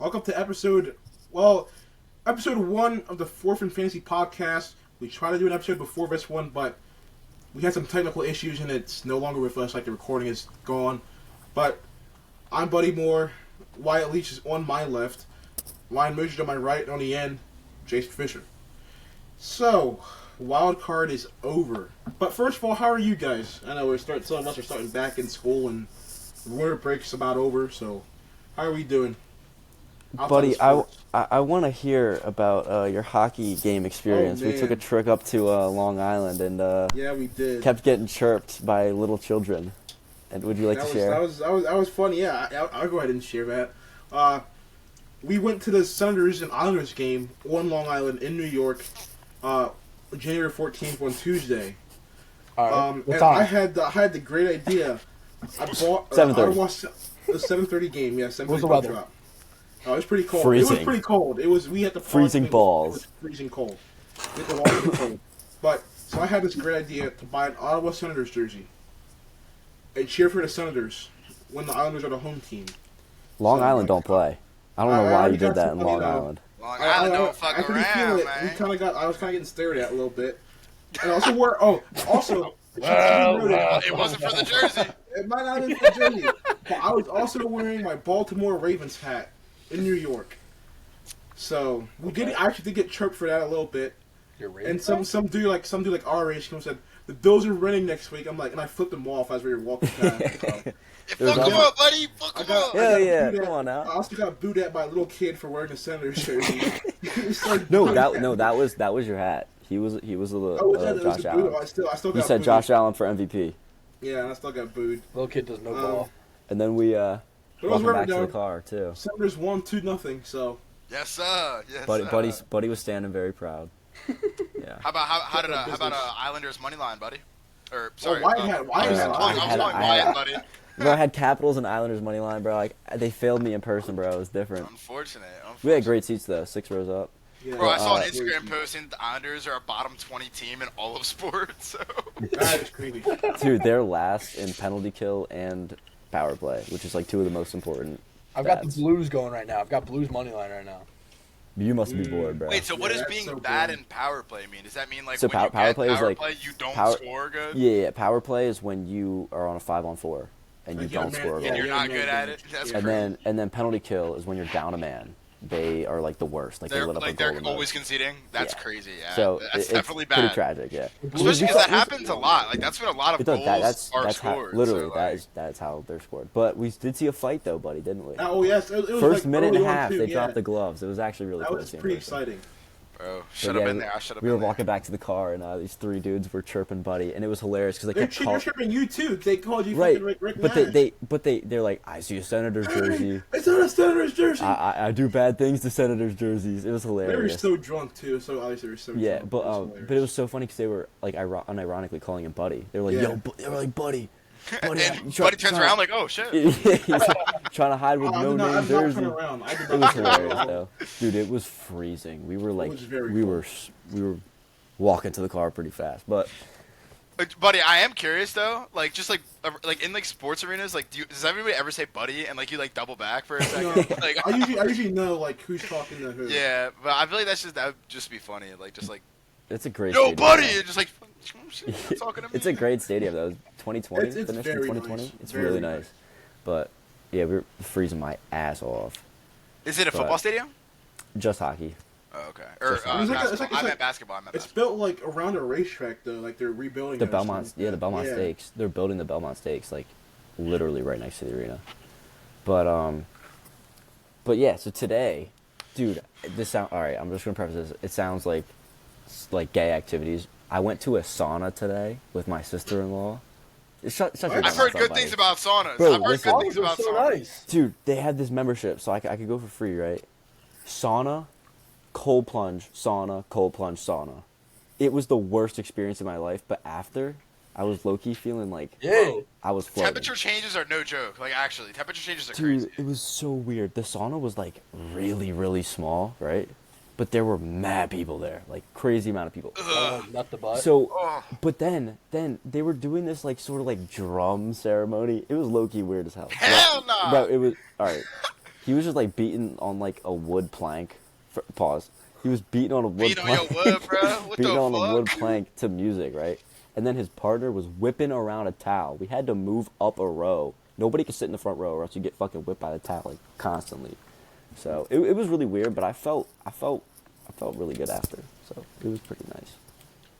Welcome to episode 1 of the Fourth and Fantasy Podcast. We tried to do an episode before this one, but we had some technical issues and it's no longer with us, like the recording is gone. But I'm Buddy Moore, Wyatt Leach is on my left, Ryan Mosier on my right, and on the end, Jason Fisher. So, wild card is over. But first of all, how are you guys? I know some of us are starting back in school and the winter break's about over, so how are we doing? Buddy, I want to hear about your hockey game experience. Oh, we took a trip up to Long Island and yeah, we did. kept getting chirped by little children. And would you like to share? That was funny. Yeah, I'll go ahead and share that. We went to the Senators and Islanders game on Long Island in New York, January 14th on Tuesday. All right. And I had the great idea. I bought 7:30. I watched the 7:30 game. Yeah, 7:30 What's the weather? drop. It was pretty cold. Freezing. It was pretty cold. We had to Freezing balls. It was freezing cold. We had to walk in the cold. But so I had this great idea to buy an Ottawa Senators jersey and cheer for the Senators when the Islanders are the home team. Long So, Island don't play. I don't know why already you did got that some in money Long now. Island. Long Island don't fuck I could feel around, it. man. I was kind of getting stared at a little bit. And also wore. Oh, also. It wasn't for the jersey. It might not have been for the jersey, but I was also wearing my Baltimore Ravens hat in New York. So I actually did get chirped for that a little bit. And some dude like our age came and said, "The Bills are winning next week." I'm like, and I flipped them off as we were walking past. So. Fuck him up, buddy. Fuck him up. Hell yeah, booed come on now. I also got booed at by a little kid for wearing a Senators jersey. It's like, That was your hat. He was a Josh Allen. I still got You said booed. Josh Allen for MVP. Yeah, and I still got booed. Little kid does no ball. And then we But it was walking worth back it, to the though. car too. Senators won 2-0. So Yes, sir. Yes, Buddy sir. Buddy was standing very proud. Yeah. How about Islanders money line, buddy? Or sorry, Wyatt had Wyatt, buddy. Bro, I had Capitals and Islanders money line, bro. Like they failed me in person, bro. It was different. Unfortunate. We had great seats though, 6 rows up. yeah, Bro, I saw an Uh, Instagram posting the Islanders are a bottom 20 team in all of sports. So that is creepy. Dude, they're last in penalty kill and power play, which is like 2 of the most important. I've got the stats. Blues going right now. I've got Blues money line right now. You must be bored, bro. wait, so what Yeah, does that's being so bad boring. in power play mean? Does that mean like So when you power get play is power like play you don't power- score good? Yeah, power play is when you are on a 5-on-4 and you Like, yeah, don't man, score a yeah, goal. And you're yeah, not man, good at man. it. That's Yeah. crazy. And then penalty kill is when you're down a man. They are like the worst. Like they They're lit up a like goal they're the most. always conceding. That's Yeah. crazy. Yeah, So that's it's definitely pretty bad. tragic. Yeah. Especially because that happens a lot. Like that's when a lot of It does. goals are That's how scored. literally so, that's how they're scored. But we did see a fight though, buddy, didn't we? Oh yes, it was First like minute and early a on, half, too, they yeah. dropped the gloves. It was actually really That cool was to see in pretty person. exciting. Bro, But should have yeah, been there. I should have We been were there. walking back to the car, and these 3 dudes were chirping Buddy, and it was hilarious because they They're kept calling. chirping you too. 'Cause they called you Right, fucking Rick but they're like, I see a Senators jersey. It's not a Senators jersey. I do bad things to Senators jerseys. It was They were hilarious. so drunk too. So obviously they were so Yeah, drunk. but hilarious. it was so funny because they were like unironically calling him Buddy. They were like, Yeah. they were like, Buddy. Buddy, And Buddy turns around like, oh shit. He's trying to hide with I no did not- name I did not jersey. turn around. I did It not was turn around. hilarious though, dude. It was freezing. We were like, was very we cold. were walking to the car pretty fast, but Buddy, I am curious though. Like just like in like sports arenas, like does everybody ever say Buddy and like you like double back for a No, second? Like I usually know like who's talking to who. yeah, but I feel like that would just be funny. Like just like it's a great. yo stadium, Buddy, though. and just like shit, you're talking to me. It's a great stadium though. 2020 It's finished in very 2020. nice. It's Very really nice. nice, but yeah, we were freezing my ass off. Is it a but- football stadium? Just hockey. Oh, okay. Or Just like- basketball. I meant like- basketball. I meant It's basketball. built like around a racetrack though. Like they're rebuilding The it or something Belmont, like yeah, the that. Belmont Yeah. Stakes. They're building the Belmont Stakes like literally right next to the arena. But yeah. So today, dude, all right. I'm just gonna preface this. It sounds like gay activities. I went to a sauna today with my sister-in-law. Shut your I've mouth, I've heard good somebody. things about saunas. Bro, I've heard listen. good things They're about so saunas. nice. Dude, they had this membership, so I could go for free, right? Sauna, cold plunge, sauna. It was the worst experience of my life, but after, I was low-key feeling like Yeah. I was floating. Temperature changes are no joke. Like actually, temperature changes are Dude, crazy. it was so weird. The sauna was like really, really small, right? But there were mad people there, like crazy amount of people. Not the butt. So, Ugh. but then they were doing this like sort of like drum ceremony. It was low key weird as hell. Hell no. Bro, it was all right. He was just like beating on like a wood plank. Pause. He was beating on a wood Beat on plank. your wood, bro. What beating the on a wood fuck? plank to music, right? And then his partner was whipping around a towel. We had to move up a row. Nobody could sit in the front row or else you get fucking whipped by the towel like constantly. So it was really weird, but I felt really good after. So it was pretty nice.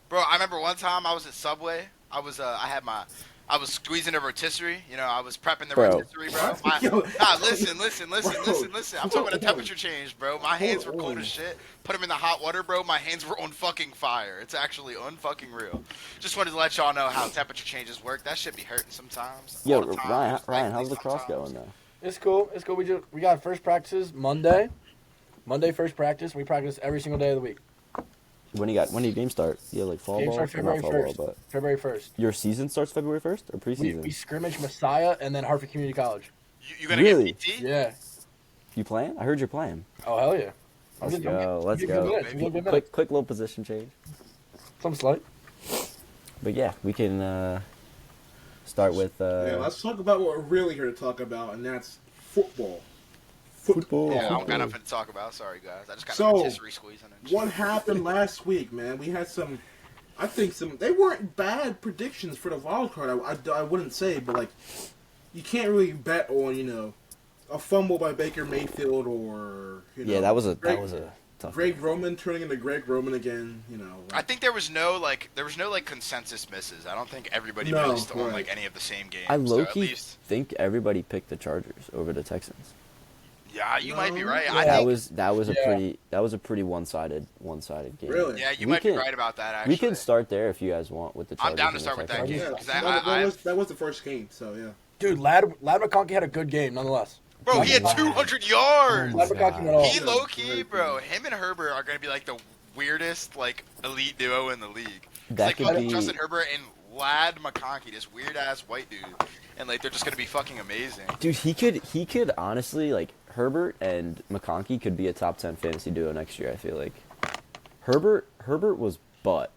Bro, I remember one time I was at Subway. I was squeezing a rotisserie. You know, I was prepping the Bro. rotisserie, bro. Listen. I'm talking about a temperature change, bro. My hands were cold as shit. Put them in the hot water, bro. My hands were on fucking fire. It's actually unfucking real. Just wanted to let y'all know how temperature changes work. That shit be hurting sometimes. Yo, All the time. Ryan, how's the cross going though? It's cool. We got first practices Monday. Monday first practice. We practice every single day of the week. When do your games start? Yeah, like fall Game ball? starts February Not fall 1st. ball, but February 1st. your season starts February 1st or preseason? We scrimmage Messiah and then Hartford Community College. You gonna Really? get PT? Yeah. You playing? I heard you're playing. Oh, hell yeah. Let's go. Quick little position change. Some slight. But yeah, we can start with. Yeah, let's talk about what we're really here to talk about, and that's football. Football. Yeah, I don't got nothing to talk about. Sorry, guys. I just got So, a rotisserie squeezing. What happened last week, man? We had they weren't bad predictions for the wild card. I wouldn't say, but like, you can't really bet on a fumble by Baker Mayfield or Yeah, that was a tough. Greg Roman turning into Greg Roman again. I think there was no consensus misses. I don't think everybody No, missed on right. like any of the same games. I So at low-key least, think everybody picked the Chargers over the Texans. yeah, you might be right. Yeah. I think, That was a pretty one-sided game. Really? yeah, you We might be can- right about that. Actually, We can start there if you guys want with the Chargers. I'm down to and start the with that Texans. game. Yeah, 'Cause that was the first game. So yeah. Dude, Lad McConkey had a good game nonetheless. Bro, he had 200 yards. Oh my Lad McConkey went off. He low key, bro. Him and Herbert are gonna be like the weirdest like elite duo in the league. It's That like could fucking be- Justin Herbert and Lad McConkey, this weird ass white dude, and like they're just gonna be fucking amazing. Dude, he could honestly, like, Herbert and McConkey could be a top 10 fantasy duo next year, I feel like. Herbert was butt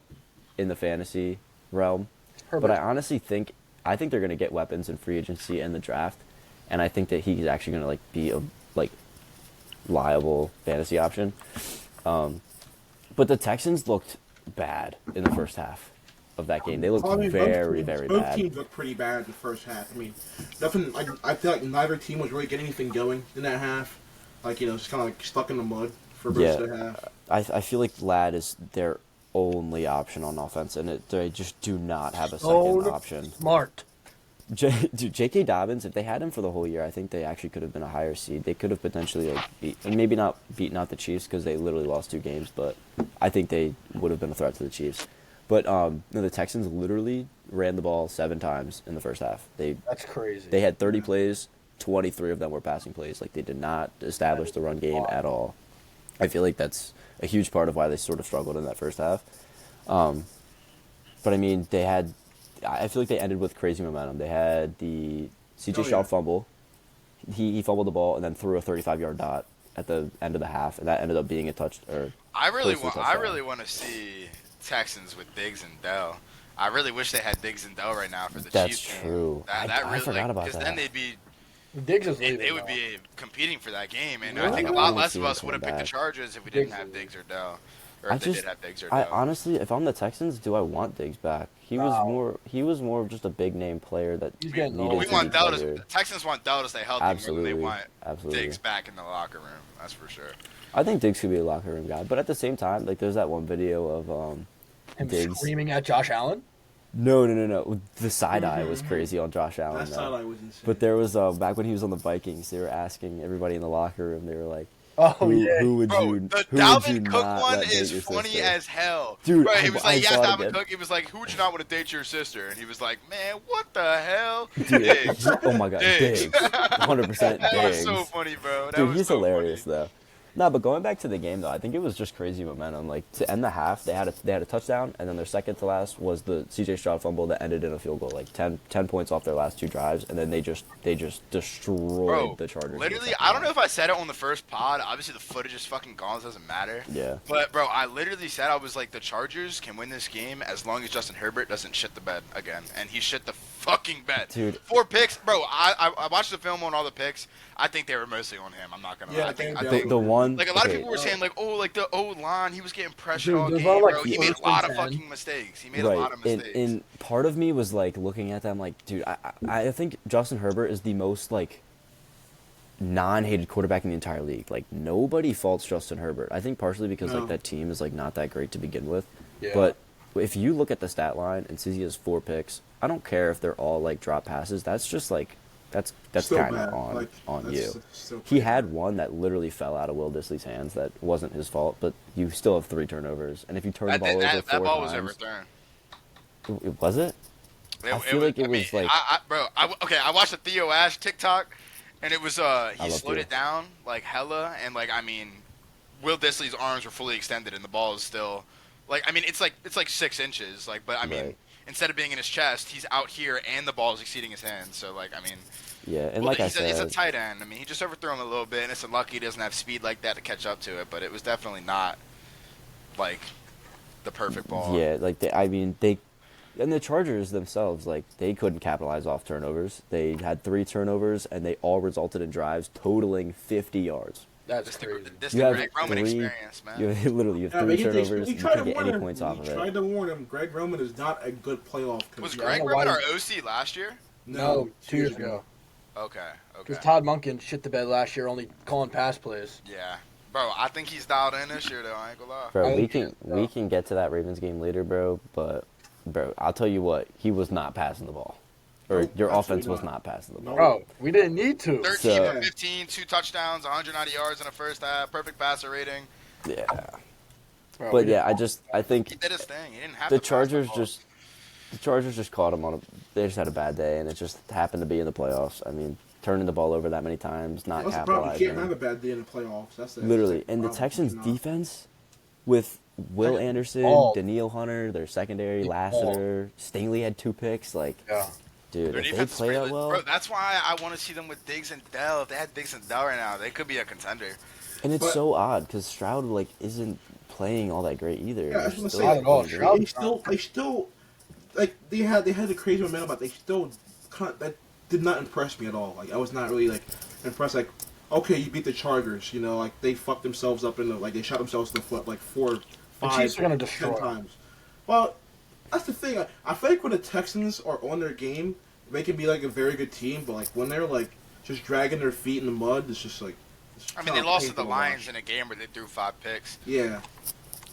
in the fantasy realm, but I honestly think they're going to get weapons in free agency and the draft, and I think that he's actually going to like be a like liable fantasy option. But the Texans looked bad in the first half of that game. They looked very both bad. teams looked pretty bad in the first half. I mean, nothing. I feel like neither team was really getting anything going in that half. Like just kind of like stuck in the mud for most of the half. I feel like Lad is their only option on offense, and they just do not have a second option. Smart. Dude, J.K. Dobbins, if they had him for the whole year, I think they actually could have been a higher seed. They could have potentially maybe not beaten out the Chiefs because they literally lost 2 games, but I think they would have been a threat to the Chiefs. But no, the Texans literally ran the ball 7 times in the first half. That's crazy. They had 30 plays, 23 of them were passing plays. Like, they did not establish the run game at all. I feel like that's a huge part of why they sort of struggled in that first half. But I mean, I feel like they ended with crazy momentum. They had the C.J. Stroud fumble. He fumbled the ball and then threw a 35-yard dot at the end of the half, and that ended up being a touchdown. I really want to see Texans with Diggs and Dell. I really wish they had Diggs and Dell right now for the That's Chiefs. true. I forgot about that. Because then they'd be Diggs is leaving. they would be competing for that game, and Yeah. I think a I lot don't less see of him us would have coming picked the back. Chargers if we didn't Diggs have is Diggs or Dell. Or if they did have Diggs or I Dell. honestly, if I'm the Texans, do I want Diggs back? He was more of just a big name player that He's getting needed old. we to want be Dell feathered. to Texans want Dell to stay healthy more than Absolutely. they want Absolutely. Diggs back in the locker room. That's for sure. I think Diggs could be a locker room guy, but at the same time, like there's that one video of Him Diggs. screaming at Josh Allen. No. The side eye was crazy on Josh Allen. That though. side eye was insane. But there was back when he was on the Vikings, they were asking everybody in the locker room. They were like, Oh who would Bro, you? the who would you Dalvin Cook not one let date is your funny sister?" as hell. Dude, Bro, he was I like, saw it Dalvin again. Cook. He was like, who would you not want to date your sister? And he was like, man, what the hell? Dude, Diggs. oh my god, Diggs. Diggs, 100% That was Diggs. so funny, bro. That Dude, was he's so hilarious funny. though. No, but going back to the game though, I think it was just crazy momentum. Like to end the half, they had a touchdown, and then their second to last was the C.J. Stroud fumble that ended in a field goal. Like 10 points off their last 2 drives, and then they just destroyed Bro, the Chargers. in the literally, second I don't know half. if I said it on the first pod. Obviously, the footage is fucking gone. It doesn't matter. Yeah. But, bro, I literally said, I was like, the Chargers can win this game as long as Justin Herbert doesn't shit the bed again. And he shit the fucking bet. Dude. 4 picks, bro. I watched the film on all the picks. I think they were mostly on him. I'm not gonna lie. I think The one, like a lot of okay, people were saying like, oh, like the line, he was getting pressured Dude, all there's game, a lot of, bro. like, He made first a lot and of 10. fucking mistakes. He made a lot of mistakes. And part of me was like looking at them like, dude, I think Justin Herbert is the most like non-hated quarterback in the entire league. Like nobody faults Justin Herbert. I think partially because like that team is like not that great to begin with. Yeah. But if you look at the stat line and see he has 4 picks, I don't care if they're all like drop passes. That's just like that's Still kind bad. of Like, on that's you. still He pretty had bad. one that literally fell out of Will Dissly's hands that wasn't his fault, but you still have 3 turnovers. And if you turn the ball over 4 that ball was times, overthrown. was it? I feel like it was like I watched the Theo Ash TikTok, and it was he love slowed Theo. it down like hella, and like I mean, Will Dissly's arms were fully extended, and the ball is still like I mean it's like 6 inches, like but I mean Right. instead of being in his chest, he's out here, and the ball is exceeding his hands. So like I mean. yeah, and Well, like I he's a said, tight end. I mean, he just overthrew him a little bit, and it's unlucky he doesn't have speed like that to catch up to it. But it was definitely not like the perfect ball. yeah, like they and the Chargers themselves, like they couldn't capitalize off turnovers. They had 3 turnovers, and they all resulted in drives totaling 50 yards. That's This crazy. the have Greg Roman 3 experience, man. You literally have Yeah, 3 but he turnovers. You tried can't to get warn any him. points off of He it. tried to warn him. Greg Roman is not a good playoff coach. Was I Greg don't know Roman why our OC last year? No, 2 years ago. Okay. Because Todd Monken shit the bed last year, only calling pass plays. Yeah. Bro, I think he's dialed in this year, though. I ain't gonna lie. Bro, I we think we can get to that Ravens game later, bro. But bro, I'll tell you what, he was not passing the ball, or Nope, your absolutely offense was not. not passing the ball. No. Bro, we didn't need to. 13 So- of 15, 2 touchdowns, 190 yards in the first half, perfect passer rating. Yeah, Bro, but we yeah, didn't- I He think did his thing. He didn't have the to pass Chargers ball. the Chargers just caught him on a. They just had a bad day, and it just happened to be in the playoffs. I mean, turning the ball over that many times, not That's the problem. You can't have capitalizing. a bad day in the playoffs. That's the Literally, that's and the problem. Texans You cannot. defense with Will Anderson, Ball. Daniil Hunter, their secondary, Ball. Lassiter, Stingley had 2 picks. Like, Yeah. dude, Their if they defense is play that really, well, bro. That's why I want to see them with Diggs and Dell. If they had Diggs and Dell right now, they could be a contender. and it's But- so odd because Stroud like isn't playing all that great either. Yeah, I was They're gonna still say, Not at all. playing great. Stroud- They still, like they had the crazy momentum, but they still that did not impress me at all. Like I was not really like impressed. Like, okay, you beat the Chargers. You know, like they fucked themselves up in the like they shot themselves in the foot like 4, 5, Chiefs are gonna 10 destroy them. times. Well, that's the thing. I feel like when the Texans are on their game, they can be like a very good team. But like when they're like just dragging their feet in the mud, it's just like. It's I mean, they kinda lost to the painful watch. Lions in a game where they threw 5 picks. Yeah.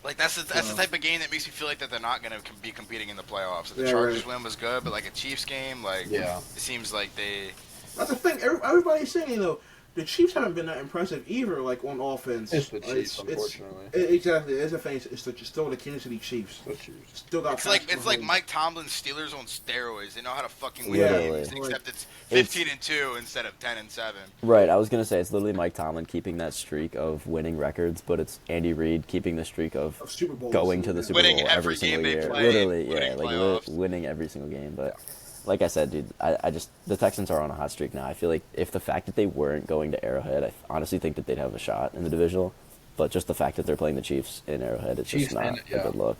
Like that's the type of game that makes me feel like that they're not gonna be competing in the playoffs. Like, the Yeah, Chargers right. win was good, but like a Chiefs game, like Yeah. it seems like they. That's the thing. Everybody's saying, the Chiefs haven't been that impressive either, like on offense. It's the Chiefs, unfortunately. Exactly. It's a thing. It's still the Kansas City Chiefs. The Chiefs. Still got. It's like Patrick Mahomes. Mike Tomlin's Steelers on steroids. They know how to fucking win Literally. games, except it's It's- 15-2 instead of 10-7. Right, I was gonna say it's literally Mike Tomlin keeping that streak of winning records, but it's Andy Reid keeping the streak of Of Super Bowls. going to the Super Winning Bowl every every single game they year. play, Literally, yeah, winning like playoffs. winning every single game. But like I said, dude, I just the Texans are on a hot streak now. I feel like if the fact that they weren't going to Arrowhead, I honestly think that they'd have a shot in the divisional. But just the fact that they're playing the Chiefs in Arrowhead, it's Chiefs just not and- a yeah. good look.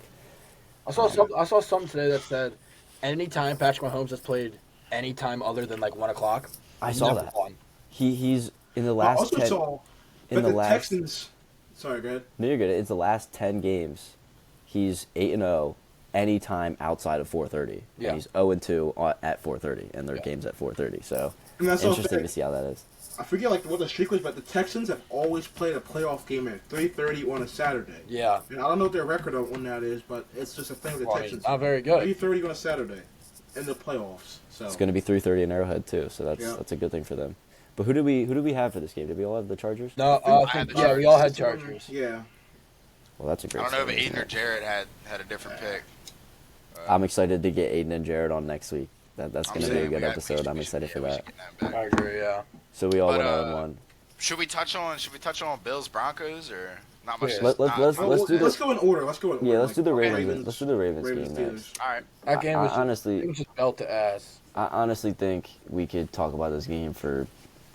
I saw something today that said anytime Patrick Mahomes has played any time other than like 1 o'clock, I he's saw never that. won. He's in the I last also 10. saw in that the the last Texans. Sorry, go ahead. No, you're good. It's the last 10 games. He's 8-0 anytime outside of 4:30. Yeah. And he's 0-2 at 4:30, and their Yeah. game's at 4:30. So And that's also interesting to see how that is. I forget like what the streak was, but the Texans have always played a playoff game at 3:30 on a Saturday. Yeah. And I don't know what their record on that is, but it's just a thing with the Well, Texans. not very good. 3:30 on a Saturday in the playoffs. So It's going to be 3:30 in Arrowhead too, so Yeah. that's a good thing for them. But who do we have for this game? Did we all have the Chargers? No, I had the yeah, we all had Chargers. Chargers. Yeah. Well, that's a I great. don't know if story, Aiden isn't or it? Jared had a different pick. I'm excited to get Aiden and Jared on next week. That's going to be a good episode. I'm excited for that. I agree, yeah. So we all But, went 0-1. Should we touch on Bills Broncos or not much? Yeah. Let's do Let's the go in order. Let's go in order. yeah. Let's do the okay, Ravens. Let's do the Ravens game Steelers. next. All right. That game I was honestly- it was just belt to ass. I honestly think we could talk about this game for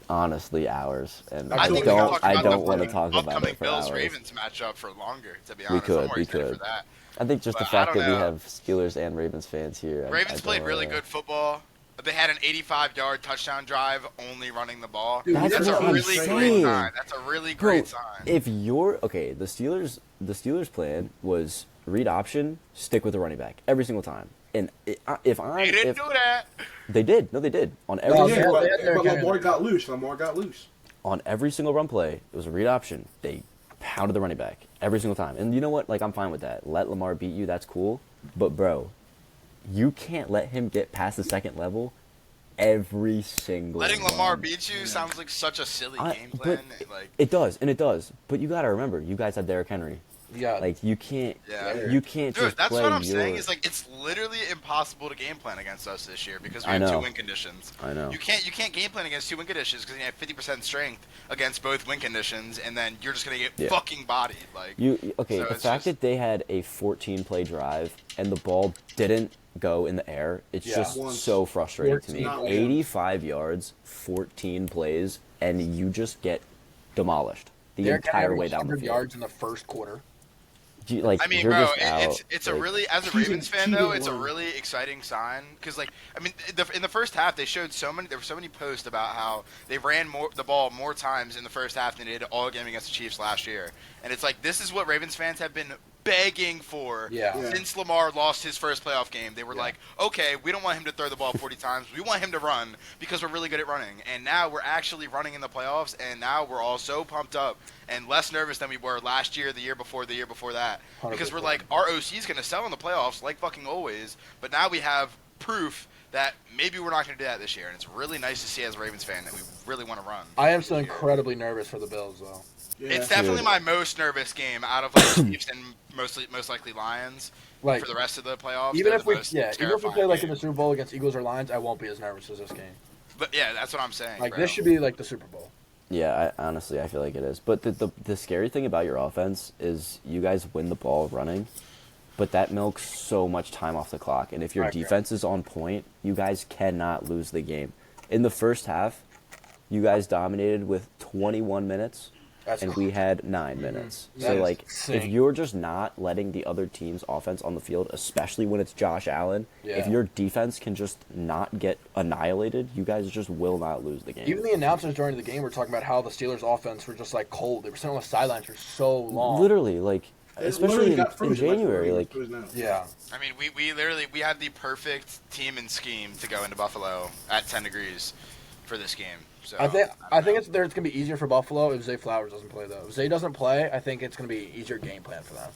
honestly hours, and I I think we don't. can talk I about don't the want to talk about upcoming it for Bills hours. Ravens matchup for longer. To be We honest, could, I'm more we excited could. for that. I think just the But I fact don't that we know. have Steelers and Ravens fans here. Ravens I played don't, really good football. They had an 85-yard touchdown drive only running the ball. Dude, That's a really insane. great sign. That's a really great sign. If you're okay, the Steelers' plan was read option, stick with the running back every single time. And They didn't do that. They did. No, they did. On every No, single, But Lamar got loose. on every single run play, it was a read option. They pounded the running back every single time. And you know what? Like, I'm fine with that. Let Lamar beat you. That's cool. But bro, you can't let him get past the second level every single Letting Lamar run. beat you sounds like such a silly game plan. Like, It does. But you gotta remember, you guys had Derrick Henry. Yeah. Like, you can't Dude, just that's play what I'm your... saying. Is like it's literally impossible to game plan against us this year because we I have know. 2 win conditions. I know. You can't game plan against 2 win conditions because you have 50% strength against both win conditions, and then you're just gonna get fucking bodied. Like The fact that they had a 14-play drive and the ball didn't go in the air, it's just so frustrating to me. 85 yards, 14 plays, and you just get demolished the entire way down the field. yards in the first quarter. Like, I mean, you're bro, just out, it's a like- really, as a Ravens fan though, it's a really exciting sign because, like, I mean, in the first half they showed there were so many posts about how they ran the ball more times in the first half than they did all game against the Chiefs last year, and it's like this is what Ravens fans have been begging for since Lamar lost his first playoff game. They were like, okay, we don't want him to throw the ball 40 times. We want him to run because we're really good at running. And now we're actually running in the playoffs, and now we're all so pumped up and less nervous than we were last year, the year before that. 100%. Because we're like, our OC is going to sell in the playoffs like fucking always. But now we have proof that maybe we're not going to do that this year. And it's really nice to see as a Ravens fan that we really want to run. I am still incredibly nervous for the Bills, though. Yeah. It's definitely my most nervous game out of like Chiefs and most likely Lions Like, for the rest of the playoffs. even They're if the we most even if we terrifying play like in game. the Super Bowl against Eagles or Lions, I won't be as nervous as this game. But yeah, that's what I'm saying. Like, bro. this should be like the Super Bowl. Yeah, honestly, I feel like it is. But the scary thing about your offense is you guys win the ball running, but that milks so much time off the clock. And if your defense is on point, you guys cannot lose the game. In the first half, you guys dominated with 21 minutes, and we had 9 minutes. That So, is like, insane. if you're just not letting the other team's offense on the field, especially when it's Josh Allen, if your defense can just not get annihilated, you guys just will not lose the game. Even the announcers during the game were talking about how the Steelers' offense were just like cold. They were sitting on the sidelines for so long. Literally, like, It especially literally got in frozen, January, like, like, frozen out. Yeah. I mean, we literally had the perfect team and scheme to go into Buffalo at 10 degrees for this game. So I think don't know. it's gonna be easier for Buffalo if Zay Flowers doesn't play though. If Zay doesn't play, I think it's gonna be easier game plan for them.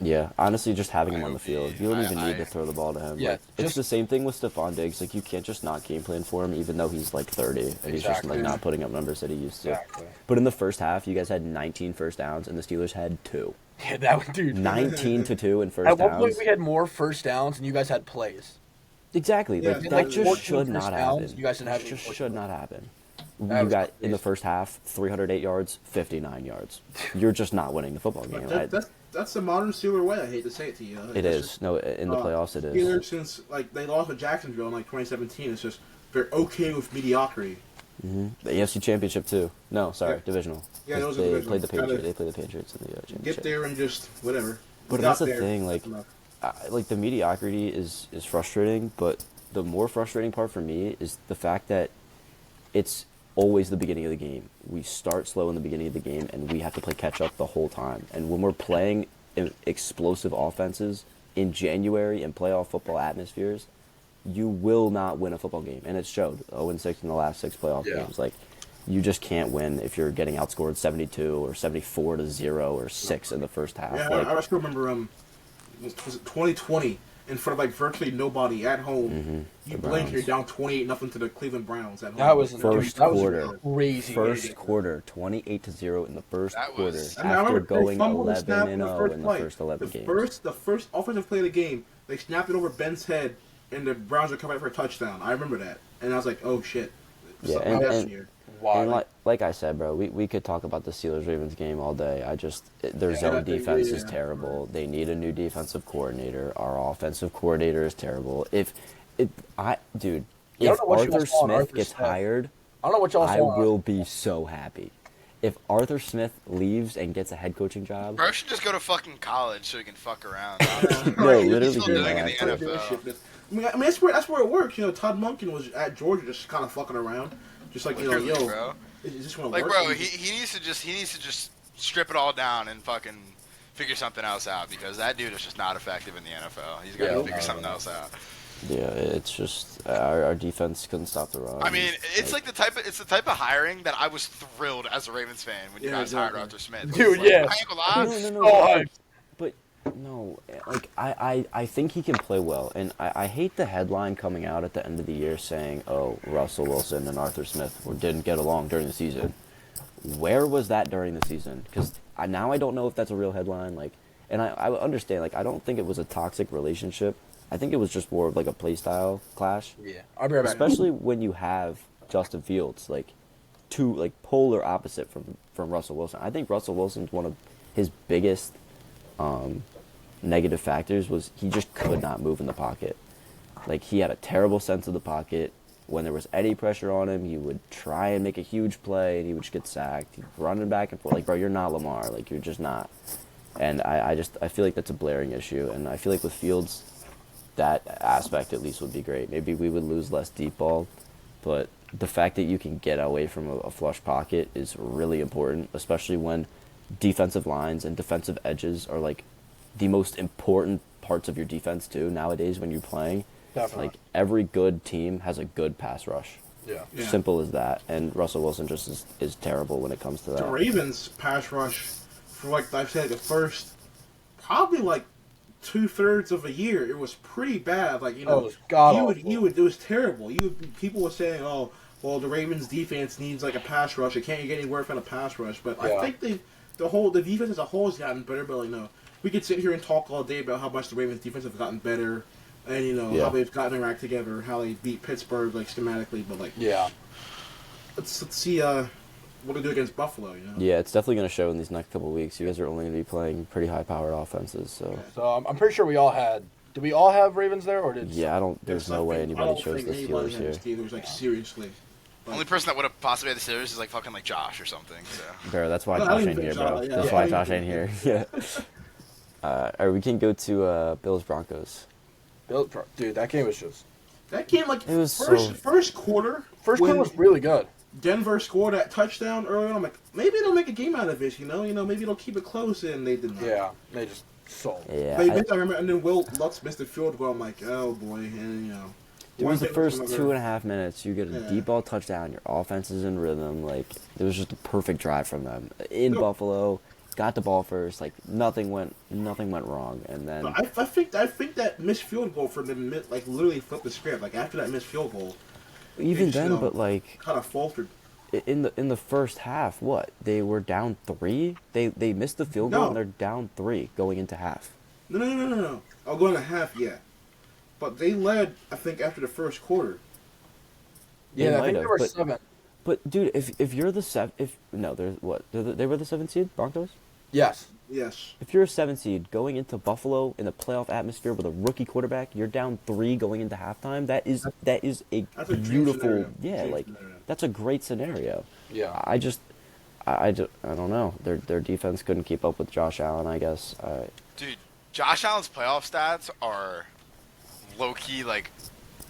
yeah, honestly, just having him on the hope field. he- You don't even I- need to throw the ball to him. Yeah, Like, it's just- the same thing with Stephon Diggs. Like, you can't just not game plan for him, even though he's like 30 and he's just Exactly. like not putting up numbers that he used to. Exactly. But in the first half, you guys had 19 first downs, and the Steelers had 2. Yeah, that would, dude. 19 to 2 in first At one downs. point, we had more first downs, and you guys had plays. Exactly. Yeah, Like, like that 14 just should first not downs, happen. you guys didn't have It any just first should downs. not happen. That You was got in the crazy. first half 308 yards, 59 yards. You're just not winning the football game. That's the modern Steeler way. I hate to say it to you. It is. No, in the playoffs, it Steelers, is. since like they lost to Jacksonville in like 2017, it's just they're okay with mediocrity. The AFC Championship too. No, sorry, Yeah. divisional. Yeah, those are they divisional. played the Patriots. Gotta They played the Patriots in the championship. Get there and just whatever. But We that's got the there. thing, like, like the mediocrity is frustrating, but the more frustrating part for me is the fact that it's always the beginning of the game. We start slow in the beginning of the game, and we have to play catch up the whole time. And when we're playing explosive offenses in January in playoff football atmospheres, you will not win a football game, and it showed 0-6 in the last 6 playoff games. Like, you just can't win if you're getting outscored 72 or 74 to 0 or 6 in the first half. Yeah, Like, I still remember was it 2020 in front of like virtually nobody at home. You The blink, you're Browns. down 28-0 to the Cleveland Browns at home. That was First that was quarter. crazy. First quarter, 28 to 0 in the first That quarter. was- I mean, I After remember they going fumbled the 11 snap and on 0 in the play. first 11 the games. The first offensive play of the game, they snapped it over Ben's head, and the Browns were coming out for a touchdown. I remember that, and I was like, "Oh shit!" Yeah, Something and- else and- here. Wow. And like I said, bro, we could talk about the Steelers-Ravens game all day. Their zone defense is terrible. They need a new defensive coordinator. Our offensive coordinator is terrible. If don't know what you Arthur saw in Smith Arthur gets Smith. hired, I don't know what y'all I saw. will be so happy. if Arthur Smith leaves and gets a head coaching job, Bro should just go to fucking college so he can fuck around. No, He's literally still do doing it in that. the Do NFL. shit. I mean that's where it works. You know, Todd Monken was at Georgia, just kind of fucking around, just like you know, Literally, yo, bro. is this gonna Like, work? bro, he needs to just strip it all down and fucking figure something else out because that dude is just not effective in the NFL. He's got to figure something else out. yeah, it's just our defense couldn't stop the run. I mean, it's like the type of hiring that I was thrilled as a Ravens fan when you Yeah, guys hired exactly. Arthur Smith. Dude, Like, yeah. I ain't gonna lie. No, So hyped. but no, like I think he can play well, and I hate the headline coming out at the end of the year saying, "Oh, Russell Wilson and Arthur Smith didn't get along during the season." Where was that during the season? Because now I don't know if that's a real headline. Like, and I understand. Like, I don't think it was a toxic relationship. I think it was just more of like a play style clash. Yeah, I'll be right back. Especially when you have Justin Fields, like two like polar opposite from Russell Wilson. I think Russell Wilson's one of his biggest negative factors was he just could not move in the pocket. Like he had a terrible sense of the pocket. When there was any pressure on him, he would try and make a huge play and he would just get sacked. He'd running back and forth. Like, bro, you're not Lamar. Like, you're just not. And I feel like that's a blaring issue. And I feel like with Fields, that aspect at least would be great. Maybe we would lose less deep ball, but the fact that you can get away from a flush pocket is really important, especially when defensive lines and defensive edges are like the most important parts of your defense too nowadays when you're playing. Definitely. Like every good team has a good pass rush. Yeah. Yeah. Simple as that. And Russell Wilson just is terrible when it comes to The that. Ravens pass rush for like I've said the first probably like 2/3 of a year it was pretty bad. Like you Oh, it know was god-awful. it was terrible. People were saying oh well the Ravens defense needs like a pass rush. It can't get any worse than a pass rush. But Yeah. I think the defense as a whole has gotten better. But you know we could sit here and talk all day about how much the Ravens defense have gotten better. And you know Yeah. how they've gotten their act together, how they beat Pittsburgh like schematically, but like Yeah. let's see what they do against Buffalo. You know, Yeah, it's definitely going to show in these next couple of weeks. You guys are only going to be playing pretty high-powered offenses, so So I'm pretty sure we all had. Did we all have Ravens there, or did? yeah, I don't. There's no way I anybody don't chose think the anybody Steelers had here. the Steelers like seriously. The only person that would have possibly had the Steelers is like fucking like Josh or something. So. Bro, that's why No, I Josh didn't ain't think here, bro. Josh- yeah, That's yeah, why I Josh didn't ain't here. Yeah. Or we can go to Bills Broncos. Dude, that game was just. That game like It was first quarter. First when quarter was really good. Denver scored that touchdown early on. I'm like, maybe they'll make a game out of this. You know, maybe they'll keep it close, and they did not. Yeah, they just sold. Yeah, They missed, I remember, and then Will Lutz missed the field goal. I'm like, oh boy, and you know. it one was the thing first another. 2.5 minutes. You get a Yeah. deep ball touchdown. Your offense is in rhythm. Like it was just a perfect drive from them in No. Buffalo. Got the ball first. Like nothing went wrong, and then I think that missed field goal for them like literally flipped the script. Like after that missed field goal, even just, then, you know, but like kind of faltered. in the first half, what they were down 3. They missed the field goal No. and they're down 3 going into half. No. I'll go in a half, yeah. But they led, I think, after the first quarter. Yeah, I might think have, they were but- 7. But dude, if you're the they were the 7th seed Broncos. Yes. Yes. If you're a 7th seed going into Buffalo in the playoff atmosphere with a rookie quarterback, you're down 3 going into halftime. That is a That's a dream beautiful, scenario. yeah, Dream like scenario. that's a great scenario. Yeah. I don't know. Their defense couldn't keep up with Josh Allen, I guess. Dude, Josh Allen's playoff stats are low key like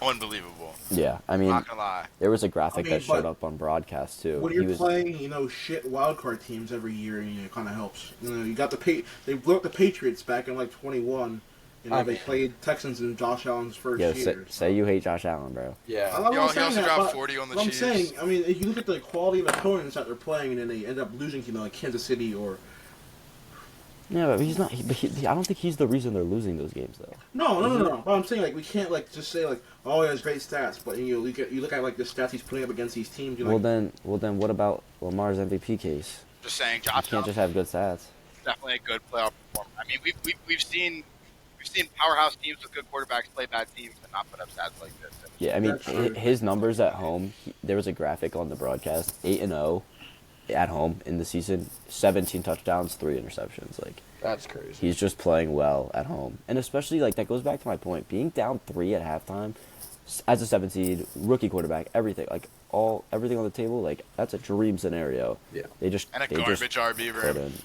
unbelievable. Yeah, I I'm mean, not gonna lie. there was a graphic I mean, that showed but up on broadcast too. When you're playing, shit wildcard teams every year, it kind of helps. You got they blew up the Patriots back in like 21. I They mean- played Texans in Josh Allen's first Yo, year. say you hate Josh Allen, bro. Yeah. I'm not Yo, he saying also that, dropped but 40 on the what Chiefs. I'm saying, I mean, if you look at the quality of opponents that they're playing, and then they end up losing, like Kansas City or Yeah, but he's not. I don't think he's the reason they're losing those games, though. no. But I'm saying like we can't like just say like oh he has great stats, but you look at like the stats he's putting up against these teams. You're Well like, then, what about Lamar's MVP case? Just saying, You Josh can't Allen just have good stats. is definitely a good playoff performer. I mean, we've seen powerhouse teams with good quarterbacks play bad teams and not put up stats like this. Yeah, I mean, That's true. his numbers at home. There was a graphic on the broadcast: 8-0 at home in the season, 17 touchdowns, 3 interceptions. Like That's crazy. he's just playing well at home, and especially like that goes back to my point: being down 3 at halftime, as a 7 seed, rookie quarterback, everything, like everything on the table, like that's a dream scenario. Yeah. They just And a they garbage just RB room. couldn't.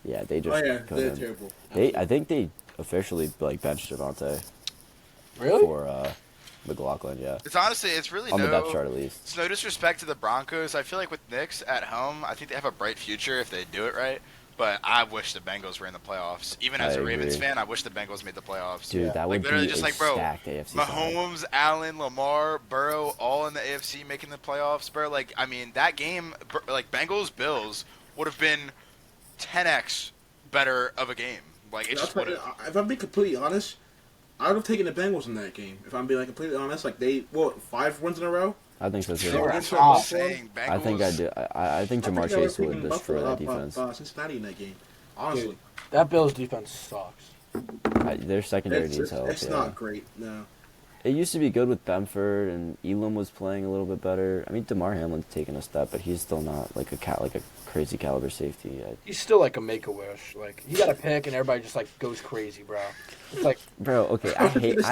Yeah, they just they're couldn't. terrible. I think they officially like benched Javonte Really? for McLaughlin. Yeah, It's really on no. the depth chart at least. It's no disrespect to the Broncos. I feel like with Knicks at home, I think they have a bright future if they do it right. But I wish the Bengals were in the playoffs. Even as a Ravens fan, I wish the Bengals made the playoffs. Dude, that would literally be just a bro, stacked AFC side. Mahomes, Allen, Lamar, Burrow, all in the AFC making the playoffs, bro. Like, I mean, that game, like Bengals Bills, would have been 10x better of a game. Like, it just would have. If I'm being completely honest, I would have taken the Bengals in that game. If I'm being like completely honest, like 5 wins in a row. I think so too. They were Against top. Buffalo. I think I do. I think Jamar Chase would destroy that defense. Cincinnati in that game. Honestly, Dude, that Bills defense sucks. Their secondary needs help. it's yeah. not great. No. It used to be good with Bamford, and Elam was playing a little bit better. I mean, DeMar Hamlin's taken a step, but he's still not like a crazy caliber safety. He's still like a make-a-wish. Like, he got a pick, and everybody just like goes crazy, bro. It's like, Bro, okay, I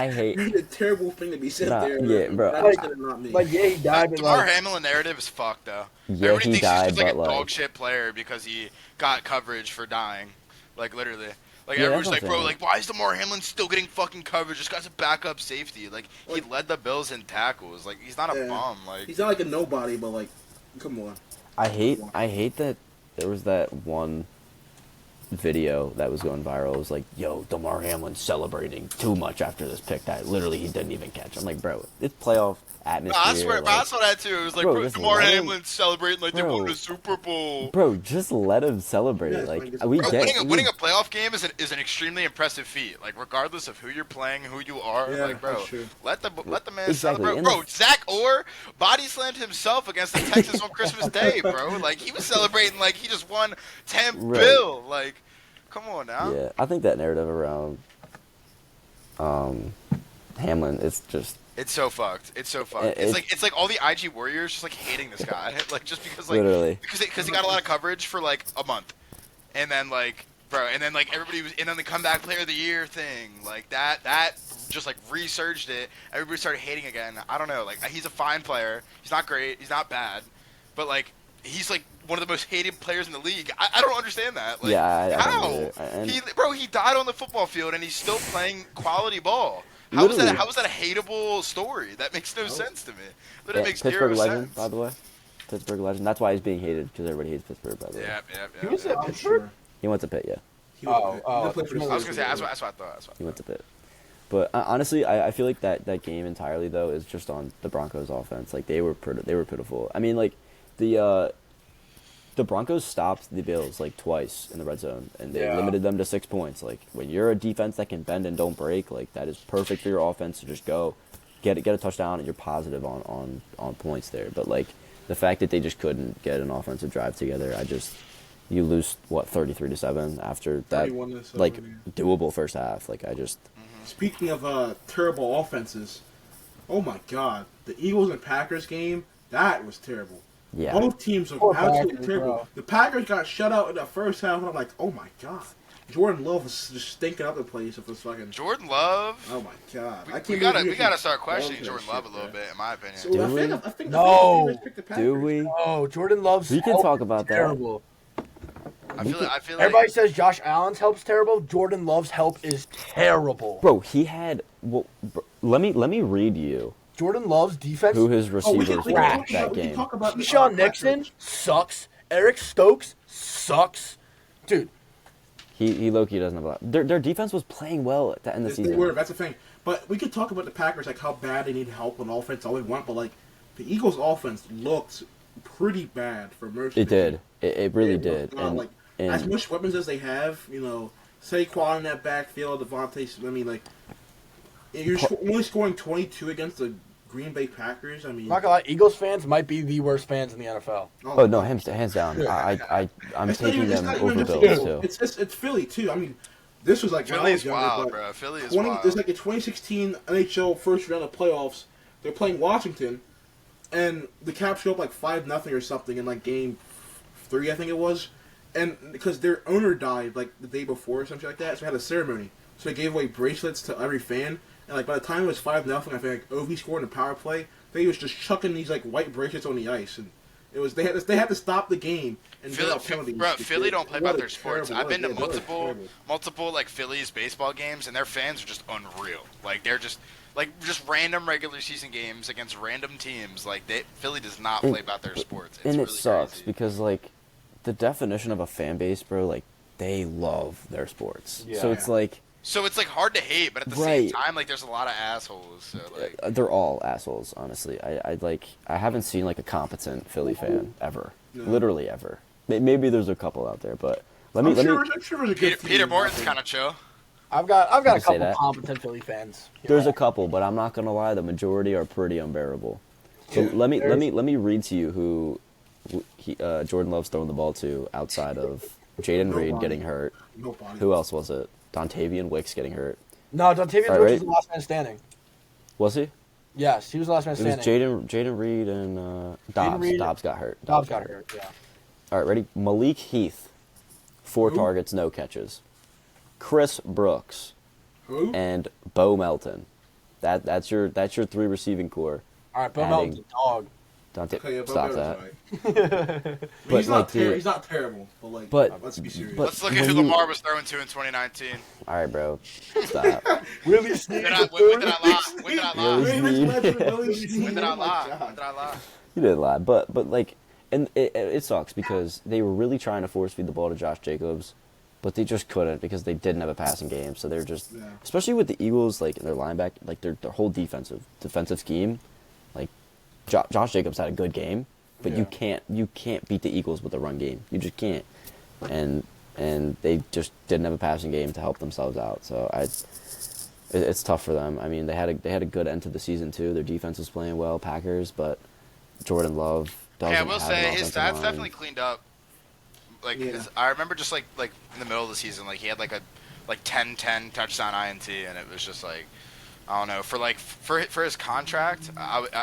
hate. It's a terrible thing to be said Nah, there. yeah, bro. Not me. yeah, he died, but DeMar like, Hamlin narrative is fucked, though. Yeah, Everybody he thinks died, he's just like a but, like- dog shit player because he got coverage for dying. Like, literally. Like, Yeah, everyone's that's like, bro, what I'm like, why is DeMar Hamlin still getting fucking coverage? This guy's a backup safety. Like, he led the Bills in tackles. Like, he's not a Yeah. bum. Like, He's not like a nobody, but like, come on. I hate that there was that one video that was going viral. It was like, yo, DeMar Hamlin celebrating too much after this pick that literally he didn't even catch. I'm like, bro, it's playoff atmosphere. I swear, like, I saw that too. It was like, Bro, bro, just DeMar let him- Hamlin celebrating like they Bro. won the Super Bowl. bro, just let him celebrate. Yeah, like like, we Bro, get winning a playoff game is an extremely impressive feat. Like, regardless of who you're playing, who you are, Yeah, like, bro, that's true. let the man Exactly, celebrate. and Bro, the- Zach Orr body slammed himself against the Texans on Christmas Day, bro. Like, he was celebrating like he just won 10 Right. bill. Like, come on now. Yeah, I think that narrative around Hamlin is just It's so fucked. It's so fucked. It's like all the IG warriors just like hating this guy, like just because like Literally. because he got a lot of coverage for like a month, and then like everybody was, and then the comeback player of the year thing, like that just like resurged it. Everybody started hating again. I don't know. Like, he's a fine player. He's not great. He's not bad, but like he's like one of the most hated players in the league. I don't understand that. Like, Yeah, I don't how? either. And- He died on the football field and he's still playing quality ball. How is Literally. that a hateable story? That makes no sense to me. That Yeah, makes Pittsburgh zero legend, sense. by the way. Pittsburgh legend. That's why he's being hated, because everybody hates Pittsburgh, by the way. Yeah. He was at I'm Pittsburgh? sure. He went to Pitt, yeah. He was- Oh, he oh, played for the I I was gonna say Steelers. that's what I thought. He went to Pitt. But honestly, I feel like that game entirely, though, is just on the Broncos' offense. Like, they were pitiful. I mean, like, the Broncos stopped the Bills like twice in the red zone, and they limited them to 6 points. Like, when you're a defense that can bend and don't break, like, that is perfect for your offense to just go get a touchdown, and you're positive on points there. But like, the fact that they just couldn't get an offensive drive together, you lose 33-7 after that 31-7, like yeah. doable first half. Like, Speaking of terrible offenses, oh my God, the Eagles and Packers game, that was terrible. yeah. Both teams are Poor absolutely Packers, terrible. bro. The Packers got shut out in the first half, and I'm like, oh my God. Jordan Love was just stinking up the place with this fucking. Jordan Love. Oh my God. I can't We believe gotta can start love questioning that Jordan shit, Love a little man. bit, in my opinion. So Do I we? think the No. Packers picked the Packers. Do we? Oh, Jordan Love's We can help talk is about that. terrible. I feel like Everybody says Josh Allen's help's terrible. Jordan Love's help is terrible. Bro, he had. Well, let me read you Jordan Love's defense. who his Oh, receivers were trash. that we can game. talk about Keyshawn Nixon sucks. Eric Stokes sucks. Dude, He low-key doesn't have a lot. Their defense was playing well at the end of the They season. were, that's the thing. But we could talk about the Packers, like how bad they need help on offense, all they want. But like the Eagles' offense looked pretty bad for most. It of the did. game. It really It did. looked, And, like and as much weapons as they have, Saquon in that backfield, Devontae. I mean, like you're only scoring 22 against the Green Bay Packers. I mean, I'm not gonna lie, Eagles fans might be the worst fans in the NFL. oh no, hands down. I'm It's not taking even- it's them not even over just Bills Eagles. too. It's Philly too. I mean, this was like when I Philly was is younger, wild, but bro. Philly is 20, wild. there's like a 2016 NHL first round of playoffs. They're playing Washington, and the Caps show up like 5-0 or something in like game 3, I think it was, and because their owner died like the day before or something like that, so they had a ceremony. So they gave away bracelets to every fan, And like by the time it was 5-0, I think like OV scored in the power play. They was just chucking these like white bracelets on the ice, and it was they had to stop the game and Philly, get penalties. bro, Philly don't play What about a their sports. terrible- I've been to what a terrible- multiple like Phillies baseball games, and their fans are just unreal. Like they're just random regular season games against random teams. Like Philly does not play about their sports. It's And it really sucks crazy. because like the definition of a fan base, bro, like they love their sports. So it's like So it's like hard to hate, but at the same Right. time, like there's a lot of assholes. So like, they're all assholes, honestly. I haven't seen like a competent Philly fan ever. No. Literally ever. Maybe there's a couple out there, but let me I'm sure there's a good Peter team. Morton's kind of chill. I've got a say couple that. competent Philly fans. there's a couple, but I'm not gonna lie, the majority are pretty unbearable. So Yeah, let me read to you who Jordan Love's throwing the ball to outside of Jaden Reed Nobody. getting hurt. Nobody. Who else was it? Dontavian Wicks getting hurt. No, Dontavian All Wicks right. was the last man standing. Was he? Yes, he was the last man It was standing. Jaden Reed and Dobbs. Reed- Dobbs got hurt. Dobbs got hurt. Yeah. All right, ready? Malik Heath, 4 Who? targets, no catches. Chris Brooks Who? and Bo Melton. That's your 3 receiving core. All right, Bill Adding- Melton's a dog. Dante, Okay, yeah, stop Melton's that. right. But, he's like, not dude- he's not terrible, but like But- let's be serious. but- Let's look at when who you- Lamar was throwing to in 2019. All right, bro, stop. Really? When did I lie? When did I lie? Really? When did I lie? When did I lie? You didn't lie, but like, and it sucks because they were really trying to force feed the ball to Josh Jacobs, but they just couldn't because they didn't have a passing game. So they're just, Yeah. especially with the Eagles, like their linebacker, like their whole defensive scheme, like Josh Jacobs had a good game, but Yeah. you can't beat the Eagles with a run game. You just can't, and they just didn't have a passing game to help themselves out. So it's tough for them. I mean, they had a good end to the season too. Their defense was playing well, Packers, but Jordan Love doesn't Yeah, I will have an say his offensive stats line. definitely cleaned up. Like Yeah. I remember just like in the middle of the season, like he had like a 10-10 touchdown INT, and it was just like I don't know for his contract,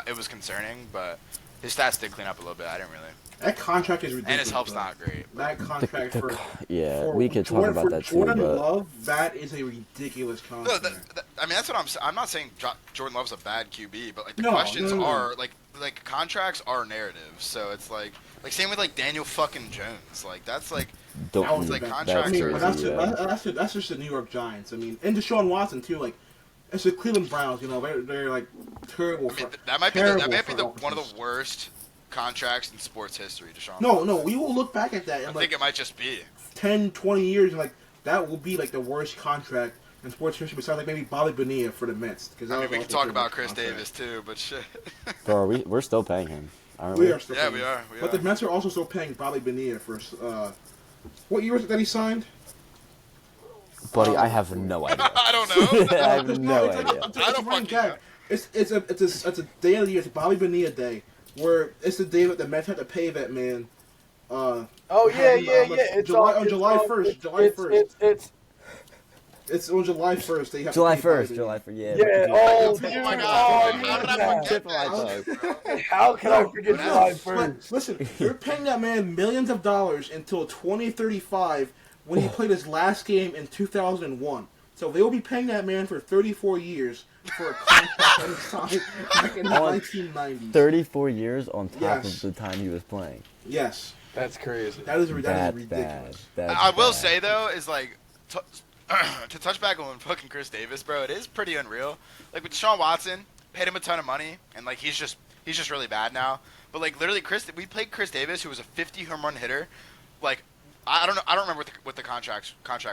it was concerning, but his stats did clean up a little bit. I didn't really, That contract is ridiculous. and his help's bro. not great. That contract for Yeah, for we could talk Jordan, about for that too, Jordan but Love, that is a ridiculous No, contract. I mean that's what I'm not saying Jordan Love's a bad QB, but like the No, questions no. are like contracts are narratives, so it's like same with like Daniel fucking Jones, like that's like don't, that was, like, that's contracts I mean, are- but crazy, that's just the New York Giants. I mean, and Deshaun Watson too. Like, it's the Cleveland Browns. You know, they're like terrible. I mean, for, that might be terrible one front of offices. the worst contracts in sports history, Deshaun. No, we will look back at that I in think like it might just be. 10, 20 years, and like that will be like the worst contract in sports history. Besides, like maybe Bobby Bonilla for the Mets. Because I mean, we can talk about Chris Davis too, but shit. Bro, we're still paying him, aren't We we? are still Yeah, paying. we are. But the Mets are also still paying Bobby Bonilla for what year was it that he signed? Buddy, I have no idea. I don't know. I have no it's like- idea. it's I don't a running fucking gag. know. It's a day of the year. It's Bobby Bonilla Day, where it's the day that the Mets have to pay that man. Oh yeah. It's July 1st. July 1st. It's It's on July 1st. They have July to pay Bobby 1st, July Bonilla. 1st, yeah. yeah. Oh, Oh dude. my Oh, god! I How did I forget forget Tip of my that? tongue. that. How can I forget July But 1st? listen, they're paying that man millions of dollars until 2035 when he played his last game in 2001. So they will be paying that man for 34 years for a contract that he signed back in the On 1990s. 34 years on top Yes. of the time he was playing. Yes, That's crazy. that is Bad, ridiculous. bad. I will bad. say though, is like to touch back on fucking Chris Davis, bro. It is pretty unreal. Like with Deshaun Watson, paid him a ton of money, and like he's just really bad now. But like literally, we played Chris Davis, who was a 50 home run hitter. Like I don't remember what the contract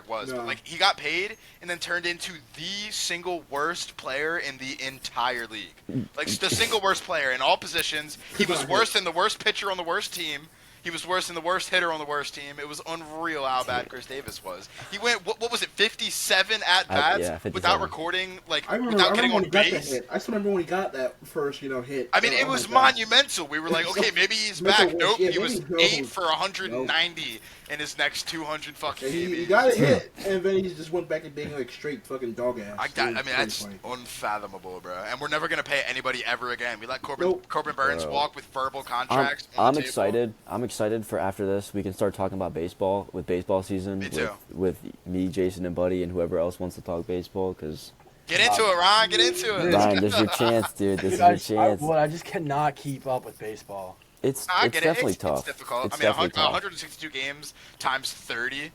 was, No. but like he got paid and then turned into the single worst player in the entire league. Like the single worst player in all positions. He was worse than the worst pitcher on the worst team. He was worse than the worst hitter on the worst team. It was unreal how bad Chris Davis was. He went, what was it, 57 at bats yeah, 57. without recording, like I remember, without I getting remember when on he got that base. hit. I still remember when he got that first, hit. I mean, it Oh my was God. monumental. We were like, okay, maybe he's back. Mental- Nope, yeah, he was maybe 8 for 190 in his next 200 fucking And games. he got a hit, and then he just went back to being like straight fucking dog ass. I mean, that's funny. unfathomable, bro. And we're never gonna pay anybody ever again. We let Corbin Nope. Burns Bro. walk with verbal contracts. on I'm the table. excited. I'm excited for after this. We can start talking about baseball with baseball season. Me too. With me, Jason, and Buddy, and whoever else wants to talk baseball. Because Get into it, Ron. Get into it. Ryan, this is your chance, dude. This is Dude, your chance. I just cannot keep up with baseball. It's I get definitely it. tough. It's difficult. It's I mean, definitely tough. 162 games times 30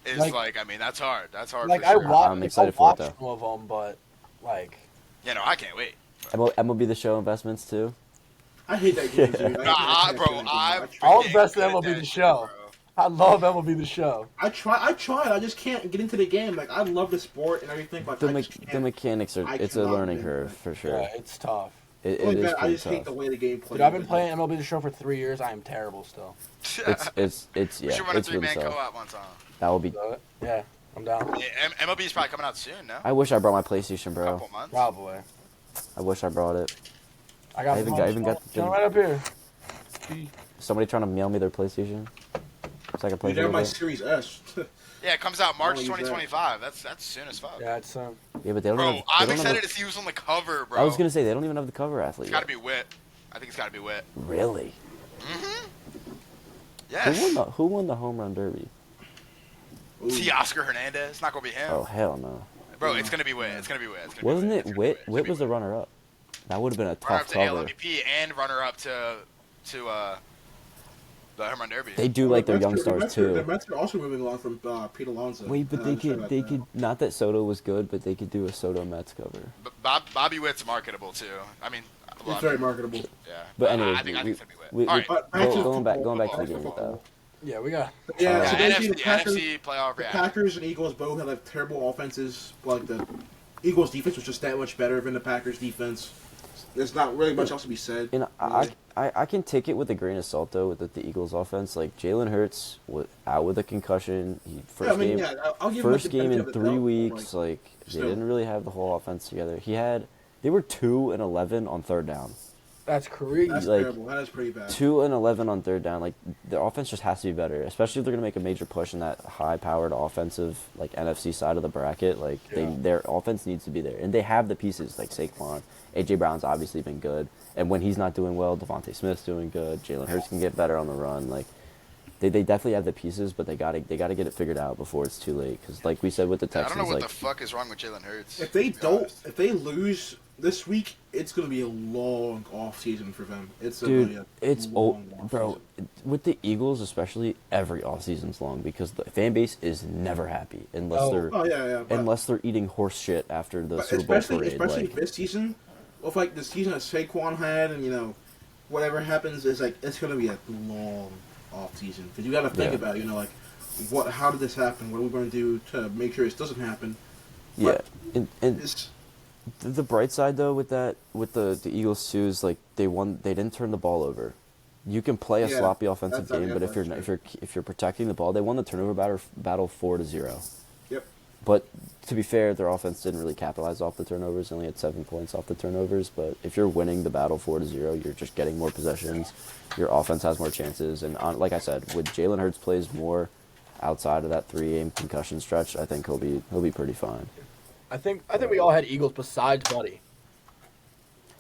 is Like- I mean, that's hard. That's hard Like for sure. I'm excited for it, though. some of them, but like You know, I can't wait. MLB The Show investments, too. I hate that game, dude. Bro, I'll freaking invest in good at MLB that The shit, Show. bro. I love MLB The Show. I tried. I just can't get into the game. Like, I love the sport and everything, but The, I me- just the can't. mechanics are, I it's a cannot learning do curve, that. for sure. Yeah, it's tough. It Only is bad, I pretty just hate tough. the way the game plays. Dude, I've been playing MLB The Show for 3 years. I am terrible still. It's We yeah, should run a it's really 3-man tough. co-op one time. That will be. So, yeah, I'm down. Yeah, MLB is probably coming out soon, no? I wish I brought my PlayStation, bro. Couple months. Probably. I wish I brought it. I got. I even got the- right up here. Somebody trying to mail me their PlayStation, so I can play. Dude, they're for my it. Series S. Yeah, it comes out March Oh, exactly. 2025. That's soon as fuck. Yeah, it's Yeah, but they don't. Bro, have, they I'm don't excited have to see who's on the cover, bro. I was gonna say they don't even have the cover athlete. It's got to Yet. be Wit. I think it's got to be Wit. Really? Yes. Who won the home run derby? Ooh. Teoscar Hernandez. It's not gonna be him. Oh hell no! Bro, it's gonna be Wit. It's gonna be Wit. It's gonna Wasn't be it It's gonna Wit? be Wit was the runner-up. That would have been a runner up tough to AL cover. MVP and runner up to the home run derby. They do like their The young Mets stars The too. Mets are also moving along from Pete Alonso. Wait, but they could not that Soto was good, but they could do a Soto Mets cover. Bobby Witt's marketable too. I mean, well, It's very marketable. Yeah. But anyways, I think it's gonna be Wit. we- All right. But back to going back football. to the game though. Yeah, we got. Yeah, Yeah, so basically NFC, NFC playoff the reaction. Packers and Eagles both have like terrible offenses. Like the Eagles' defense was just that much better than the Packers' defense. There's not really much else to be said. And I can take it with a grain of salt though with the Eagles offense. Like Jalen Hurts was out with a concussion. Yeah, I mean, game, yeah, I'll give him, like, first the game in benefit of the 3 doubt, weeks. like, Like they still. didn't really have the whole offense together. They were 2-11 on third down. That's crazy. that's like, terrible. That is pretty bad. 2-11 on third down. Like the offense just has to be better, especially if they're gonna make a major push in that high-powered offensive like NFC side of the bracket. Like their offense needs to be there, and they have the pieces like Saquon. AJ Brown's obviously been good, and when he's not doing well, Devontae Smith's doing good. Jalen Hurts can get better on the run. Like they definitely have the pieces, but they gotta get it figured out before it's too late. Because like we said with the I Texans, don't know what like the fuck is wrong with Jalen Hurts. If they to be don't, honest. if they lose this week, it's gonna be a long off season for them. It's dude, gonna be it's long old, bro. offseason. With the Eagles, especially, every offseason's long because the fan base is never happy unless they're Oh yeah. But, unless they're eating horse shit after the but Super Bowl especially parade. Like, this season, with like the season that Saquon had, and whatever happens is like it's gonna be a long off season because you got to think Yeah. about like how did this happen? What are we going to do to make sure this doesn't happen? yeah, But and it's the bright side though with the Eagles too is like they didn't turn the ball over. You can play a Yeah, sloppy offensive that's- game, but yeah, if you're protecting the ball, they won the turnover battle 4-0. Yep. But to be fair, their offense didn't really capitalize off the turnovers. They only had 7 points off the turnovers. But if you're winning the battle 4-0, you're just getting more possessions. Your offense has more chances. And like I said, with Jalen Hurts plays more outside of that 3-game concussion stretch, I think he'll be pretty fine. I think we all had Eagles besides Buddy.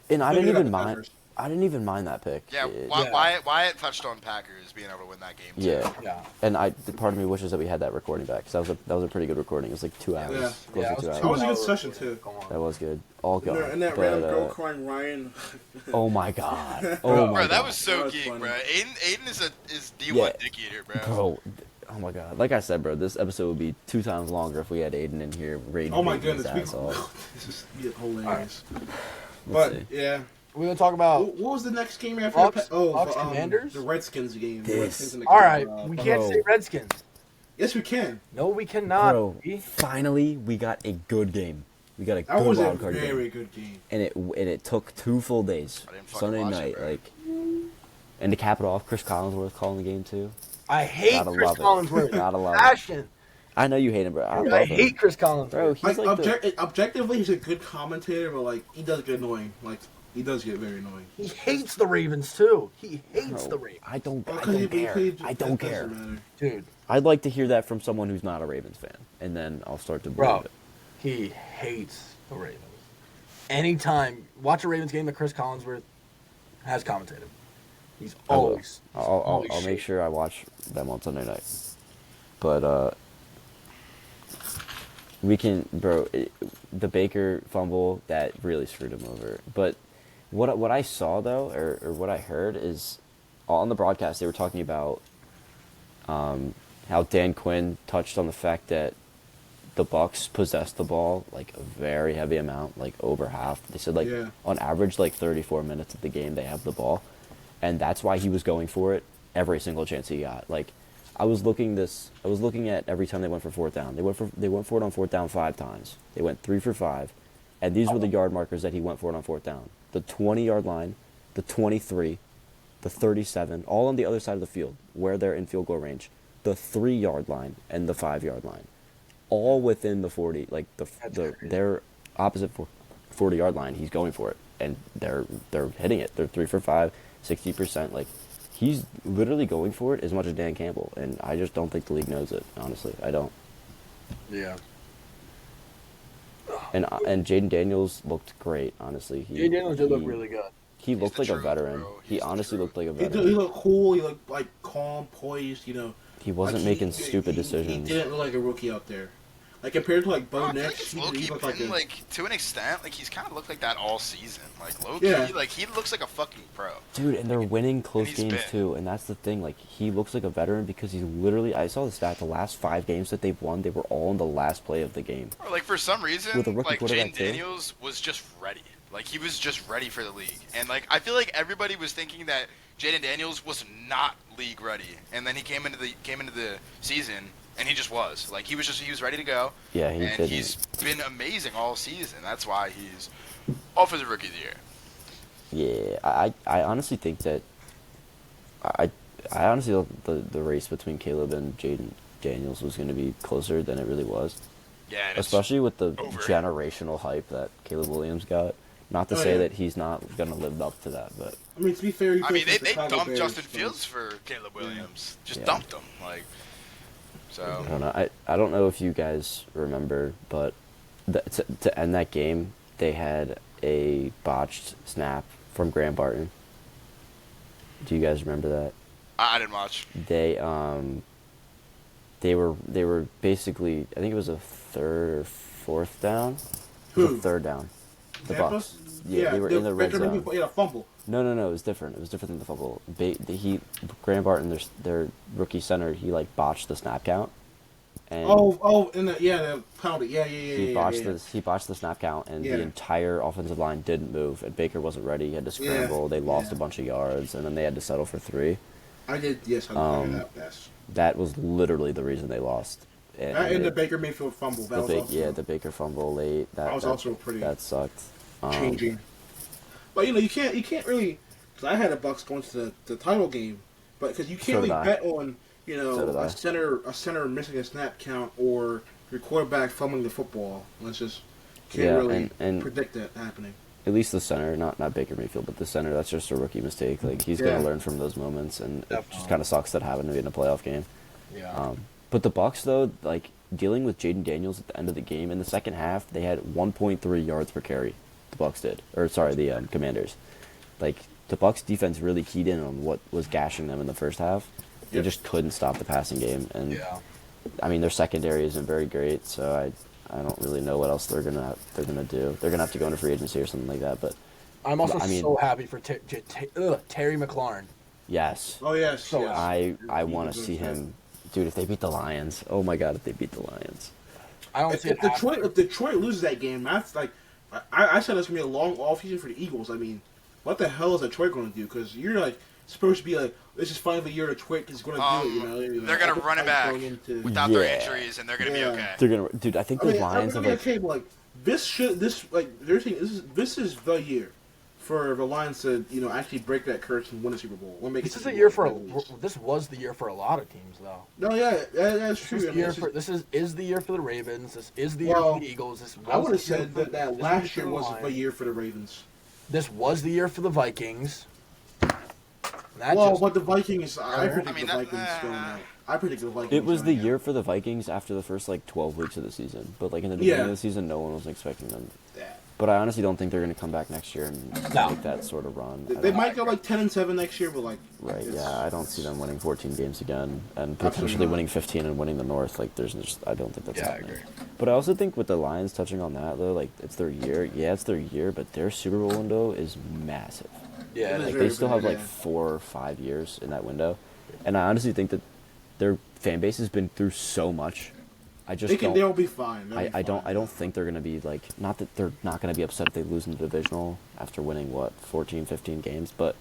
And I Maybe didn't not even the mind. Packers. I didn't even mind that pick. Yeah, Yeah. Wyatt touched on Packers being able to win that game. Too. Yeah. Yeah. And part of me wishes that we had that recording back because that was a pretty good recording. It was like 2 hours, Yeah. close Yeah, to 2 it hours. That was a good hours. session, too. Come on. That was good. All gone. And that But, random girl crying Ryan. oh my god. Oh Bro, my that god. was so That was geek, funny. bro. Aiden is D1 Yeah. dick eater, bro. Bro, oh my god. Like I said, bro, this episode would be 2 times longer if we had Aiden in here raiding Oh my his goodness, ass off. this is hilarious. Let's But see. yeah, We're gonna talk about. what was the next game after? Bucks- the Bucks Commanders? The Redskins game. The This- Redskins and the All right, Commanders, we can't bro. say Redskins. Yes, we can. No, we cannot. Bro, B. finally we got a good game. We got a That good was a wild card very game. good game. And it took 2 full days. I didn't fucking Sunday watch it, night, bro. like, and to cap it off, Chris Collinsworth calling the game too. I hate Gotta Chris love it. Collinsworth. Gotta love it. Passion. I know you hate him, bro. I Dude, love I him. hate Chris Collinsworth. Bro, he's like the, Objectively, he's a good commentator, but like he does get annoying. Like he does get very annoying. He hates the Ravens too. He hates bro, the Ravens, I don't Well, care. I it don't doesn't care. matter. dude. I'd like to hear that from someone who's not a Ravens fan, and then I'll start to believe Bro, it. he hates the Ravens. Anytime watch a Ravens game that Chris Collinsworth has commentated, he's I will. always. I'll make sure I watch them on Sunday night. But the Baker fumble, that really screwed him over. But what I saw, though, or what I heard is, on the broadcast, they were talking about how Dan Quinn touched on the fact that the Bucs possessed the ball like a very heavy amount, like over half. They said on average, like 34 minutes of the game they have the ball, and that's why he was going for it every single chance he got. Like, I was looking at every time they went for fourth down. They went for it on fourth down 5 times. They went 3 for 5, and these were the yard markers that he went for it on fourth down: the 20-yard line, the 23, the 37, all on the other side of the field where they're in field goal range, the 3-yard line, and the 5-yard line, all within the 40, like their opposite 40-yard line. He's going for it, and they're hitting it. They're 3 for 5, 60%. Like, he's literally going for it as much as Dan Campbell, and I just don't think the league knows it. Honestly, I don't. Yeah. And Jaden Daniels looked great. Honestly, Jaden Daniels did look really good. He looked like a veteran. He honestly looked like a veteran. He looked cool. He looked like calm, poised. He wasn't making stupid decisions. He didn't look like a rookie out there. Like, compared to like Bo Nix, he looked like to an extent, like he's kind of looked like that all season. Like low-key, like he looks like a fucking pro. Dude, and they're winning close games too, and that's the thing. Like, he looks like a veteran because he's literally. I saw the stat. The last 5 games that they've won, they were all in the last play of the game. Or like, for some reason, With a rookie like quarterback Jaden Daniels was just ready. Like, he was just ready for the league, and like I feel like everybody was thinking that Jaden Daniels was not league ready, and then he came into the season. And he just was. Like, he was ready to go. Yeah, he's been amazing all season. That's why he's off as a rookie of the year. Yeah, I honestly think that I honestly thought the race between Caleb and Jaden Daniels was going to be closer than it really was. Yeah, especially with the generational hype that Caleb Williams got. Not to say that he's not going to live up to that, but I mean, to be fair, they dumped Justin Fields for Caleb Williams. Just dumped him, like. So. I don't know. I don't know if you guys remember, but to end that game, they had a botched snap from Graham Barton. Do you guys remember that? I didn't watch. They were basically, I think it was a 3rd or 4th down. It was a 3rd down. The Bucs. Yeah, they were in the red zone. He had a fumble. No, it was different. It was different than the fumble. Graham Barton, their rookie center, he like botched the snap count. And the penalty. He botched the snap count, and the entire offensive line didn't move, and Baker wasn't ready. He had to scramble. They lost a bunch of yards, and then they had to settle for 3. I did. Yes, I remember that. Yes. That was literally the reason they lost. And the Baker Mayfield fumble. The Baker fumble late. That was also pretty. That sucked. Changing. But you can't really, because I had the Bucs going to the title game, but because you can't really bet on a center missing a snap count or your quarterback fumbling the football. Let's just can't really predict that happening. At least the center, not Baker Mayfield, but the center. That's just a rookie mistake. Like, he's gonna learn from those moments, and it just kind of sucks that happened to be in a playoff game. Yeah. But the Bucs, though, like, dealing with Jaden Daniels at the end of the game in the second half, they had 1.3 yards per carry. The Bucs did, the Commanders. Like, the Bucs defense really keyed in on what was gashing them in the first half. They just couldn't stop the passing game, and I mean, their secondary isn't very great, so I don't really know what else they're gonna do. They're gonna have to go into free agency or something like that. But I'm also so happy for Terry McLaurin. Yes. Oh yes. I want to see him, dude. If they beat the Lions, oh my God! If they beat the Lions, I don't see if Detroit loses that game, that's like. I said it's going to be a long offseason for the Eagles. I mean, what the hell is Detroit going to do? Because you're, like, supposed to be, like, this is finally the year Detroit is going to do it, They're going to run it back without their injuries, and they're going to be okay. They're going to, dude, I think the Lions have, like... Okay, but, like, they're saying this is the year for the Lions to, actually break that curse and win a Super Bowl. This was the year for a lot of teams, though. No, yeah, that's true. This is the year for the Ravens. This is the year for the Eagles. I would have said that last year was the year for the Ravens. This was the year for the Vikings. But the Vikings, I predict the Vikings going out. I predict the Vikings. It was the year for the Vikings after the first, 12 weeks of the season. But, in the beginning of the season, no one was expecting them. But I honestly don't think they're going to come back next year and make that sort of run. They might go 10-7 next year, but right, yeah, I don't see them winning 14 games again and potentially winning 15 and winning the North. I don't think that's happening. I agree. But I also think with the Lions, touching on that though, like it's their year. Yeah, it's their year, but their Super Bowl window is massive. Yeah, It is Like very they still big, have like yeah. 4 or 5 years in that window, and I honestly think that their fan base has been through so much. I just don't. They'll be fine. They'll be I don't. fine. I don't think they're gonna be like. Not that they're not gonna be upset if they lose in the divisional after winning 14, 15 games, but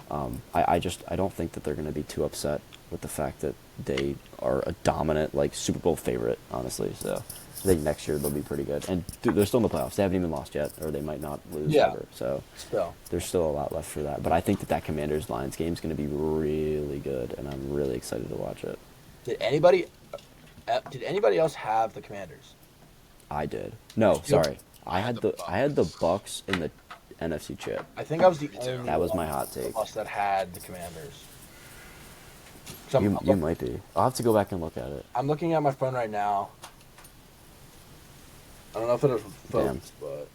I don't think that they're gonna be too upset with the fact that they are a dominant like Super Bowl favorite. Honestly, so I think next year they'll be pretty good, and they're still in the playoffs. They haven't even lost yet, or they might not lose Yeah. ever. So Still. there's still a lot left for that. But I think that Commanders Lions game is gonna be really good, and I'm really excited to watch it. Did anybody else have the Commanders? I did. No, sorry. I had the the Bucks in the NFC chip. I think I was the too. only That was one my hot take. of us that had the Commanders. So You might be. I'll have to go back and look at it. I'm looking at my phone right now. I don't know if it was phones, but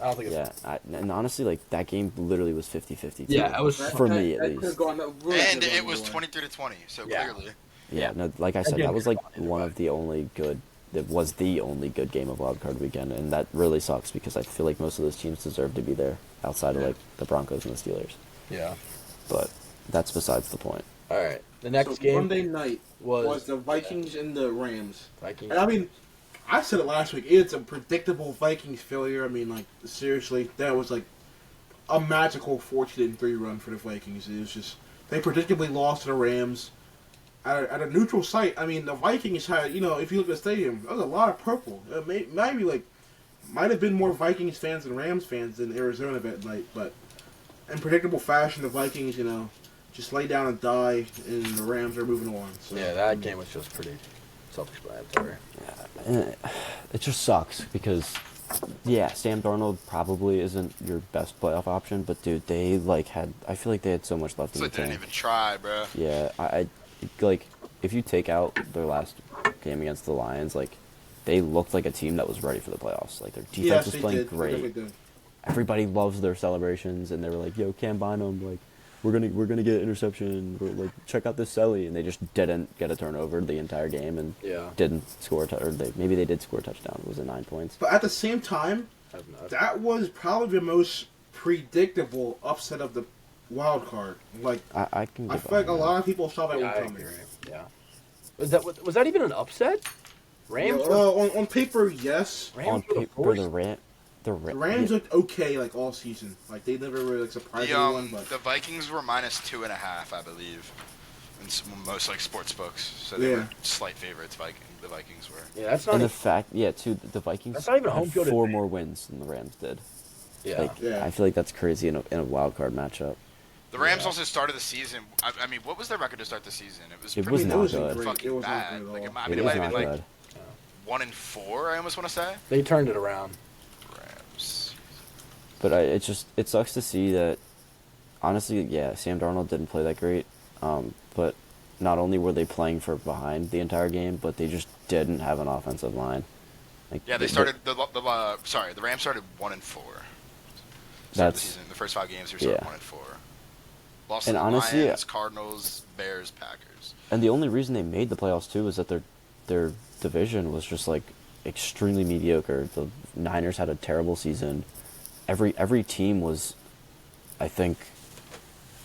I don't think it's. Yeah, and honestly, like that game literally was 50-50. too. Yeah, it was- for me at least. And it was 23-20, so Yeah. clearly. Yeah, no, like I said, Again, that was like either one way. of the only good. That was the only good game of Wild Card Weekend, and that really sucks because I feel like most of those teams deserve to be there outside of like the Broncos and the Steelers. Yeah. But that's besides the point. All right. The next So game Monday night was was the Vikings and the Rams. Vikings. And I mean, I said it last week. It's a predictable Vikings failure. I mean, like seriously, that was like a magical 14-3 run for the Vikings. It was just they predictably lost to the Rams at a neutral site. I mean, the Vikings had, if you look at the stadium, there was a lot of purple. Maybe like might have been more Vikings fans than Rams fans in Arizona that night, but in predictable fashion, the Vikings, just lay down and die, and the Rams are moving on. So. Yeah, that game was just pretty self-explanatory. And it just sucks because, yeah, Sam Darnold probably isn't your best playoff option, but dude, they I feel like they had so much left in So the they didn't tank. even try, bro. Yeah, I like if you take out their last game against the Lions, like they looked like a team that was ready for the playoffs. Like their defense Yes, was they playing did. They great. definitely did. Everybody loves their celebrations, and they were like, "Yo, Cam Bynum, like we're gonna get an interception. Like check out this Selly," and they just didn't get a turnover the entire game and Yeah. didn't score. Maybe they did score a touchdown. It was 9 points. But at the same time, I've not. that was probably the most predictable upset of the wild card. Like, I can. I give feel like a behind that. lot of people saw that Yeah, one I coming. agree. Yeah. Was that even an upset? Rams. On paper, yes. Rams On were the paper, force. The Rams looked okay, like all season. Like they never really surprised anyone. But The Vikings were -2.5, I believe, in most sports books. So they Yeah. were slight favorites. The Vikings were. Yeah, that's not. And the A, fact, too, the Vikings That's not even had home field 4 advantage. more wins than the Rams did. yeah. Like, Yeah. I feel like that's crazy in a wild card matchup. The Rams Yeah. also started the season. I mean, what was their record to start the season? It was It pretty was it not wasn't good. great. fucking It was not bad. good at all. Like, It might was have not been good. 1-4. I almost want to say. They turned it around. Rams. But it sucks to see that. Honestly, yeah, Sam Darnold didn't play that great. But not only were they playing for behind the entire game, but they just didn't have an offensive line. Like Yeah, they started the Rams started 1-4. That's- the season. The first 5 games they started yeah. 1-4. Lost And to the honestly, Lions, Cardinals, Bears, Packers. And the only reason they made the playoffs too is that their division was just like extremely mediocre. The Niners had a terrible season. Every team was, I think,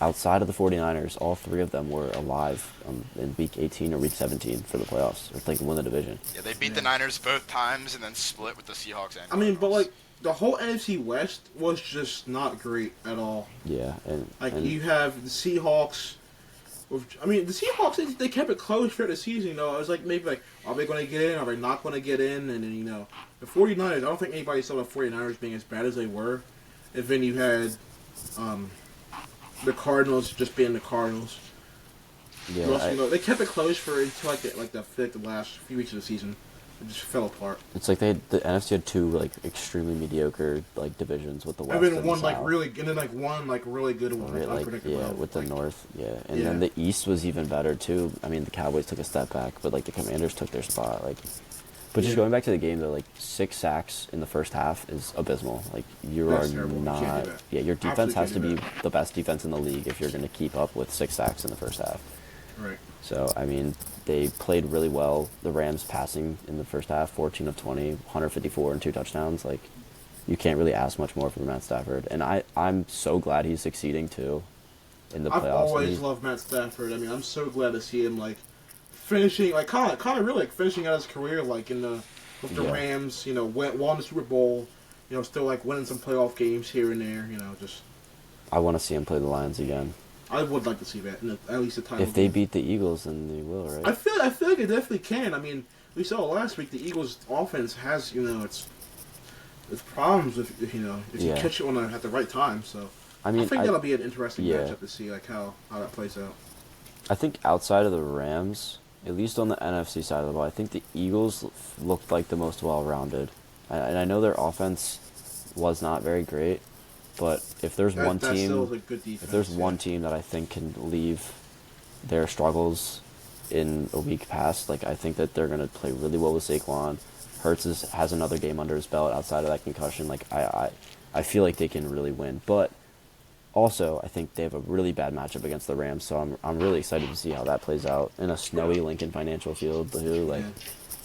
outside of the 49ers, all 3 of them were alive in week 18 or week 17 for the playoffs, or like win the division. Yeah, they beat the Niners both times and then split with the Seahawks and I mean, but Cardinals. like the whole NFC West was just not great at all. Yeah, and You have the Seahawks. The Seahawks they kept it close for the season. I was like maybe like, are they going to get in? Are they not going to get in? And then the 49ers. I don't think anybody saw the 49ers being as bad as they were. And then you had the Cardinals just being the Cardinals. yeah, They kept it close for until the last few weeks of the season. It just fell apart. it's like the NFC had 2 like extremely mediocre like divisions with the West And then and one the South. really good one. Really, unpredictable. yeah, with the Like, North, yeah, and Yeah. then the East was even better too. I mean, the Cowboys took a step back, but like the Commanders took their spot. But just Yeah. going back to the game, though, 6 sacks in the first half is abysmal. Like you That's are terrible. You can't not. do that. Yeah, your defense Absolutely has to can't be do that. the best defense in the league if you're going to keep up with 6 sacks in the first half. Right. So, I mean, they played really well. The Rams passing in the first half, 14 of 20, 154 and 2 touchdowns. Like, you can't really ask much more from Matt Stafford. And I'm so glad he's succeeding, too, in the playoffs. I've always loved Matt Stafford. I mean, I'm so glad to see him, like, finishing, like, kind of really, like, finishing out his career, like, with the Rams, won the Super Bowl, still, like, winning some playoff games here and there, just... I want to see him play the Lions again. I would like to see that, at least a title. If they beat the Eagles, then they will, right? I feel like they definitely can. I mean, we saw last week the Eagles' offense has, its problems if you catch it at the right time. So I think that'll be an interesting matchup to see, like how that plays out. I think outside of the Rams, at least on the NFC side of the ball, I think the Eagles looked like the most well-rounded. And I know their offense was not very great. But if there's one team that I think can leave their struggles in a week past, like I think that they're gonna play really well with Saquon. Hurts has another game under his belt outside of that concussion. Like I feel like they can really win. But also I think they have a really bad matchup against the Rams, so I'm really excited to see how that plays out in a snowy Lincoln Financial Field.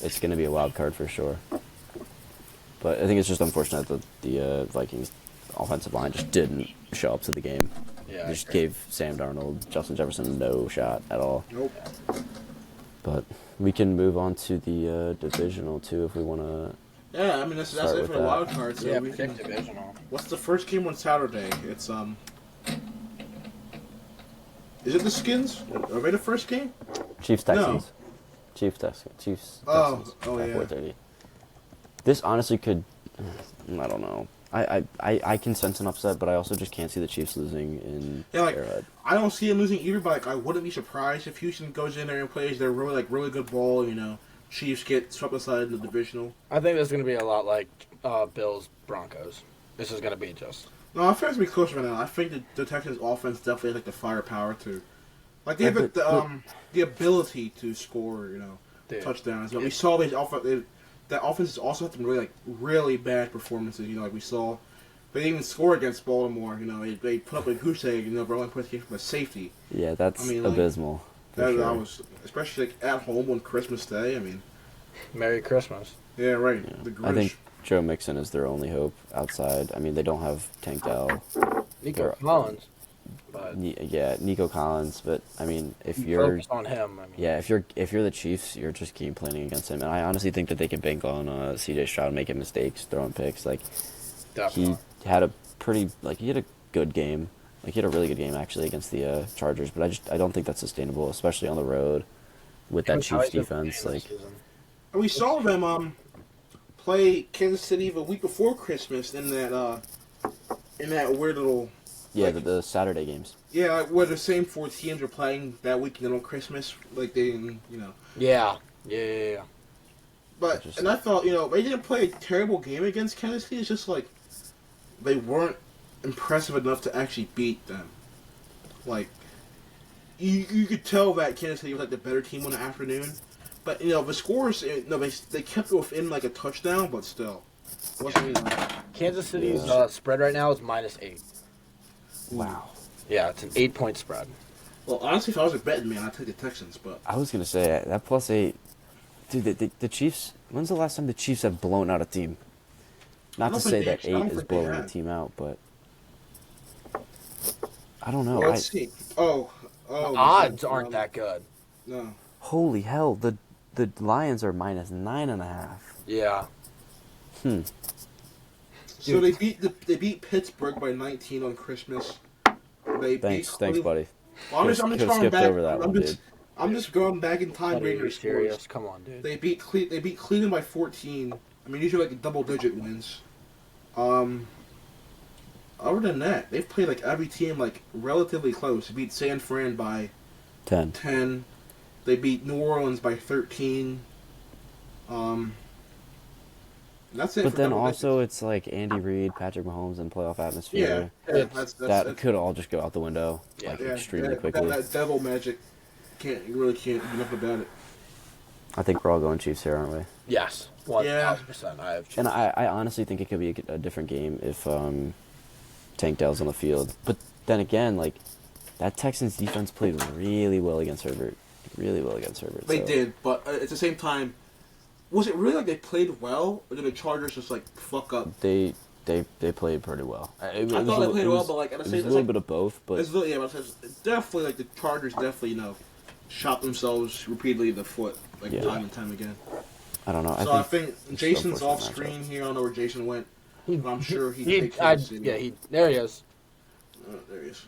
It's gonna be a wild card for sure. But I think it's just unfortunate that the Vikings offensive line just didn't show up to the game. Yeah, they just gave Sam Darnold, Justin Jefferson no shot at all. Nope. But we can move on to the divisional too if we want to. Yeah, I mean that's it for the wild card. So we pick divisional. What's the first game on Saturday? It's Is it the Skins? Are they the first game? Chiefs Texans. No. Chiefs Texans. Oh yeah. 4:30. This honestly could. I don't know. I can sense an upset, but I also just can't see the Chiefs losing in Arrowhead. I don't see them losing either, but I wouldn't be surprised if Houston goes in there and plays their really good ball. Chiefs get swept aside in the divisional. I think this is going to be a lot like Bills Broncos. This is going to be just. No, I think it's going to be closer right now. I think the Texans' offense definitely has the firepower to, they have the ability to score, touchdowns. But we saw that offense also had some really bad performances. We saw they didn't even score against Baltimore. They put up a goose egg. But only points came from a safety. Yeah, that's abysmal. That was especially at home on Christmas Day. Merry Christmas. Yeah, right. Yeah. The Grinch. I think Joe Mixon is their only hope outside. They don't have Tank Dell. Nico Collins. But Nico Collins. But if you you're focus on him, if you're the Chiefs, you're just game planning against him. And I honestly think that they can bank on C.J. Stroud making mistakes, throwing picks. Definitely. He had a good game. He had a really good game actually against the Chargers. But I don't think that's sustainable, especially on the road with that Chiefs defense. We saw them play Kansas City the week before Christmas in that weird little. Yeah, the Saturday games. Yeah, where the same four teams were playing that weekend on Christmas, they didn't, Yeah. But and I thought, they didn't play a terrible game against Kansas City. It's just they weren't impressive enough to actually beat them. You could tell that Kansas City was the better team in the afternoon. But the scores, they kept it within a touchdown, but still, it wasn't. Kansas City's spread right now is -8. Wow. Yeah, it's an 8-point spread. Well, honestly, if I was a betting man, I'd take the Texans. But I was gonna say that +8, dude. The Chiefs. When's the last time the Chiefs have blown out a team? Not to say that 8 is blowing a team out, but I don't know. Well, let's see. The odds aren't that good. No. Holy hell! The Lions are -9.5. Yeah. So they beat Pittsburgh by 19 on Christmas. Thanks, buddy. Well, I'm just going back. Over that dude. I'm just going back in time. Are you serious? Come on, dude. They beat Cleveland by 14. Usually double-digit wins. Other than that, they've played every team relatively close. They beat San Fran by 10. They beat New Orleans by 13. That's it. But then also it's Andy Reid, Patrick Mahomes, and playoff atmosphere. Yeah, that could all just go out the window extremely quickly. That devil magic can't do enough about it. I think we're all going Chiefs here, aren't we? Yes, 1,000%. I have Chiefs. And I honestly think it could be a different game if Tank Dell's on the field. But then again, that Texans defense played really well against Herbert. really well against Herbert. They so. did, but at the same time, was it really like they played well, or did the Chargers just like fuck up? They played pretty well. I thought they played well, but like at the it same was a little bit of both, but it's really, but it's definitely like the Chargers definitely shot themselves repeatedly in the foot time and time again. I don't know. So I think it's Jason's an off unfortunate screen here. I don't know where Jason went. But I'm sure he there he is. there he is.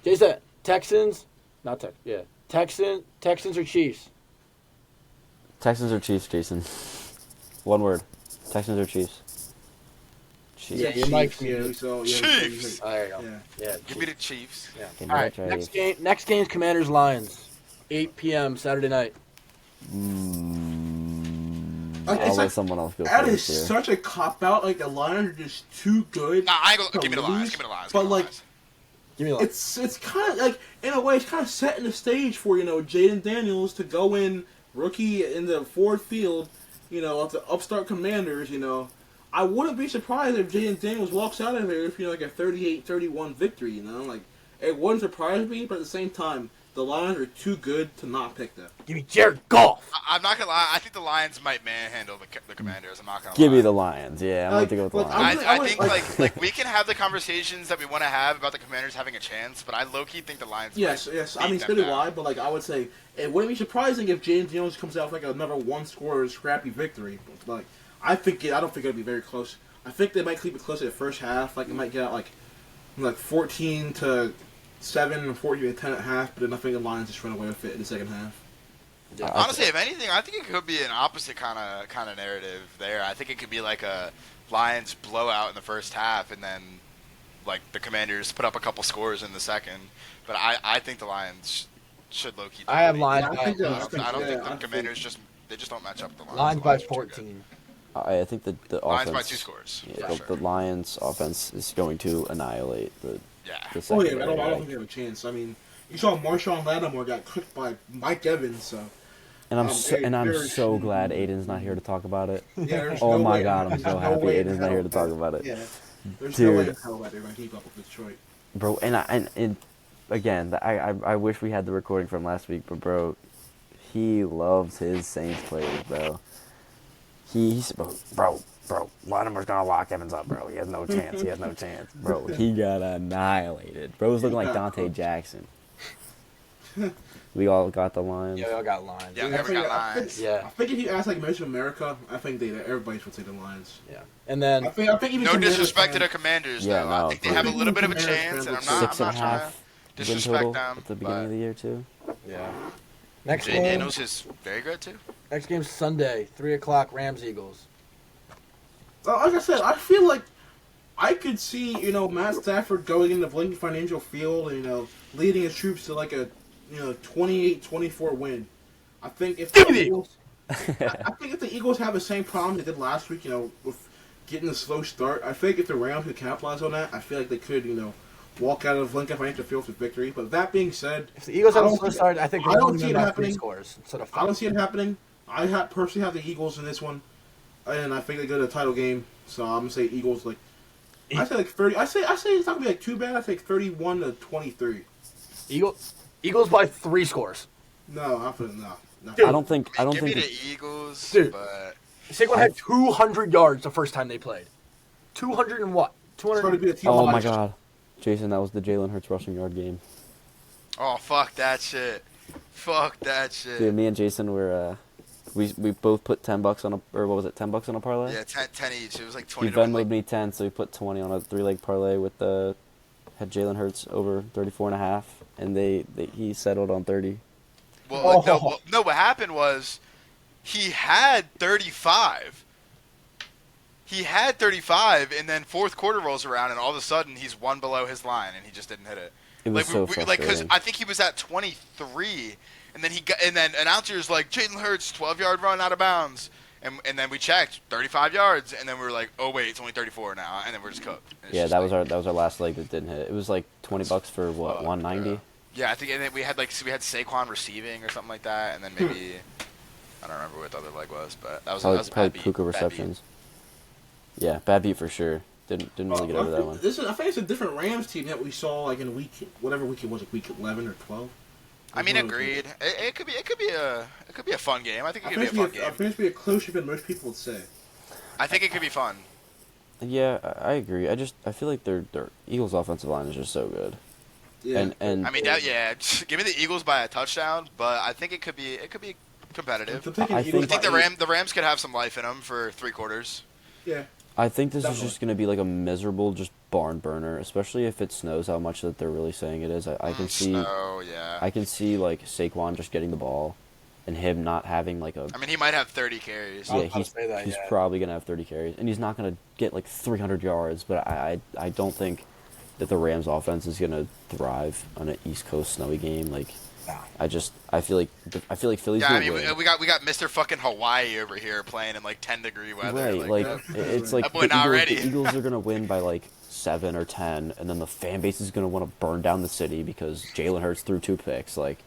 Jason, Texans or Chiefs? Texans or Chiefs, Jason? One word. Texans or Chiefs? Chiefs. Yeah, your mic's Chiefs. Chiefs. Oh, there you go. Yeah. Give me the Chiefs. Yeah. Give me All right, the Chiefs. next game's Commanders Lions, 8 p.m. Saturday night. I'll let someone else go That is first here. such a cop out. Like the Lions are just too good. Nah, I ain't to give me the Lions. lose, Give me the Lions. But give me the like, Lions. Give me a lot. it's kind of like in a way, it's kind of setting the stage for Jaden Daniels to go in rookie in the Ford Field, of the upstart Commanders. I wouldn't be surprised if Jaden Daniels walks out of here with like a 38-31 victory. Like it wouldn't surprise me, but at the same time, the Lions are too good to not pick them. Give me Jared Goff. I'm not gonna lie. I think the Lions might manhandle the Commanders. I'm not gonna Give lie. me the Lions. Yeah, I'm going to go with the Lions. I think like we can have the conversations that we want to have about the Commanders having a chance, but I low key think the Lions. Yes. I mean, so do I. But like, I would say it wouldn't be surprising if Jaden Daniels comes out with like another one-score scrappy victory. But, like, I don't think it'll be very close. I think they might keep it close at the first half. Like, it might get out like 14-7 and 14-10 at half. But then I think the Lions just run away with it in the second half. Yeah. Honestly, if anything, I think it could be an opposite kind of narrative there. I think it could be like a Lions blowout in the first half, and then like the Commanders put up a couple scores in the second. But I think the Lions should low key. I have Lions. I think I don't think the Commanders just don't match up with the Lions. Lions by 14. I think the Lions offense... by 2 scores. Yeah, for the sure. Lions offense is going to annihilate the Yeah. the Oh secondary. yeah, I don't think they have a chance. I mean, you saw Marshawn Lattimore got cooked by Mike Evans, so. And I'm very so soon. glad Aiden's not here to talk about it. Yeah, there's Oh no my way- God, I'm there's so no happy way in Aiden's not hell here to talk about it. Yeah, there's Dude. no way in hell that they're going to keep up with Detroit. Bro, and again, I wish we had the recording from last week, but bro, he loves his Saints players, bro. Bro, Lattimore's gonna lock Evans up, bro. He has no chance. Bro, he got annihilated. Bro was looking like Dante Jackson. We all got the Lions. Yeah, we all got Lions. Yeah, we never got Lions. I Yeah. think if you ask like most of America, I think everybody would say the Lions. Yeah. And then I think even No Commanders disrespect to the fans- Commanders, Yeah, though. no, I think they have a please. little bit of a Commanders chance, and fans I'm are Six and a not trying half to win disrespect total them. at the beginning of the year too. yeah. Next Jay game. Daniels is very good too. Next game's Sunday, 3:00. Rams Eagles. Like I said, I feel like I could see Matt Stafford going into Lincoln Financial Field and leading his troops to like a 28-24 win. I think if the Eagles have the same problem they did last week, with getting a slow start, I think if the Rams could capitalize on that, I feel like they could, walk out of Lincoln Financial Field with victory. But that being said, If the Eagles have I a don't slow think- start, I think I they're don't winning see it by 3 happening. scores instead of I don't 5. see it happening. Personally have the Eagles in this one, and I think they go to the title game. So I'm gonna say Eagles. Like I say like 30. I say it's not gonna be like too bad. I think 31-23. Eagles by 3 scores. No, I feel no. I don't think Give me the the Eagles, Dude. but Saquon had 200 yards the first time they played. 200 and what? It's going to 200. be a team. Oh of my life. God, Jason, that was the Jalen Hurts rushing yard game. oh fuck that shit. Fuck that shit. Dude, me and Jason were we both put $10 on a, or what was it, $10 on a parlay? Yeah, 10 each. It was like He 20 to Venmoed like, me 10, so we put 20 on a 3-leg parlay with had Jalen Hurts over 34.5, and he settled on 30. no, what happened was he had 35. He had 35, and then fourth quarter rolls around, and all of a sudden he's one below his line, and he just didn't hit it. It was so because frustrating. I think he was at 23, and then announcers like Jalen Hurts 12-yard run out of bounds, and then we checked 35 yards, and then we were like, oh wait, it's only 34 now, and then we're just cooked. And it's Yeah, just that like- was our last leg that didn't hit. It was like $20 for what, Fuck, 190. Yeah, I think, and then we had Saquon receiving or something like that, and then maybe I don't remember what the other leg was, but that was a Probably bad beat. Puka Bad beat. receptions. Yeah, bad beat for sure. Didn't really get over that one. I think it's a different Rams team that we saw like in whatever week it was, like week 11 or 12. I mean, agreed. It could be a fun game. I think it could be a fun game. I think it'd be a closer than most people would say. I think it could be fun. Yeah, I agree. I feel like their Eagles' offensive line is just so good. Yeah. And I mean, give me the Eagles by a touchdown, but I think it could be competitive. I think the Rams could have some life in them for 3 quarters. Yeah. I think this Definitely. is just going to be like a miserable just barn burner, especially if it snows how much that they're really saying it is. I can see yeah. I can see like Saquon just getting the ball and him not having like a I mean, he might have 30 carries. yeah, he's probably going to have 30 carries and he's not going to get like 300 yards, but I don't think that the Rams offense is going to thrive on an East Coast snowy game like Nah. I feel like Philly's Yeah, I going to mean, win. we got Mr. fucking Hawaii over here playing in like 10-degree weather. Right, like it's like That boy not ready. the Eagles are gonna win by like 7 or 10, and then the fan base is gonna want to burn down the city because Jalen Hurts threw 2 picks. Like,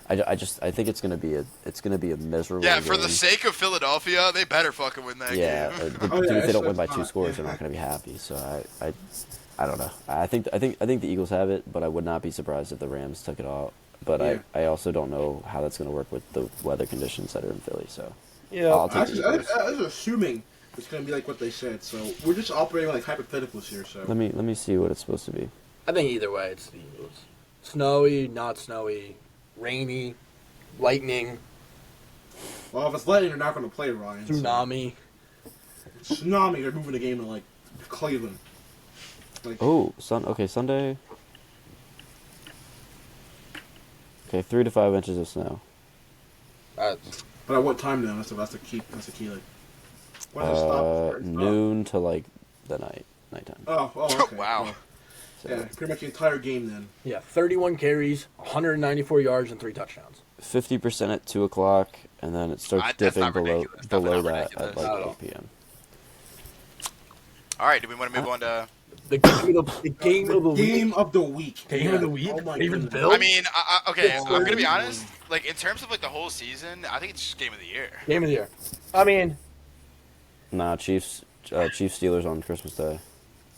I think it's gonna be a miserable. Yeah, for game. the sake of Philadelphia, they better fucking win that game. If they don't win by 2 scores, they're not gonna be happy. So I don't know. I think the Eagles have it, but I would not be surprised if the Rams took it out. But Yeah. I also don't know how that's gonna work with the weather conditions that are in Philly. So Yeah. I'll take the Eagles. I was assuming it's going to be like what they said, so we're just operating like hypotheticals here. So Let me see what it's supposed to be. I think either way, it's the Eagles. Snowy, not snowy, rainy, lightning, well, if it's lightning, they're not going to play Ryan. tsunami. So. Tsunami, they're moving the game to like Cleveland. Like, Oh, Sunday. Okay, 3 to 5 inches of snow. but at what time then? That's the key. That's the key. Like, when does it stop? Noon to like the nighttime. Oh, okay. Wow. Well, So yeah, pretty much the entire game then. Yeah, 31 carries, 194 yards, and 3 touchdowns. 50% at 2 o'clock, and then it starts That's dipping not below ridiculous. That's below not that ridiculous. at like Not at 8 all. p.m. All right, do we want to move on to? The game of the Game of the week. Game Yeah. of the week. Oh my Ravens goodness. Bills. I mean, okay, Oh. I'm gonna be honest. Like in terms of like the whole season, I think it's just game of the year. Game of the year. I mean, Nah, Chiefs Steelers on Christmas Day.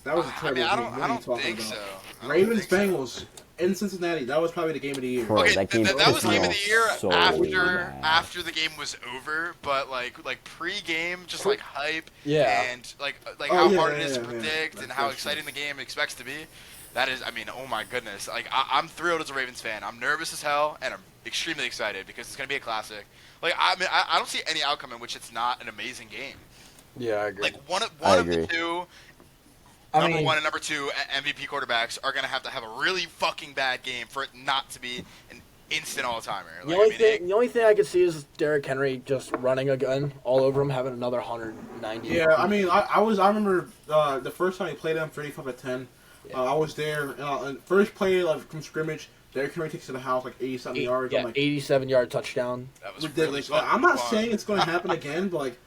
That was a I terrible mean, game. I What are you don't talking think about? so. I don't Ravens think so. Bengals in Cincinnati. That was probably the game of the year. Bro, Okay, that game that was pissed me game of off the year so bad. after the game was over, but like pre-game, just like hype Yeah. and like Oh, how yeah, hard it yeah, is to yeah, predict yeah. and how That's exciting the game expects to be. That is, I mean, oh my goodness! Like I'm thrilled as a Ravens fan. I'm nervous as hell, and I'm extremely excited because it's gonna be a classic. Like I mean, I don't see any outcome in which it's not an amazing game. yeah, I agree. Like one of agree. the two. I Number mean, 1 and number 2 MVP quarterbacks are gonna have to have a really fucking bad game for it not to be an instant all-timer. the Like, only thing I could see is Derrick Henry just running a gun all over him, having another 190. Yeah, I mean, I remember the first time he played them 35 at 10. I was there, and first play like from scrimmage, Derrick Henry takes to the house like 80-something yards. Yeah, I'm like, 87-yard touchdown. that was really ridiculous. Like, fucking I'm not fun. saying it's going to happen again, but like,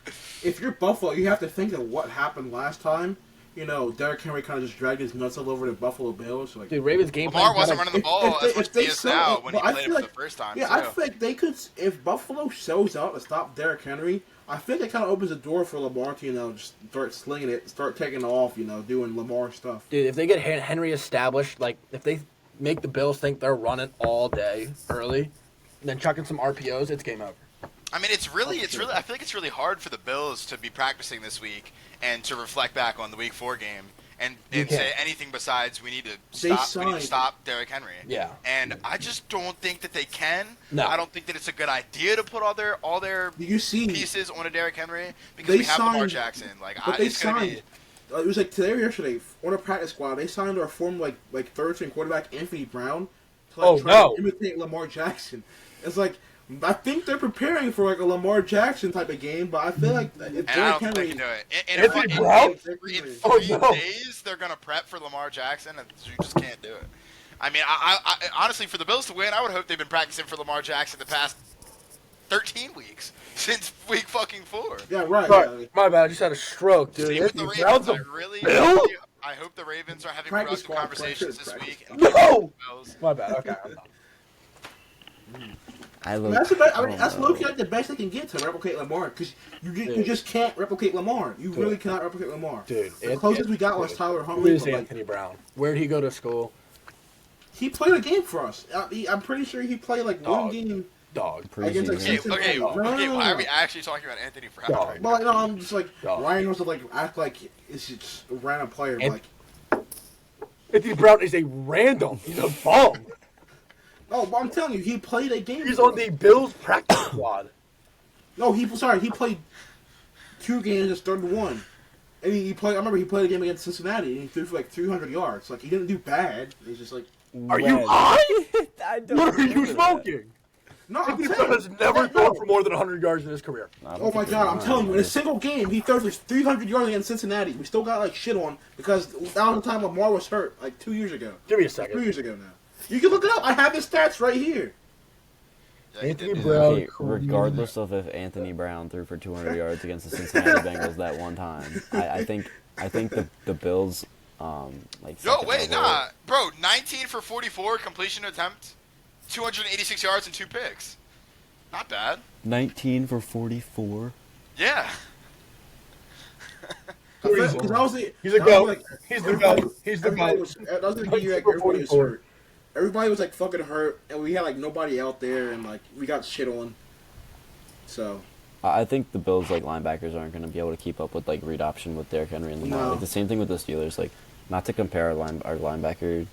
if you're Buffalo, you have to think of what happened last time. You know, Derrick Henry kind of just dragged his nuts all over the Buffalo Bills. So, like, Dude, Ravens game Lamar plan. wasn't kinda- running the ball as much as he is now when he but I played it feel for like- the first time. Yeah, I too. feel like they could, if Buffalo shows out to stop Derrick Henry, I think it kind of opens the door for Lamar to, just start slinging it, start taking off, doing Lamar stuff. Dude, if they get Henry established, like if they make the Bills think they're running all day early, then chucking some RPOs, it's game over. I mean, it's really. I feel like it's really hard for the Bills to be practicing this week and to reflect back on the Week 4 game and can't. say anything besides we need to They stop. Stop Derrick Henry. Yeah. And I just don't think that they can. No. I don't think that it's a good idea to put all their Do you see? pieces on a Derrick Henry because They we have Lamar signed- Jackson. Like, But they it's gonna signed. be. It was like today or yesterday on a practice squad. They signed our former like third string quarterback Anthony Brown to Oh, try no. to imitate Lamar Jackson. It's like I think they're preparing for like a Lamar Jackson type of game, but I feel like if And I Derrick don't think they Henry, can do it. In Anthony Brown? in Oh, 3 no. days, they're gonna prep for Lamar Jackson, and you just can't do it. I mean, I honestly, for the Bills to win, I would hope they've been practicing for Lamar Jackson the past 13 weeks since week fucking 4. yeah, right. Sorry, Yeah. my bad. I just had a stroke, dude. Same with the Anthony Brown's Ravens. a Really, I hope the Ravens are having Practice productive squad, conversations practice this week. squad. and No! Bills. My bad. Okay. I'm done. That's low-key like the best they can get to replicate Lamar because you just can't replicate Lamar. You really cannot replicate Lamar. Dude, the closest we got was Tyler Who Huntley. is but, like, Anthony Brown? Where did he go to school? He played a game for us. I'm pretty sure he played like one game. Dog. Against like Preseason. Cincinnati. Okay. Why are we actually talking about Anthony Brown Dog. right But now? like, no, I'm just like Dog. Ryan wants to like act like it's just a random player. And- Like, Anthony Brown is a random. He's a bum. no, but I'm telling you, he played a game. He's for on us. the Bills practice squad. No, he played 2 games and started 1. And he played. I remember he played a game against Cincinnati and he threw for like 300 yards. Like he didn't do bad. He's just like, Are you When? high? I don't What are you remember that. smoking? no, I'm Anthony saying, Brown has never no. thrown for more than 100 yards in his career. I don't Oh my think god, you're I'm telling you, in a lying. single game, he threw for 300 yards against Cincinnati. We still got like shit on because that was the time Lamar was hurt, like 2 years ago. Give me a 3 second. years ago now. You can look it up. I have his stats right here. Yeah, he Anthony did do Brown. that. Hey, regardless of if Anthony Brown threw for 200 yards against the Cincinnati Bengals that one time, I think the Bills like. Yo, second wait, overall- nah, bro. 19 for 44 completion attempt, 286 yards and 2 picks. Not bad. 19 for 44. Yeah. Because that was the, He's a that was, goat. like, He's the everybody- goat. He's the everybody goat. was- That was the year like, Super everybody was 44. hurt. Everybody was like fucking hurt, and we had like nobody out there, and like we got shit on. So I think the Bills like linebackers aren't going to be able to keep up with like read option with Derrick Henry and Lamar. No. Like the same thing with the Steelers. Like not to compare our linebacker.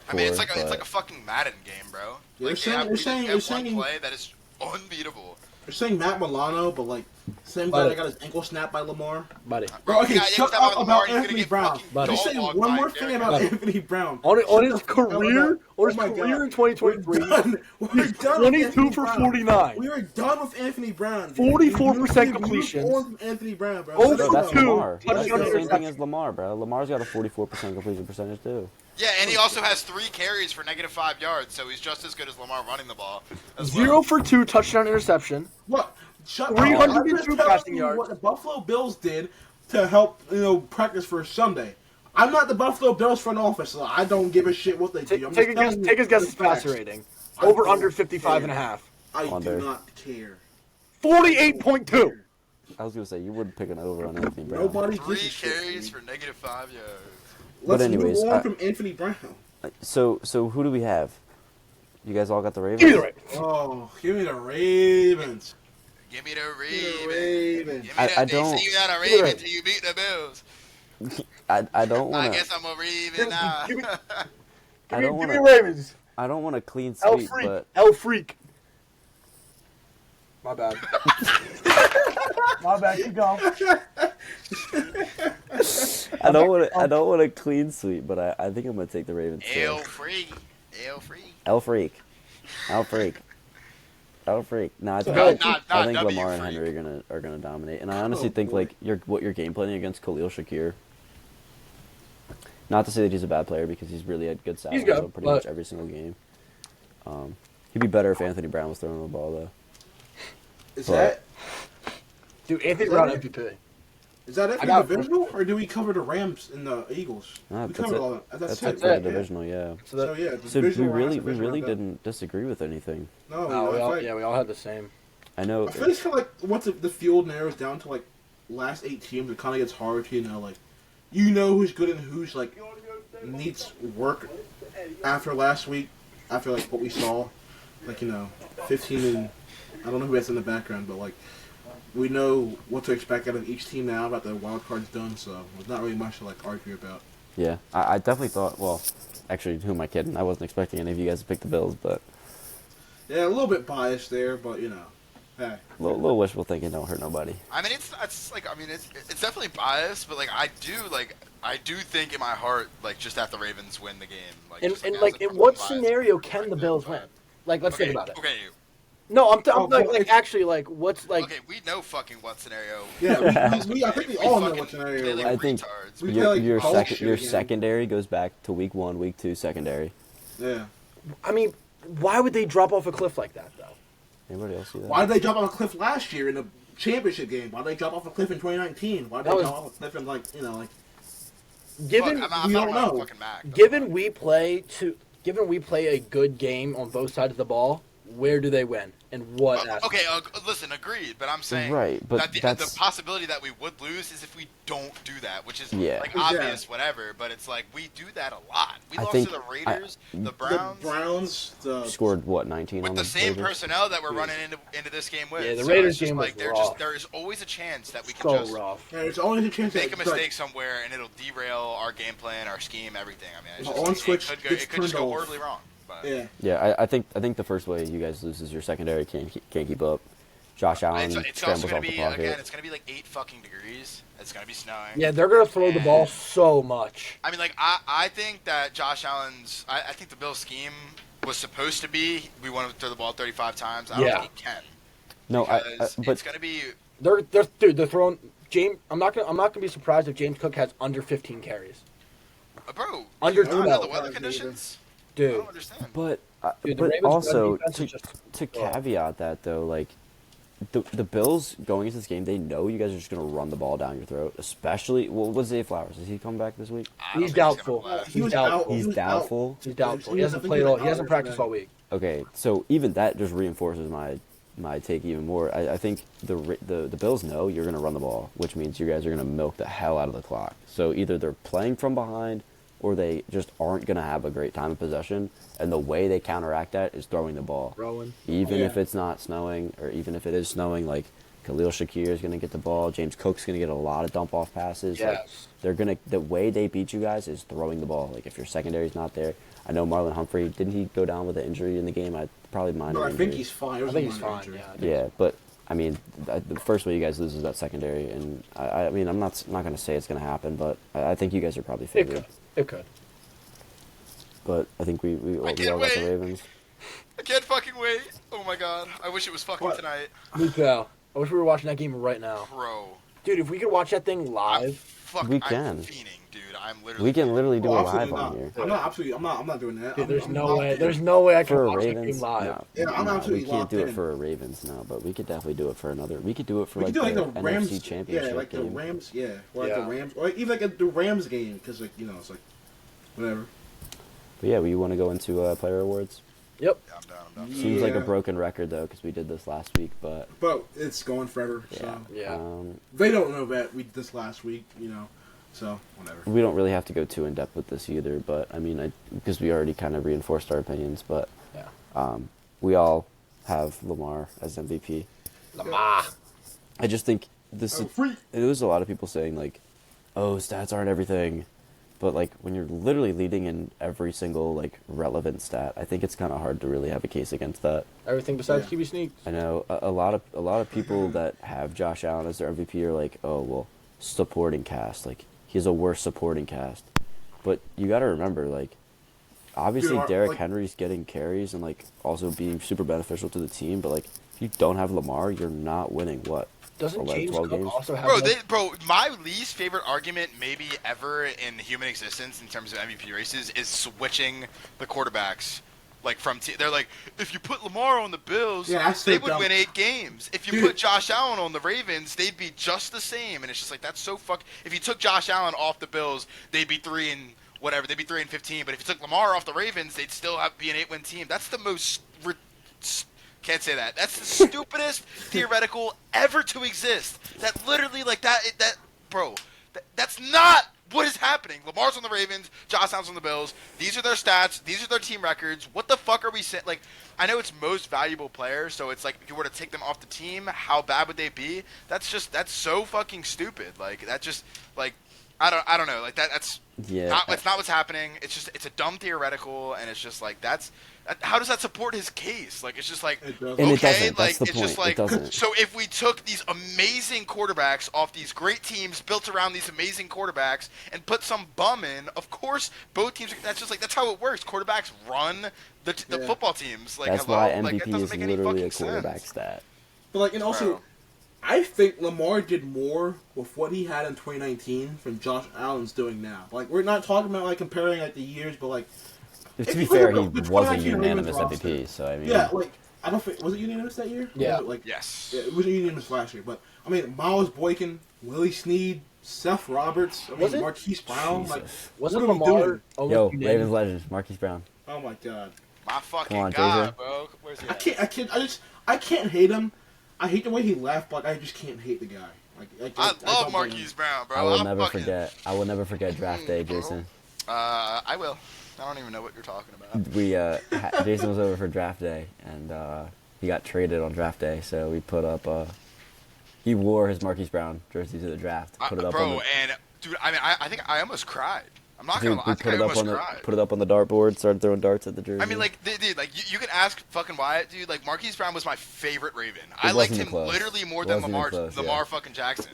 I mean, it's core, like a but- fucking Madden game, bro. You're Like, saying- they you're saying- have you're one saying- play that is unbeatable. they're saying Matt Milano, but like same guy Buddy. that got his ankle snapped by Lamar. Buddy. Bro, okay, Yeah, shut anytime up I'm about Lamar, he's gonna Anthony get Brown. fucking Buddy. Just say dog-walked one by more thing Derrick about Buddy. Anthony Brown. On Shut his the fuck up career, about- on his Oh my career God. in 2023, We're done. We're he's done with 22 Anthony for Brown. 49. We are done with Anthony Brown. 44% We moved completions. on from Anthony Brown, bro. Oh, Let Bro, it that's go. Two Lamar. That's touchdown the same thing interceptions. as Lamar, bro. Lamar's got a 44% completion percentage too. Yeah, and he also has 3 carries for -5 yards, so he's just as good as Lamar running the ball. As 0 well. for 2 touchdown interception. What? Shut up. 302 I'm just telling passing you yards. What the Buffalo Bills did to help, practice for Sunday. I'm not the Buffalo Bills front office, so I don't give a shit what they do. I'm Take a just guess. telling you Take his guess the his passer facts. rating. I Over don't under 55 and a care. half. I Under. do not care. 48.2. I was gonna say you would pick an over on Anthony Brown. Nobody 3 gives a shit. carries for -5 yards. Let's anyways, move on I- from Anthony Brown. So who do we have? You guys all got the Ravens. Give me the Ravens. Oh, give me the Ravens. Give me the Give me Ravens. the Ravens. Give me I that. They don't- say you're not a Give me the Raven till you beat the Bills. I don't I want guess to. I'm a Raven now. Give me- I don't Give want me to. Ravens. I don't want a clean El sweep, Freak. but El Freak. My bad. My bad. Keep going. I don't want to. I don't want a clean sweep, but I think I'm gonna take the Ravens. El Too. free. El free. El Freak. El Freak. El Freak. No, I think, Not- I think W Lamar and freak. Henry are gonna dominate, and I honestly Oh, think boy. like what you're game planning against Khalil Shakir. Not to say that he's a bad player because he's really had good stats good, pretty but- much every single game. He'd be better if Anthony Brown was throwing the ball though. Is But- that Dude, Anthony Is that Brown it? MVP. is that it I for got- the divisional, or do we cover the Rams and the Eagles? No, we that's covered it. all that. That's That's it. it for right? the divisional, yeah. So So that, yeah, the So we divisional really Rams, we divisional really Rams. didn't disagree with anything. No, no, we I all, think- yeah, we all had the same. I know. I feel it's kind of like once the field narrows down to like last 8 teams, it kind of gets hard to like who's good and who's like needs work after last week. After like what we saw, like 15 and I don't know who that's in the background, but like we know what to expect out of each team now. About the wild cards done, so there's not really much to like argue about. Yeah, I definitely thought. Well, actually, who am I kidding? I wasn't expecting any of you guys to pick the Bills, but Yeah, a little bit biased there, but hey. a little wishful thinking don't hurt nobody. I mean, it's definitely biased, but like I do think in my heart, like just that the Ravens win the game. Like, And, just, and as like, a in biased what person. scenario can the Bills win? Like, let's think about it. Okay, No, I'm Oh, like, well, actually, like, what's like? okay, we know fucking what scenario. Yeah, I think we all know fucking what scenario. play Like, like I think retards. We your play, like, your, bullshit your again. secondary goes back to week 1, week 2 secondary. yeah. I mean, why would they drop off a cliff like that, though? Anybody else see that? Why did they drop off a cliff last year in the championship game? Why did they drop off a cliff in 2019? Why did That they was- drop off a cliff in like Given Fuck, I'm we not don't about know. fucking Mac. given we play a good game on both sides of the ball, where do they win? and what? Okay, listen, agreed. But I'm saying but that the possibility that we would lose is if we don't do that, which is obvious, whatever. But it's like we do that a lot. We lost to the Raiders, the Browns. The Browns scored what 19 with on the same Raiders? personnel that we're running into this game with. Yeah, the Raiders game was like rough. there is always a chance that we can rough. Yeah, there's always a chance make a mistake somewhere and it'll derail our game plan, our scheme, everything. I mean, it could just go horribly wrong. But. Yeah. I think the first way you guys lose is your secondary can't keep up. Josh Allen scrambles off the pocket. Again, it's going to be like 8 fucking degrees. It's going to be snowing. Yeah, they're going to throw the ball so much. I mean, like, I think that Josh Allen's – I think the Bills' scheme was supposed to be we want to throw the ball 35 times. I don't think he can. No, but it's going to be – They're throwing – James, I'm not gonna be surprised if James Cook has under 15 carries. Bro, under the weather conditions? Dude. I don't understand. But Ravens also to to caveat that though, like the Bills going into this game, they know you guys are just gonna run the ball down your throat. Especially, what's Zay Flowers? Is he coming back this week? He's doubtful. He's doubtful. He's doubtful. He hasn't played all. He hasn't practiced all week. Okay, so even that just reinforces my take even more. I think the Bills know you're gonna run the ball, which means you guys are gonna milk the hell out of the clock. So either they're playing from behind, or they just aren't going to have a great time of possession, and the way they counteract that is throwing the ball. Even if it's not snowing, or even if it is snowing, like Khalil Shakir is going to get the ball, James Cook's going to get a lot of dump-off passes. Yes. Like, the way they beat you guys is throwing the ball. Like, if your secondary's not there, I know Marlon Humphrey, didn't he go down with an injury in the game? I think he's fine. I think he's fine, yeah, but I mean, the first way you guys lose is that secondary, and I mean, I'm not going to say it's going to happen, but I think you guys are probably favored. It could. But I think we all got the Ravens. I can't fucking wait. Oh my god. I wish it was fucking tonight. Me too. I wish we were watching that game right now. Bro. Dude, if we could watch that thing live. We can. I'm fiending, dude. I'm literally. We can literally do a live on here. I'm not doing that. Dude, there's no way I can watch that game live. No, yeah, I'm absolutely. We can't do it for a Ravens now, but we could definitely do it for another. We could do it for like the Rams, NFC Championship yeah, like game. the Rams, or the Rams, or even like the Rams game, because like it's like whatever. But yeah, we want to go into player awards. Yep. Yeah, I'm down. Seems like a broken record though, because we did this last week, but it's going forever. Yeah. So yeah. They don't know that we did this last week, so whatever. We don't really have to go too in depth with this either, but I mean, because we already kind of reinforced our opinions, but we all have Lamar as MVP. Lamar. I just think it was a lot of people saying like, "Oh, stats aren't everything." But like when you're literally leading in every single like relevant stat, I think it's kind of hard to really have a case against that. Everything besides QB sneaks. I know a lot of people that have Josh Allen as their MVP are like, oh well, supporting cast, like he's a worse supporting cast. But you got to remember, like obviously Derrick Henry's getting carries and like also being super beneficial to the team. But like if you don't have Lamar, you're not winning what. Doesn't James Cook games? also have... Bro, my least favorite argument maybe ever in human existence in terms of MVP races is switching the quarterbacks. Like they're like, if you put Lamar on the Bills, they would win 8 games. If you put Josh Allen on the Ravens, they'd be just the same. And it's just like that's so If you took Josh Allen off the Bills, they'd be 3 and whatever. They'd be 3 and 15. But if you took Lamar off the Ravens, they'd still be an 8-win team. That's the most. Can't say that. That's the stupidest theoretical ever to exist. That literally, like, that's not what is happening. Lamar's on the Ravens, Josh Allen's on the Bills. These are their stats. These are their team records. What the fuck are we saying? Like, I know it's most valuable players, so it's like, if you were to take them off the team, how bad would they be? That's so fucking stupid. Like, that just, like, I don't know. Like, that's not what's happening. It's a dumb theoretical, and it's just like, how does that support his case? Like, it's just like, okay, like, it's just like, so if we took these amazing quarterbacks off these great teams built around these amazing quarterbacks and put some bum in, of course, both teams, that's how it works. Quarterbacks run the football teams. Like, that's why MVP is literally a quarterback stat. But, like, and also, I think Lamar did more with what he had in 2019 than Josh Allen's doing now. Like, we're not talking about, like, comparing, like, the years, but, like, to be fair, he was a unanimous MVP, so I mean... Yeah, like, I don't think... Was it unanimous that year? Yeah. Yes. Yeah, it was unanimous last year, but, I mean, Miles Boykin, Willie Snead, Seth Roberts, Marquise Brown, Jesus. like... Wasn't Lamar... Yo, Ravens legend, Marquise Brown. Oh, my God. My fucking on, God, Jason. bro. Where's he at? I I can't hate him. I hate the way he left, but I just can't hate the guy. I love don't blame Marquise him. Brown, bro. I will I'm never fucking- forget. I will never forget draft day, bro. Jason. I will. I don't even know what you're talking about. We Jason was over for draft day, and he got traded on draft day. So we put up. He wore his Marquise Brown jersey to the draft. Put it up Bro, on the, and dude, I mean, I think I almost cried. I'm not dude, gonna lie. we I put think I it up almost on the cried. put it up on the dartboard. Started throwing darts at the jersey. I mean, like, dude, like you can ask fucking Wyatt, dude. Like, Marquise Brown was my favorite Raven. I liked wasn't him close. literally more It than wasn't Lamar even close, Lamar yeah. fucking Jackson.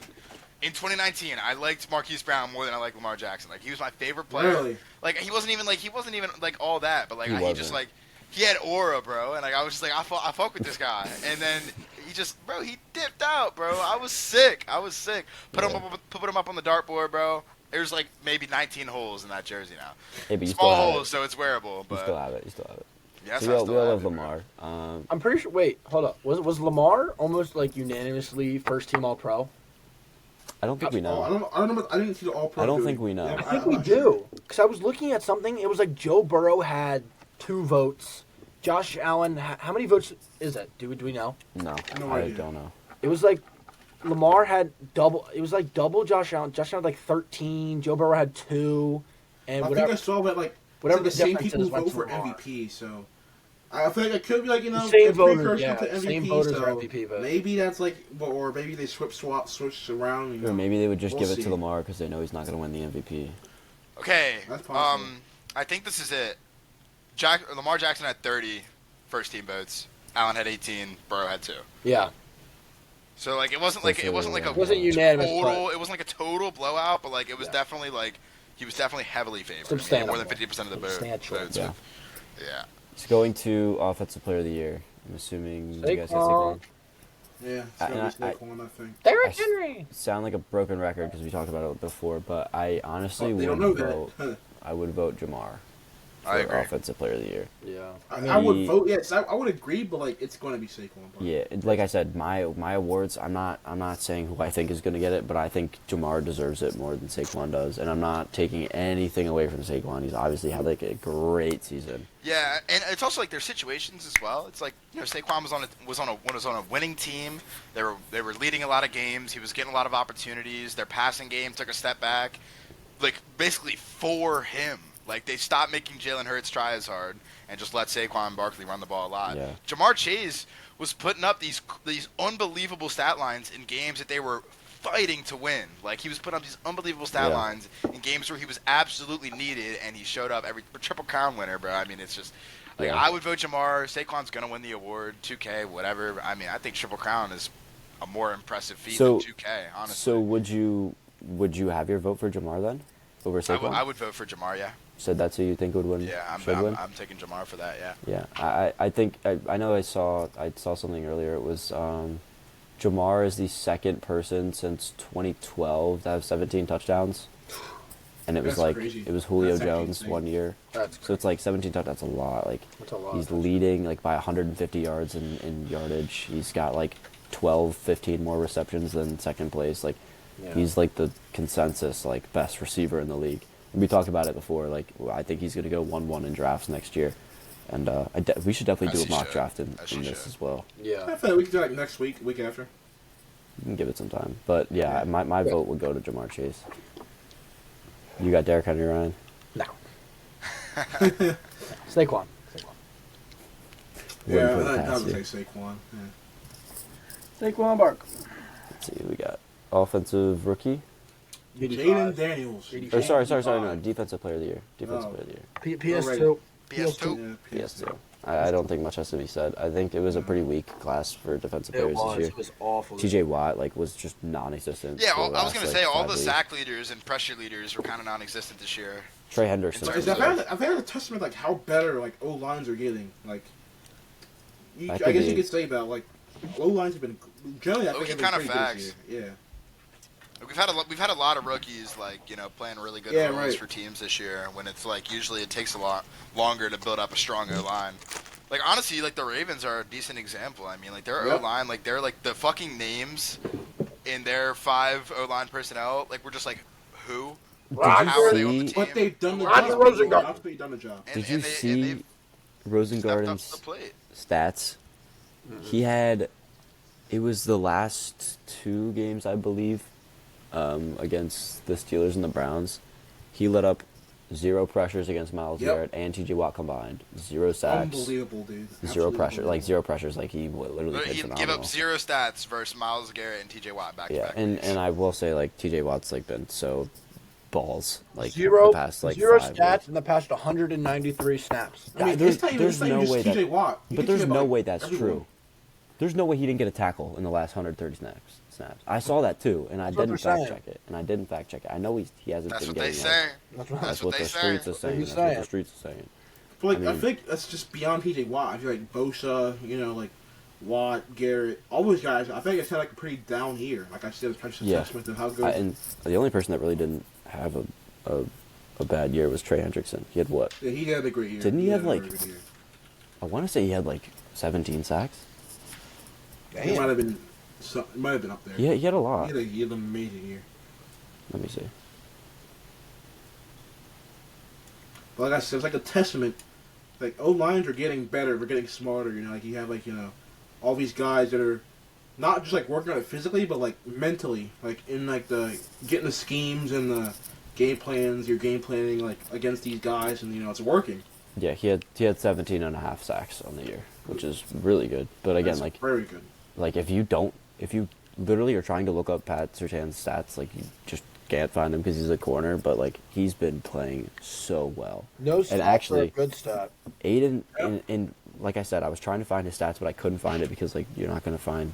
In 2019, I liked Marquise Brown more than I liked Lamar Jackson. Like, he was my favorite player. Really? Like, he wasn't even like all that, but like He he just wasn't. like he had aura, bro. And like I was just like I fuck with this guy. And then he just, bro, he dipped out, bro. I was sick. Put him up on the dartboard, bro. There's like maybe 19 holes in that jersey now. Hey, but you Small still have holes, it. so it's wearable. You But still have it. You still have it. yeah, So that's we all love Lamar. I'm pretty sure. Wait, hold up. Was Lamar almost like unanimously first team All Pro? I don't think we know. I don't know. I didn't see the All Pro. I don't think we know. I think we do. Because I was looking at something. It was like Joe Burrow had 2 votes. Josh Allen, how many votes is that? Do we know? No, No I idea. don't know. It was like Lamar had double. It was like double Josh Allen. Josh Allen had like 13. Joe Burrow had 2. And I whatever. think I saw that like whatever the the same difference people is who went vote to for Lamar. MVP. So I feel like it could be like Same a voters, precursor yeah, to MVP. same voters so are MVP votes. maybe that's like, or maybe they switch around. You know. Or maybe they would just We'll give it see. to Lamar because they know he's not going to win the MVP. Okay. That's possible. I think this is it. Lamar Jackson had 30 first team votes. Allen had 18. Burrow had 2. Yeah. So like it wasn't like a It wasn't unanimous, total. but- It wasn't like a total blowout, but like it was Yeah. definitely like he was definitely heavily favored. I mean, Substantial. more than 50% of the Substantial. votes. Yeah. Yeah. He's going to Offensive Player of the Year. I'm assuming you guys got Saquon. Saquon. Yeah, it's I- gonna be I- Saquon, I think. Derrick I s- Henry. Sound like a broken record because we talked about it before, but I honestly But they would don't know vote. that. I would vote Jamar for I agree. Offensive Player of the Year. Yeah. I would vote. Yes, I would agree, but like it's going to be Saquon. But Yeah, like I said, my awards. I'm not saying who I think is going to get it, but I think Jamar deserves it more than Saquon does, and I'm not taking anything away from Saquon. He's obviously had like a great season. Yeah, and it's also like there's situations as well. It's like, you know, Saquon was on a winning team. They were leading a lot of games. He was getting a lot of opportunities. Their passing game took a step back, like basically for him. Like they stopped making Jalen Hurts try as hard and just let Saquon Barkley run the ball a lot. Yeah. Jamar Chase was putting up these unbelievable stat lines in games that they were fighting to win. Like he was putting up these unbelievable stat Yeah. lines in games where he was absolutely needed, and he showed up every Triple Crown winner, bro. I mean, it's just like Yeah. I would vote Jamar. Saquon's gonna win the award. 2K, whatever. I mean, I think Triple Crown is a more impressive feat So- than 2K. Honestly, So would you have your vote for Jamar then over Saquon? I would vote for Jamar. Yeah, So that's who you think would win? yeah. should win? I'm taking Jamar for that. Yeah. Yeah, I think I know I saw something earlier. It was Jamar is the second person since 2012 to have 17 touchdowns, and it was That's like crazy. it was Julio That's actually Jones insane. 1 year. That's So it's like 17 touchdowns. That's a lot. Like That's a lot. he's leading like by 150 yards in yardage. He's got like 12, 15 more receptions than second place. Like Yeah. he's like the consensus like best receiver in the league. And we talked about it before. Like I think he's gonna go 1-1 in drafts next year, and we should definitely As do a he mock should. draft in As he this should. as well. I Yeah. feel like we could do like next week after. You can give it some time, but yeah, my Yeah. vote would go to Jamar Chase. You got Derrick Henry, Ryan. No. Saquon. Wouldn't Yeah, put it I past would you. say Saquon. Yeah. Saquon Barkley. Let's see, we got offensive rookie. Jaden Daniels. Or sorry, no, defensive player of the year. Defensive Oh. player of the year. PS2. PS2. Yeah, PS2. I don't think much has to be said. I think it was a pretty weak class for defensive It players this was. year. It was awful. TJ Watt was just non-existent. Yeah, for the I was last, gonna like, say all 5 the weeks. sack leaders and pressure leaders were kind of non-existent this year. Trey Henderson. It's- I've had a testament like how better like O lines are getting. Like, I That could guess be- you could say that like O lines have been generally. I think Low-key have been kinda pretty good facts. this year. Yeah. We've had a lot of rookies like, you know, playing really good Yeah, roles right. for teams this year. When it's like usually it takes a lot longer to build up a strong O line. Like honestly, like the Ravens are a decent example. I mean, like their Yep. O line, like they're like the fucking names in their 5 O line personnel. Like we're just like who? Roger How are they on the see- team? But they've done the Roger job. Rosengarten. They've done the job. And- Did you and they- and see they've stepped up to Rosengarten's the plate. stats? He had, it was the last 2 games, I believe, against the Steelers and the Browns. He let up 0 pressures against Myles Garrett and T.J. Watt combined. 0 sacks. Unbelievable, dude. 0 pressure, like 0 pressures. Like he literally played He phenomenal. give up 0 stats versus Myles Garrett and T.J. Watt back to back. And I will say, like, T.J. Watt's like been so balls, like Zero the past like 0 5 stats weeks. in the past 193 snaps. I mean, there's it's not no even way just TJ that, Watt. but there's no way that's true. There's no way he didn't get a tackle in the last 130 snaps. I saw that too, and I didn't fact check it. I know he hasn't That's been what they getting say. That's what the streets are saying. That's That's what the streets are saying. But like, I mean- I think that's just beyond TJ Watt. I feel like Bosa, like Watt, Garrett, all those guys. I think it's had like a pretty down year. Like I said, it's just a testament to how good. And the only person that really didn't have a bad year was Trey Hendrickson. He had what? Yeah, he had a great year. Didn't he have, had a like- very good year. I want to say he had like 17 sacks. It might have been. It might have been up there. Yeah, he had a lot. He had an amazing year. Let me see. But like I said, it's like a testament. Like O-lines are getting better. We're getting smarter. Like you have like all these guys that are not just like working on it physically, but like mentally, like in like the getting the schemes and the game plans. You're game planning like against these guys, and it's working. Yeah, he had 17 and a half sacks on the year, which is really good. But again, That's like very good. Like if you literally are trying to look up Pat Surtain's stats, like you just can't find them because he's a corner, but like he's been playing so well. No stats and actually, are a good stat. Aiden, and like I said, I was trying to find his stats, but I couldn't find it because like you're not going to find.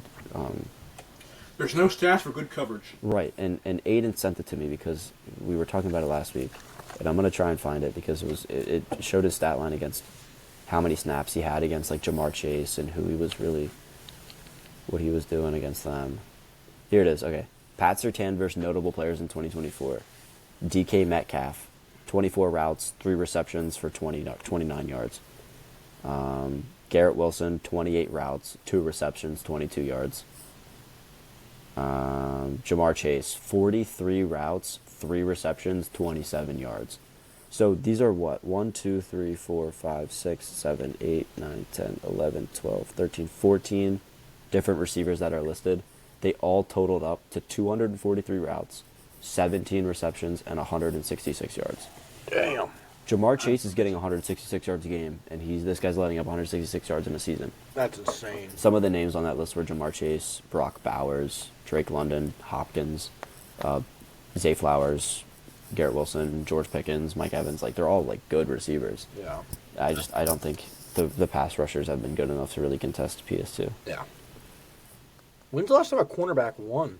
There's no stats for good coverage. Right, and Aiden sent it to me because we were talking about it last week, and I'm going to try and find it because it showed his stat line against how many snaps he had against like Jamar Chase and who he was really. What he was doing against them. Here it is. Okay. Pat Surtain versus notable players in 2024. DK Metcalf, 24 routes, 3 receptions for 29 yards. Garrett Wilson, 28 routes, 2 receptions, 22 yards. Jamar Chase, 43 routes, 3 receptions, 27 yards. So these are what? 1, 2, 3, 4, 5, 6, 7, 8, 9, 10, 11, 12, 13, 14 different receivers that are listed. They all totaled up to 243 routes, 17 receptions, and 166 yards. Damn. Jamar Chase is getting 166 yards a game, and this guy's letting up 166 yards in a season. That's insane. Some of the names on that list were Jamar Chase, Brock Bowers, Drake London, Hopkins, Zay Flowers, Garrett Wilson, George Pickens, Mike Evans. Like, they're all like good receivers. Yeah. I don't think the pass rushers have been good enough to really contest PS2. Yeah. When's the last time a cornerback won?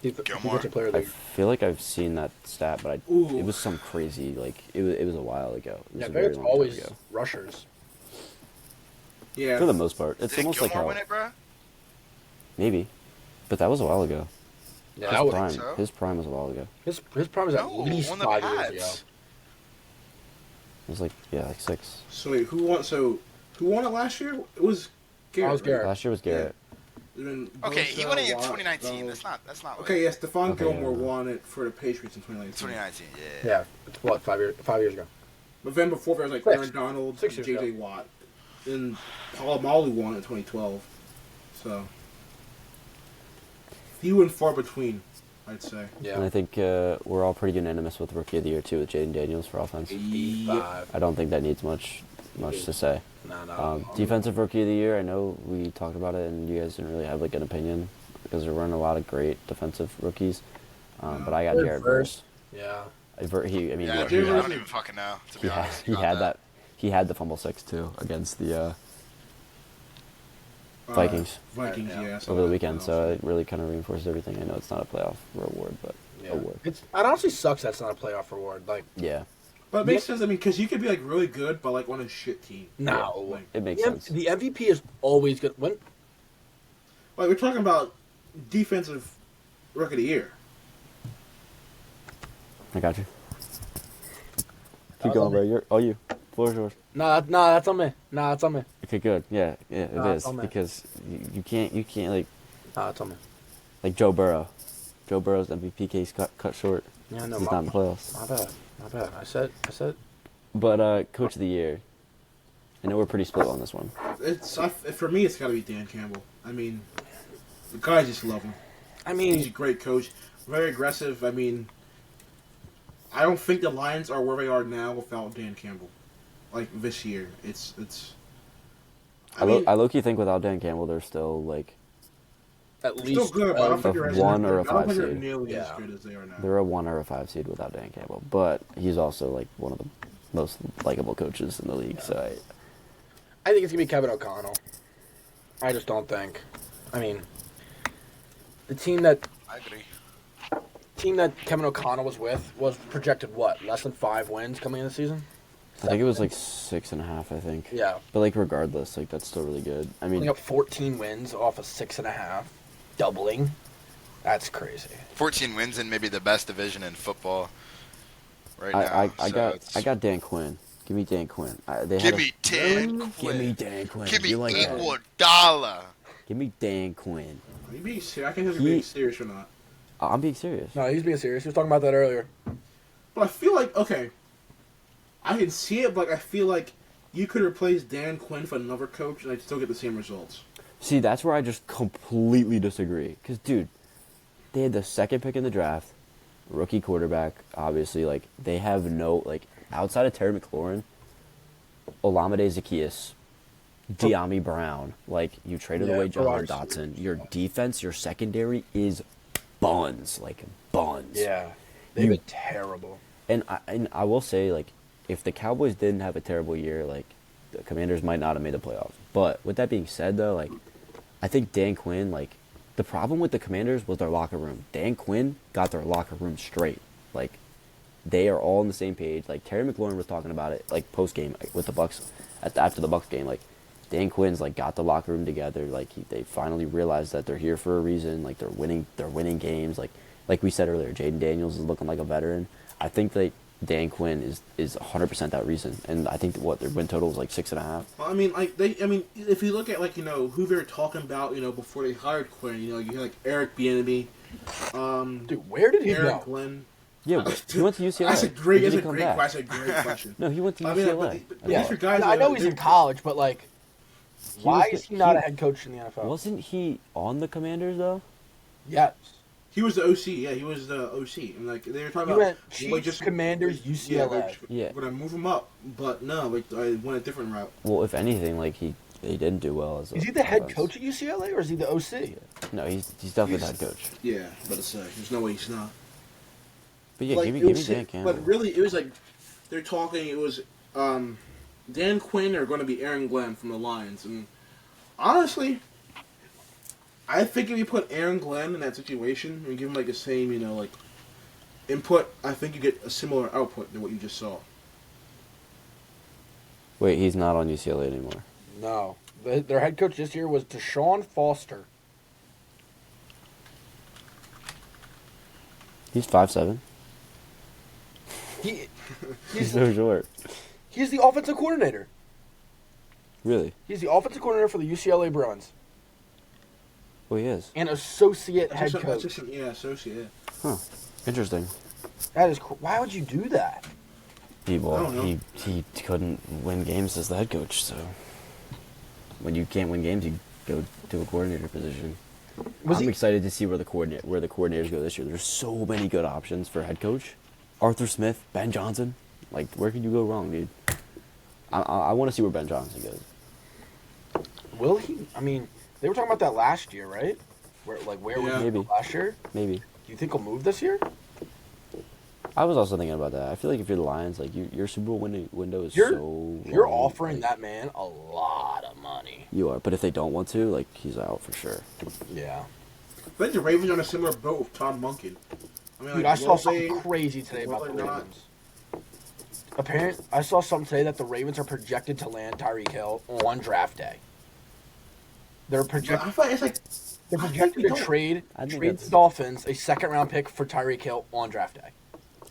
Gilmore. Defensive player of the I year? feel like I've seen that stat, but Ooh. it was some crazy, like, it was a while ago. It was Yeah, a I very think it's long time always ago. rushers. Yeah. For the most part. It's Did almost like Gilmore how, win it, bro? maybe, but that was a while ago. Yeah, His that was, prime, so. his prime was a while ago. his prime is at No, least on the 5 years Pats. ago. It was like 6. So wait, who won it last year? It was Garrett. That was Garrett. Last year was Garrett. Then Okay, he won it in Watt, 2019. Donald. That's not. Okay, yes, Stephon Okay, Gilmore yeah. won it for the Patriots in 2019. 2019. Yeah. Yeah, it's what, 5 years ago. But then before there was like 6. Aaron Donald, 6 years J.J. ago. Watt, and Polamalu won in 2012. So few and far between, I'd say. Yeah. And I think we're all pretty unanimous with Rookie of the Year, too, with Jaden Daniels for offense. 85. I don't think that needs much to say. No. Defensive Rookie of the Year, I know we talked about it, and you guys didn't really have like an opinion because there weren't a lot of great defensive rookies. But I got Third Jared first. Verse. Yeah. Yeah, Jared I Verse- don't even fucking know. To be He had, honest, he about had that. He had the fumble 6 too against the Vikings Vikings, Yeah. yeah. I saw over the that. weekend. So it really kind of reinforces everything. I know it's not a playoff reward, but Yeah. award. It honestly sucks that's not a playoff reward. Like, Yeah, But it makes sense. I mean, because you could be like really good, but like on a shit team. no. Like, it makes The, sense. the MVP is always good. When we're talking about defensive rookie of the year. I got you. Keep going, bro. You. Floor is yours. No, that's on me. No, that's on me. Okay, good. Yeah, it Nah, is it's on me. because you can't like No, that's on me. Joe Burrow. Joe Burrow's MVP case cut short. Yeah, no. He's not in the playoffs. My bad. I said. But Coach of the Year, I know we're pretty split on this one. For me, it's got to be Dan Campbell. I mean, the guys just love him. I mean, He's a great coach, very aggressive. I mean, I don't think the Lions are where they are now without Dan Campbell. Like this year, it's. I low-key think without Dan Campbell, they're still like at still least good, but I don't think they're a as 1 or a I don't 5 think they're seed. nearly as Yeah. good as they are now. They're a 1 or a 5 seed without Dan Campbell, but he's also like one of the most likable coaches in the league. So I think it's gonna be Kevin O'Connell. I just don't think. I mean, the team that I agree. Kevin O'Connell was with was projected what, less than 5 wins coming into the season. I think it was like 6.5. I think. Yeah, But like regardless, like that's still really good. I mean, putting up 14 wins off of 6.5, doubling. That's crazy. 14 wins in maybe the best division in football right now. I so got Dan Quinn. Give me Dan Quinn. Give me Dan Quinn. Give me Dan Quinn. Give me You like that? $1. Give me Dan Quinn. Are you being serious? I can't tell if you're being serious or not. I'm being serious. No, he's being serious. He was talking about that earlier. But I feel like, okay, I can see it, but I feel like you could replace Dan Quinn for another coach and I'd still get the same results. See, that's where I just completely disagree. Because, dude, they had the 2nd pick in the draft, rookie quarterback, obviously. Like, they have no, like, outside of Terry McLaurin, Olamide Zaccheaus, De'Ami Brown. Like, you traded away John Dotson. Your defense, your secondary is buns. Like, buns. Yeah, they've been terrible. And I will say, like, if the Cowboys didn't have a terrible year, like, the Commanders might not have made the playoffs. But with that being said, though, like, I think Dan Quinn, like, the problem with the Commanders was their locker room. Dan Quinn got their locker room straight. Like, they are all on the same page. Like, Terry McLaurin was talking about it, like, post-game with the Bucks, after the Bucks game. Like, Dan Quinn's, like, got the locker room together. Like, they finally realized that they're here for a reason. Like, they're winning games. Like we said earlier, Jaden Daniels is looking like a veteran. I think that Dan Quinn is 100% that reason. And I think their win total was like 6.5. Well, I mean, like if you look at like who they're talking about, before they hired Quinn, you had like Eric Bieniemy, Dude, where did he Eric go? Glenn. Yeah, he went to UCLA. That's a great When did he come back? question. No, he went to I mean, UCLA. but Yeah, these are guys. I know he's in college, but like, why was is he not he- a head coach in the NFL? Wasn't he on the Commanders, though? Yes. He was the OC. Yeah, he was the OC, and like they were talking He about went Chiefs, Commanders, UCLA. Yeah. We're gonna move him up, but no, like I went a different route. Well, if anything, like, he didn't do well as a Is he the head offense. coach at UCLA or is he the OC? No, he's definitely the head coach. Yeah, but there's no way he's not. But yeah, Like, give it me was- Dan Campbell. But really, it was like they're talking. It was Dan Quinn or going to be Aaron Glenn from the Lions, and honestly, I think if you put Aaron Glenn in that situation and give him like the same, like input, I think you get a similar output than what you just saw. Wait, he's not on UCLA anymore. No. Their head coach this year was Deshaun Foster. He's 5'7". He's He's so short. he's the offensive coordinator. Really? He's the offensive coordinator for the UCLA Bruins Well, he is. and associate head coach. Associate. Huh. Interesting. That is why would you do that? I don't know. He couldn't win games as the head coach, so when you can't win games, you go to a coordinator position. I'm excited to see where the coordinators go this year. There's so many good options for head coach. Arthur Smith, Ben Johnson. Like, where could you go wrong, dude? I want to see where Ben Johnson goes. Will he? I mean, they were talking about that last year, right? Where Yeah. was he Maybe. last year? Maybe. Do you think he'll move this year? I was also thinking about that. I feel like if you're the Lions, like your Super Bowl window is You're so you're long. offering that man a lot of money. You are, but if they don't want to, like, he's out for sure. Yeah. I think the Ravens are on a similar boat with Todd Monken. I mean, Dude, like, I saw will something they- crazy today will about the they not? Ravens. I saw something today that the Ravens are projected to land Tyreek Hill on draft day. They're But I projected. feel like it's like They're I think projected we to don't- trade I think the that's- Dolphins a second-round pick for Tyreek Hill on draft day.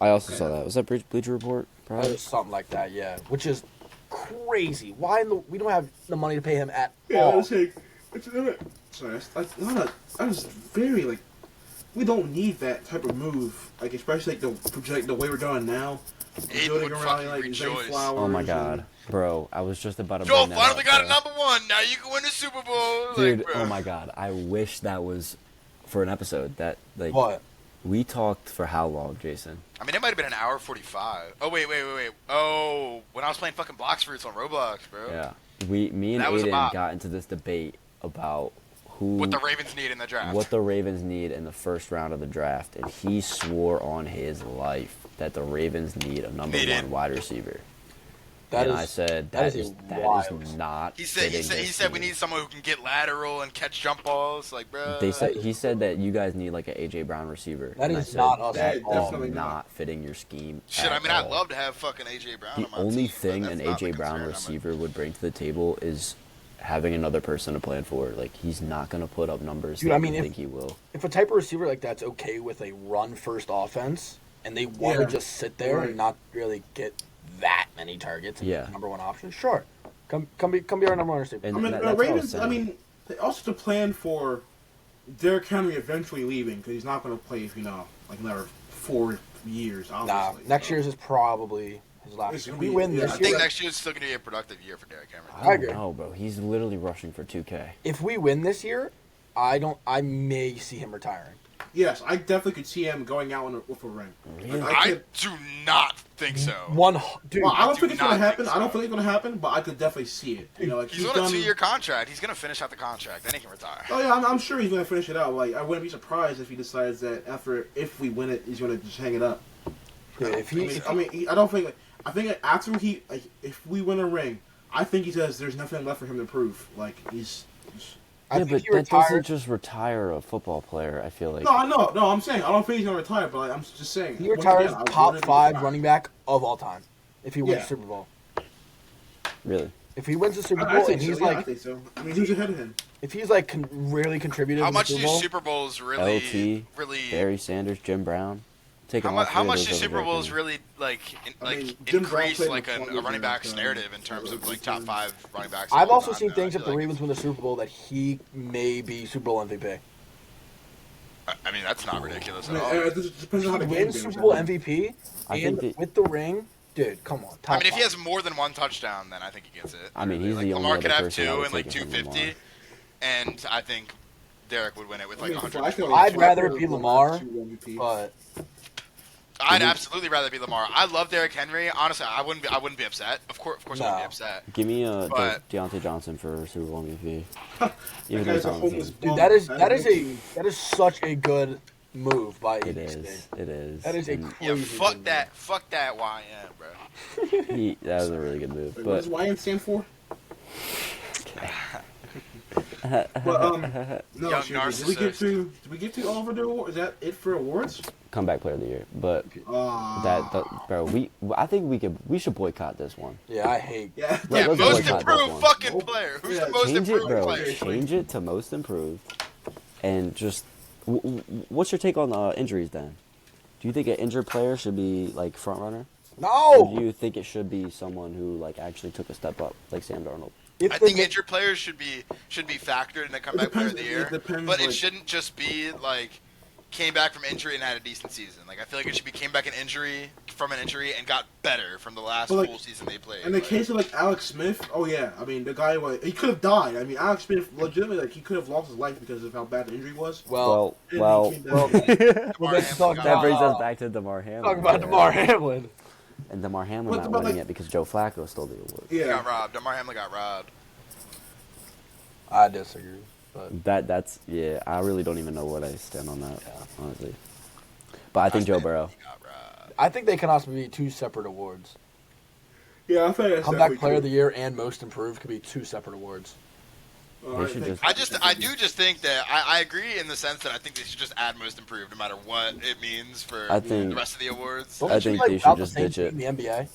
I also saw that. Was that Bleacher Report? Or Probably. something like that, yeah. Which is crazy. Why we don't have the money to pay him at Yeah, I all? was saying, it's another. Sorry, that was very like we don't need that type of move. Like especially the way we're going now. Aiden would fucking rejoice. Oh my god, bro! I was just about to. Joe bring that finally up, got a bro. number one. Now you can win the Super Bowl, Dude. like, bro. Oh my god, I wish that was for an episode. That like What? we talked for how long, Jason? I mean, it might have been an hour 45. Oh wait. Oh, when I was playing fucking Blox Fruits on Roblox, bro. Yeah, me and That was Aiden about- got into this debate about What the Ravens need in the draft. what the Ravens need in the first round of the draft, and he swore on his life that the Ravens need a number Needed. one wide receiver. That and is- I said that that is is wild. not. He said we need someone who can get lateral and catch jump balls, like, bro. He said that you guys need like an AJ Brown receiver. That and is I said, not us That at all. Definitely is not. not fitting your scheme. Shit, at I mean, I'd all. love to have fucking AJ Brown The on my only team, thing but an that's not AJ the Brown concern. receiver would bring to the table is having another person to plan for. Like he's not gonna put up numbers Dude, that I mean, you if- think he will. If a type of receiver like that's okay with a run-first offense, and they want to Yeah. just sit there Right. and not really get that many targets, and Yeah. be the number one option, sure, come be our number one receiver. And I mean, that- the that's what I was Ravens. I saying. mean, they also have to plan for Derrick Henry eventually leaving because he's not going to play, like another 4 years. Nah, Obviously. next So- year's is probably his last. It's If gonna we be- win yeah, this I year, think next year is still going to be a productive year for Derrick Henry. I agree. don't know, bro. He's literally rushing for 2K. if we win this year, I may see him retiring. Yes, I definitely could see him going out with a ring. Really? Like, I could- do not think so. Dude, Well, I don't do think it's not going to think happen. so. I don't think it's going to happen, but I could definitely see it. Like He's on done. a 2-year contract. He's going to finish out the contract. Then he can retire. Oh yeah, I'm sure he's going to finish it out. Like I wouldn't be surprised if he decides that if we win it, he's going to just hang it up. dude, if he, I don't think. I think after if we win a ring, I think he says there's nothing left for him to prove. Like he's. I Yeah, think but he that doesn't retired. just retire a football player. I feel like. No, I know. No, I'm saying I don't think he's gonna retire, but I'm just saying He once retires again, I top wouldn't be 5 surprised. running back of all time if he wins Yeah. the Super Bowl. Really. If he wins the Super I Bowl think and so. he's Yeah, I like, think so. I mean, who's ahead of him? if he's like really contributed How in the much do Super Bowl, Super Bowls really, LT, really? Barry Sanders, Jim Brown. Taking all How three of much those do over Super Derrick Bowls Henry. really I mean, Jim Brown increase played like in the a 20s running back's and, narrative in terms of like top 5 running backs? I've of all also time, seen though. things I if feel the like Ravens win the Super Bowl that he may be Super Bowl MVP. I mean, that's not ridiculous I at mean, all. it just depends on how the game Win goes. Super Bowl MVP I and think that- with the ring, dude, come on. I Top mean, if he five. has more than one touchdown, then I think he gets it. I mean, he's like, the only Lamar other could have person I 2 would and like take it from 250, Lamar. and I think Derek would win it with like I mean, 120. I'd rather it be Lamar, MVP. but I'd absolutely rather be Lamar. I love Derrick Henry. Honestly, I wouldn't be upset. Of course, I wouldn't be No. upset. Give me But- Deontay Johnson for Super Bowl MVP. That Even though guy's he's a on the homeless team. bum. dude, that is such a good move by It ABC. is. It is. That is a And Yeah, crazy fuck good that. Fuck that YM, bro. that was a really good move. Wait, what does But YN stand for? But no, Young seriously, did we get to all of the awards? Is that it for awards? comeback player of the year. But bro, I think we should boycott this one. Yeah, I hate. Yeah. Yeah, let's most boycott this improved one. fucking player. Who's Yeah, the most Change it, improved bro. player? Change it to most improved, and just what's your take on injuries then? Do you think an injured player should be like front runner? Or do No. you think it should be someone who like actually took a step up, like Sam Darnold? If I the think Knicks- injured players should be factored in the comeback player of the year, It depends, but it like- shouldn't just be like came back from injury and had a decent season. Like I feel like it should be came back from an injury and got better from the last But, like, full season they played. In the Like, case of like Alex Smith, oh yeah, I mean the guy he could have died. I mean Alex Smith legitimately he could have lost his life because of how bad the injury was. well, Well, And he came well, back. DeMar let's Hamlin talk got- that brings us back to DeMar Hamlin. talk about DeMar Hamlin. And DeMar Hamlin What not about, winning like- it because Joe Flacco stole the award. He yeah. got robbed. DeMar Hamlin got robbed. I disagree, but That's I really don't even know what I stand on that, honestly. But I think Joe Burrow. He got robbed. I think they can also be 2 separate awards. Yeah, I think that's Comeback Player of the Year and Most Improved could be 2 separate awards. They should just- I do just think that I agree in the sense that I think they should just add most improved no matter what it means for I think- the rest of the awards. Don't I you think like they about should the just same ditch it. team in the NBA?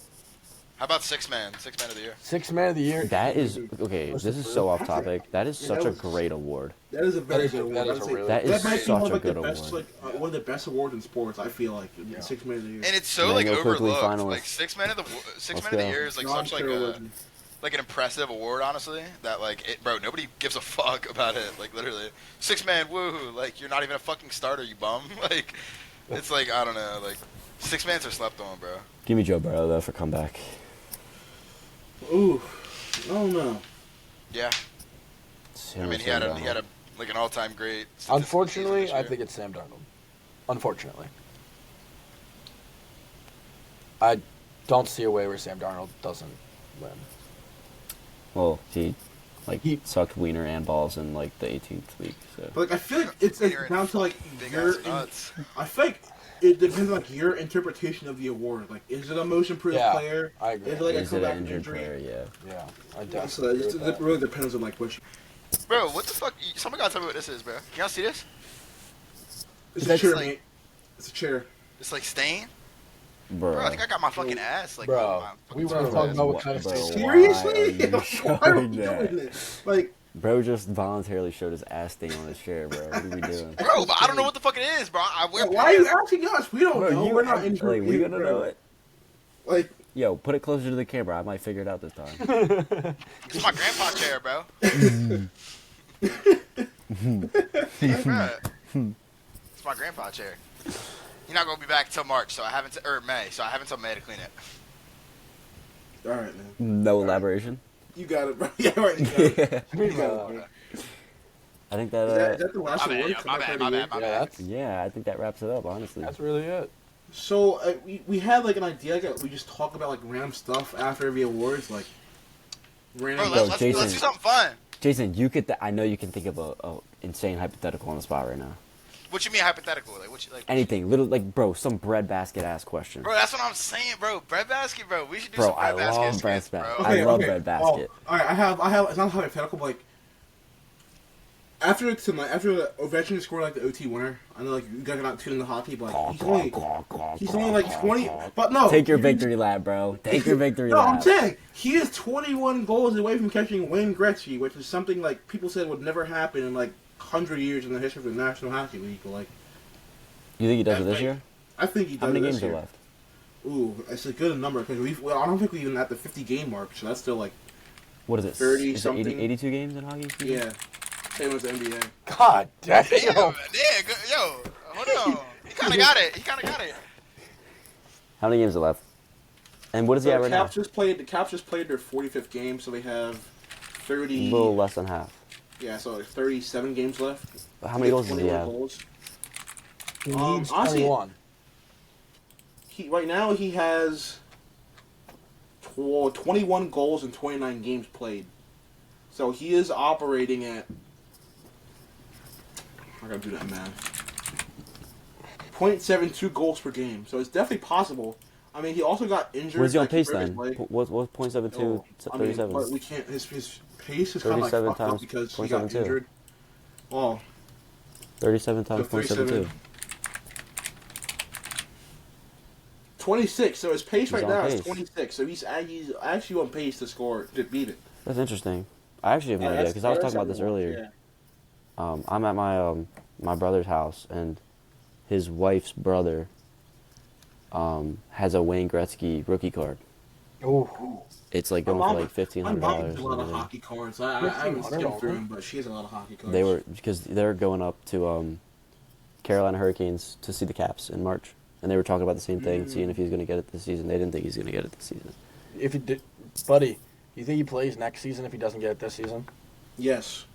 How about six man of the year? 6th Man of the Year. That is okay. Most This is so off topic. That is Yeah, such that a was- great award. That is a very That is good a- award. that is I would a say really- That is that might be such one a of good the best, award. one of the best awards in sports. I feel like Yeah. 6 Man of the Year. And it's so Then like go quickly overlooked. finalists. Like six man of the Let's year go. is like John such like Carroll a legend. like an impressive award, honestly. That like, bro, nobody gives a fuck about it. Like literally, 6-man, woo! Like you're not even a fucking starter, you bum. Like, it's like I don't know, like 6-mans are slept on, bro. Give me Joe Burrow though for comeback. Ooh, I don't know. Yeah, I mean he had a like an all-time great. Unfortunately, I think it's Sam Darnold. Unfortunately, I don't see a way where Sam Darnold doesn't win. Well, he sucked wiener and balls in like the 18th week. So. But like, I feel like it's down to like I feel like it depends on like your interpretation of the award. Like, is it a most improved player? I agree. Is it like is a it an comeback injured injury? player? Yeah. I definitely So it really depends on like what. Bro, what the fuck? Somebody gotta tell me what this is, bro. Y'all see this? It's a chair, like, mate. It's a chair. It's like stain. Bro, I think I got my fucking ass. Like, bro, we were talking about what kind of bro, stain. Seriously? Why Why are are you we showing doing this? Like, bro just voluntarily showed his ass stain on his chair, bro. What are we doing? bro, but I don't know what the fuck it is, bro. I wear why are you pants. asking us? We don't know. We're not in. Like, we gonna know it? Like, Yo, put it closer to the camera. I might figure it out this time. It's my grandpa chair, bro. It's my grandpa chair. You're not gonna be back till March, so I haven't or May, so I haven't till May to clean it. all right, man. No elaboration. You got it, bro. Yeah, right. You got it. You got it, bro. I think Is that the last My award? bad, my bad, my bad, my bad. yeah, I think that wraps it up. Honestly, That's really it. So we had like an idea. Like, we just talk about like random stuff after every awards, like random. Bro, let's Jason. do something fun. Jason, you could. I know you can think of a insane hypothetical on the spot right now. What you mean hypothetical? Like what you like? Anything, little like, bro, some breadbasket ass question. Bro, that's what I'm saying, bro. Breadbasket, bro. We should do Bro, some I breadbasket love skits, breadbasket. bro. I love breadbasket. All right, I have. It's not hypothetical, but like after the Ovechkin scored like the OT winner. I know like you guys are not tuned into hockey, but he's only like 20. But no, Take your victory lap, bro. Take your victory No, lap. I'm saying he is 21 goals away from catching Wayne Gretzky, which is something like people said would never happen in like 100 years in the history of the National Hockey League. But, like, You think he does it this year? I think he does. How many it this games are year. left? Ooh, it's a good number because I don't think we're even at the 50 game mark, so that's still like What is it? 30 is it something. 82 games in hockey? yeah, same as the NBA. God damn. Damn, yo, hold on. He kind of got it. How many games are left? And what is he at right now? The Caps just played their 45th game, so they have 30. A little less than half. Yeah, so there's 37 games left. But how many goals does he 21 have? goals. He needs honestly, 21. Right now he has 21 goals in 29 games played. So he is operating at. I gotta do that math. 0.72 goals per game. So it's definitely possible. I mean, he also got injured. Where's he on like, pace broke his then? leg. What's 0.72 to I mean, 37? but we can't. His pace is kind of like 37 fucked up times because he got 0.72. injured. Oh, 37 times So 37. 0.72. 26. So his pace He's right on now pace. is 26. So he's actually on pace to beat it. That's interesting. I actually have no idea because I was talking about this earlier. Yeah. I'm at my brother's house and his wife's brother has a Wayne Gretzky rookie card. Oh, It's like going for like $1,500. My mom has a lot of or hockey cards. I haven't skimmed $1,500. through them, but she has a lot of hockey cards. They were because they're going up to Carolina Hurricanes to see the Caps in March, and they were talking about the same thing, seeing if he was going to get it this season. They didn't think he's going to get it this season. if he did, buddy, you think he plays next season if he doesn't get it this season? Yes.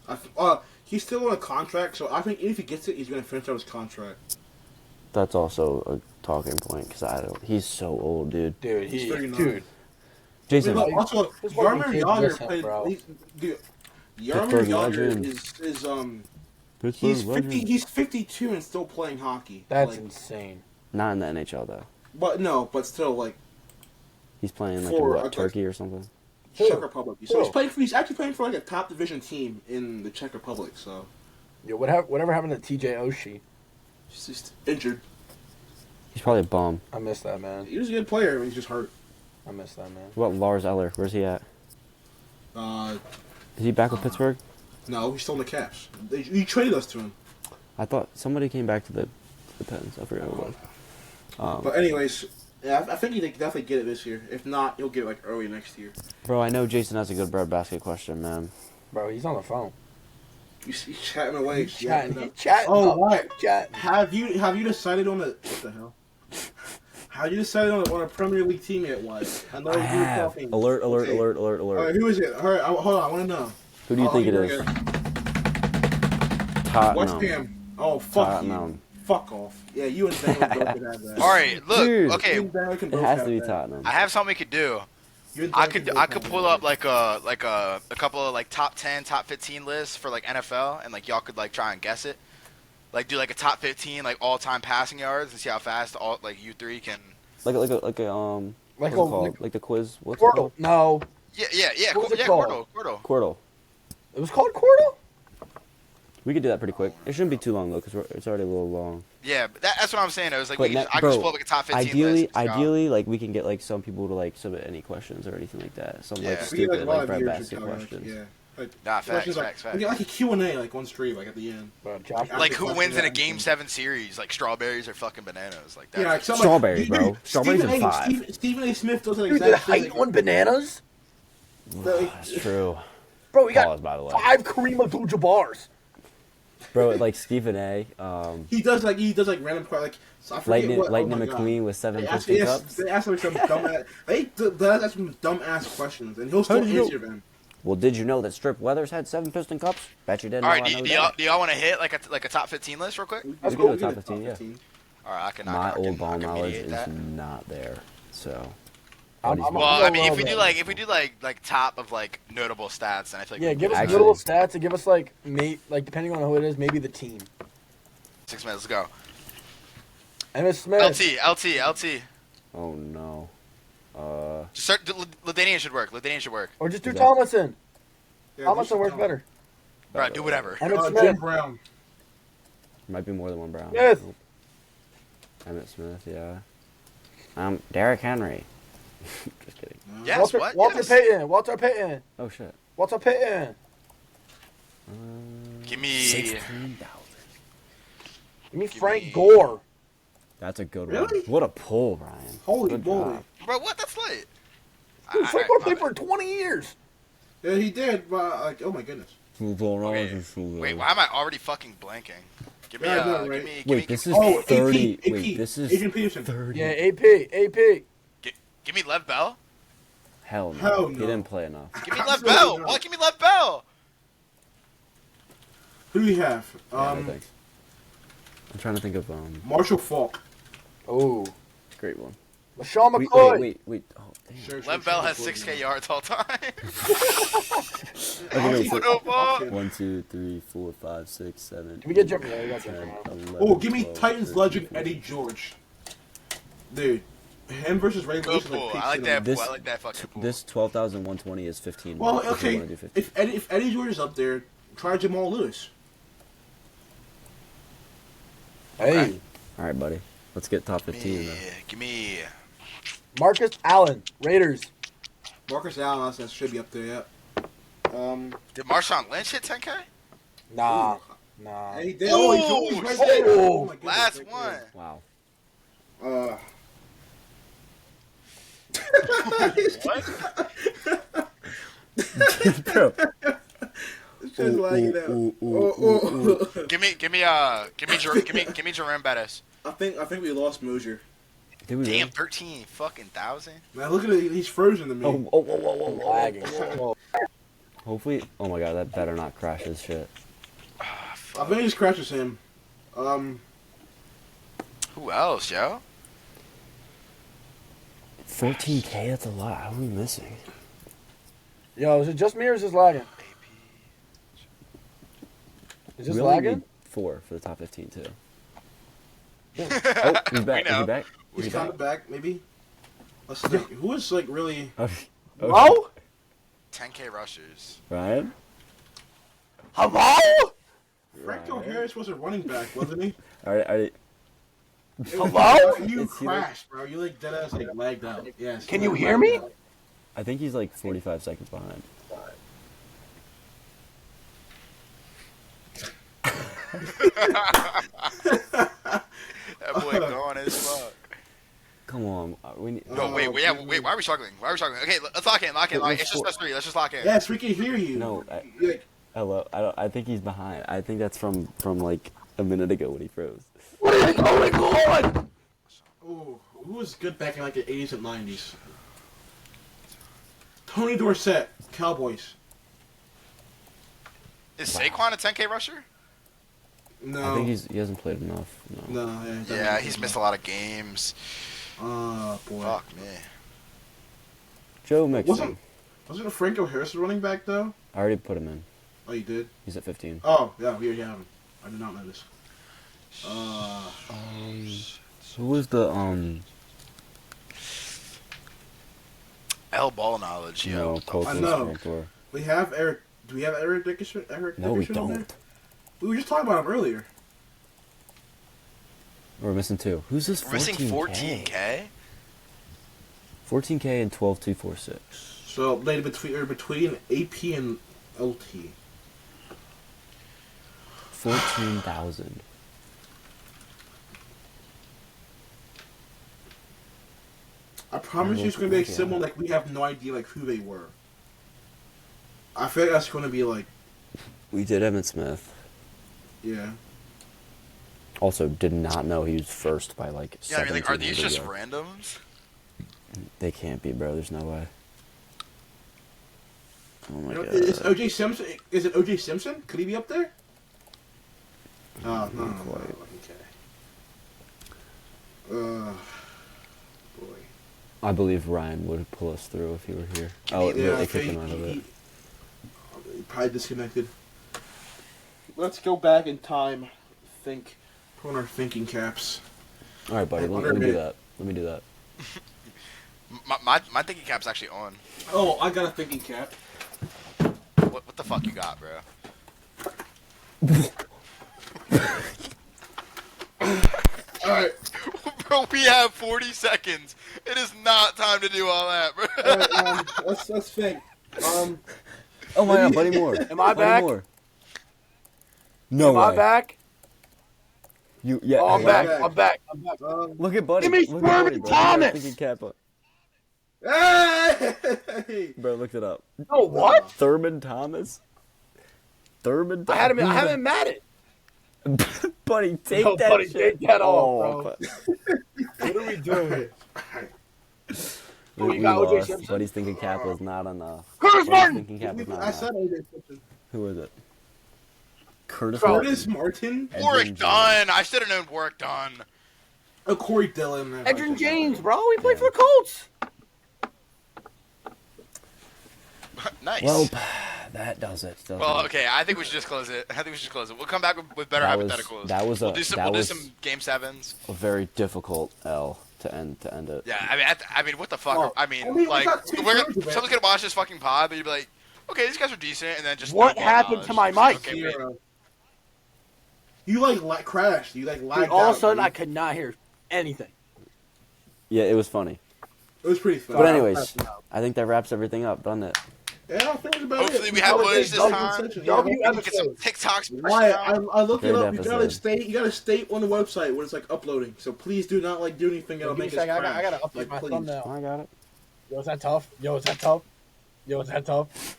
He's still on a contract, so I think if he gets it, he's going to finish out his contract. That's also a talking point because he's so old, dude. Dude, He's 39. dude. Jason, But also, His fucking Yarmir kids Yager miss him, played. bro. Dude, Pittsburgh Yarmir Yager legend. is he's 52 and still playing hockey. That's like, insane. Not in the NHL though. but still like He's playing like For, in, what, okay. Turkey or something. Czech Republic. So Who? he's actually playing for like a top division team in the Czech Republic. So Yo, whatever happened to TJ Oshie? he's just injured. He's probably a bum. I miss that man. He was a good player. He's just hurt. I miss that man. What about Lars Eller? Where's he at? Is he back with Pittsburgh? No, he's still in the Caps. You traded us to him. I thought somebody came back to the Pens. I forgot who it was. But anyways, Yeah, I think he can definitely get it this year. If not, he'll get it like early next year. Bro, I know Jason has a good breadbasket question, man. Bro, he's on the phone. He's chatting away. He's chatting. Oh, what? Chat. Have you decided on the what the hell? Have you decided on a Premier League team yet, Wyatt? I know I you were have. talking. Alert, Okay. alert. All right, who is it? All right, hold on. I want to know. Who do you think it here is? we go. West Tottenham. Ham. Oh, fuck Tottenham. you. Fuck off. Yeah, you and Ben both could have that. All right, look. Dude. Okay, You and Ben can It both has have to be that. Tottenham. I have something we could do. You and I Ben can could both I could have pull that. up a couple of like top 10, top 15 lists for like NFL, and like y'all could like try and guess it. Like do like a top 15 like all time passing yards and see how fast all like you three can. Like a Like what's it a- called? Like the quiz. What's it Quirtle. called? No. Yeah, What was it yeah, called? Quirtle. Quirtle. It was called Quirtle? We could do that pretty quick. It shouldn't be too long though, because it's already a little long. Yeah, but that's what I'm saying. It was like But I could just pull up like a top 15 list. Ideally, like we can get like some people to like submit any questions or anything like that. Some Yeah. like We get, stupid a lot like of viewers breadbasket who tell, questions. Yeah. Like, Nah, facts, questions facts. We get like a Q&A like on stream like at the end. Bro, Josh. Like who wins in a Game 7 series? Like strawberries or fucking bananas? Like that. Yeah, like something Strawberries, like, bro. Strawberries Stephen in A. 5. Stephen A. Smith does that Dude, the exact thing. height on bananas? That's true. Bro, we got Pause, by the way. 5 Kareem Abdul-Jabbars. Bro, like Stephen A. He does like random like so I forget Lightning, what, Lightning oh my God. McQueen with 7 They piston ask, cups. they ask like some dumb ass. They ask some dumb ass questions, and he'll still How do you answer them. Well, did you know that Strip Weathers had 7 piston cups? Bet you didn't. All know right, I know do that. y'all want to hit like a top 15 list real quick? Let's can go do a get top the 15, yeah. All right, I can. My I can, old ball I can knowledge mediate is that. not there, so. I'm- Buddy's I'm- got Well, it. I mean, if we bit. do like top of like notable stats, then I feel like Yeah, we give us Actually- little stats and give us like depending on who it is, maybe the team. 6 minutes. Let's go. Emmitt Smith. LT. Oh no. Just start. Ladanian should work. Or just do Is that- Tomlinson. Yeah, Tomlinson works better. All right, do whatever. Emmitt Jim Smith. Brown. Might be more than one Brown. Smith. Nope. Emmitt Smith, yeah. Derrick Henry. Just kidding. Yes, Walter, what? Walter Yes. Payton. Walter Payton. Oh shit. Walter Payton. Give me. 16,000. Give me Give Frank me- Gore. That's a good Really? one. What a pull, Brian. Holy Good moly. job. Bro, what? That's late. Dude, Frank Gore played for 20 years. Yeah, he did, but like, oh my goodness. Okay. Wait, why am I already fucking blanking? Give me. Yeah, I know, Give right? me. Wait, this is Oh, 30. AP. Wait, this is Adrian Peterson. 30. Yeah, AP. Give me Lev Bell. Hell no. Hell He no. didn't play enough. Give me Lev Absolutely Bell. not. What? Give me Lev Bell. Who do we have? Yeah, no thanks. I'm trying to think of Marshall Falk. Oh. great one. LaShawn McCoy. Wait. Oh, damn. Sure, Lev Bell has 6K yards all time. Okay, wait, What so- up, ball? 1, 2, 3, 4, 5, 6, 7. Can we get Jim? 8, Yeah, we got 10, Jim. 11, Oh, give me 12, Titans 13, legend 14. Eddie George. Dude, him versus Ray Good Lewis is pull. like peak I like that. This- Pull. I like that fucking pull. This 12,120 is 15. Well, if you okay, wanna do 15. if Eddie George is up there, try Jamal Lewis. Hey. All right, buddy. Let's get top Give 15 me. then. Give me. Marcus Allen. Raiders. Marcus Allen that should be up there. Yep. Did Marshawn Lynch hit 10K? Nah. And he did. Oh, Ooh, he's right there. oh, My goodness, Last right one. Wow. there. Bro. Just like that. Give me Jerome Bettis. I think we lost Mosier. Did we Damn, really? 13 fucking thousand. Man, look at it. He's frozen to me. Oh. Lagging. Whoa. Hopefully. Oh my god, that better not crash his shit. Ah, I fuck. think he just crashes him. Who else, yo? 13K, that's a lot. How are we missing? Yo, is it just me or is this lagging? Is this We only lagging? need 4 for the top 15 too. Oh, He's back. Is he back? Is He's he coming back, maybe. Let's think. Who is like really? Hello? 10K rushers. Ryan? Hello? Franco Harris was a running back, wasn't he? Alright. Hello? You Is he like- crashed, bro. You like dead ass like lagged out. Yes. Can you hear me? I think he's like 45 seconds behind. That boy gone as fuck. Come on. We need, No, wait. Why are we struggling? Okay, let's lock in. It's just us three. Let's just lock in. Yes, we can hear you. No, Like, hello. I think he's behind. I think that's from like a minute ago when he froze. What is going on? oh, who was good back in like the 80s and 90s? Tony Dorsett, Cowboys. Is Saquon a 10K rusher? No. I think he hasn't played enough. No. No, Yeah, he's missed a lot of games. Oh, boy. Fuck me. Joe Mixon. Wasn't a Franco Harris running back, though? I already put him in. Oh, you did? He's at 15. Oh, yeah, we already have him. I did not know this. Who was the L ball knowledge, yo. No, Colts I was know. Francoeur. We have Eric. Do we have Eric Dickerson? No, we Dickerson on there? don't. We were just talking about him earlier. We're missing 2. Who's this? We're missing 14K? 14K and 12246. So they between AP and LT. 14,000. I promise you it's going to be like someone like we have no idea like who they were. I feel like that's going to be like, We did Emmitt Smith. yeah. Also, did not know he was first by like. Yeah, I mean, like, are these 1700 just yards. randoms? They can't be, bro. There's no way. Oh my god. Is OJ Simpson? Is it OJ Simpson? Could he be up there? Oh, no. Not quite. Okay. Boy. I believe Ryan would pull us through if he were here. Oh, Yeah, they I kicked him think out of it. he probably disconnected. Let's go back in time. Put on our thinking caps. All right, buddy. Let me do that. Let me do that. My thinking cap's actually on. Oh, I got a thinking cap. What the fuck you got, bro? Alright. Bro, we have 40 seconds. It is not time to do all that, bro. Alright, let's think. Oh my god, Buddy Moore. Am I Buddy back? Moore. No Am way. I back? You yeah. Oh, I'm yeah. back. I'm back. I'm back. Look at Buddy. Give me Look at Buddy, Sperm bro. Thomas! Thinking cap on. Hey! Bro, looked it up. Oh, what? Thurman Thomas. Thurman. I had him at it. Buddy, take No, that buddy, shit. take that off, bro. but- What are we doing? we you got O.J. lost. Simpson? Buddy's thinking cap was not enough. Curtis Buddy's Martin! thinking cap was not I enough. said OJ Simpson. Who is it? Curtis Bro. Curtis Martin? Warwick Dunn. I should have known Warwick Dunn. Oh, Corey Dillon. Edrin James, bro. He played for the Colts. Nice. Well, that does it. doesn't Well, it? okay. I think we should just close it. We'll come back with better hypotheticals. We'll do some game sevens. a very difficult L to end it. Yeah, I mean, what the fuck? Oh, I mean, I mean, like, we got two we're thirds of it. someone's gonna watch this fucking pod, but you'd be like, okay, these guys are decent, and then just What no happened to my knowledge. mic? Okay, wait. Zero. You like crashed. You like lagged All out, of a sudden, dude. I could not hear anything. Yeah, it was funny. It was pretty fun. But anyways, I think that wraps everything up, doesn't it? Yeah, I think it's about Hopefully it. we have Probably footage did this double time. session. W Yeah, Get some TikToks. Wyatt, I looked it Great up. You gotta episode. state on the website when it's like uploading. So please do not like do anything that'll Give me make a us second, crash. I gotta update Like, my please. thumbnail. I got it. Yo, is that tough? Yo, is that tough? Yo, is that tough?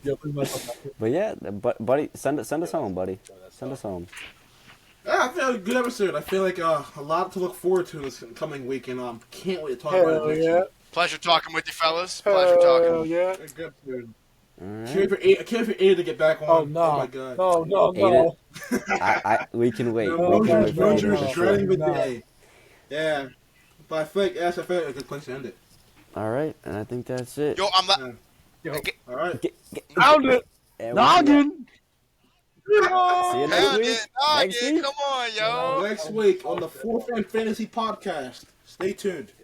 Yo, put my thumbnail. But yeah, buddy, send us home, buddy. Send us home. Yeah, I feel like a good episode. I feel like a lot to look forward to this coming week, and can't wait to talk about it Hell next yeah. week. Pleasure talking with you, fellas. Pleasure talking. Hell yeah. A good episode. All Can't wait for Aiden to get back on. Oh, no. Oh my god. No. we can wait. No, We can wait for Roger's Aiden for sure. dreading the No. day. Yeah. But I feel like that's a good place to end it. All right, and I think that's it. Yo, I'm Yeah. Yo, All right. found it. And Noggin. See you next Hell week. yeah, Next week. come on, yo. Next week on the Fourth and Fantasy Podcast. Stay tuned.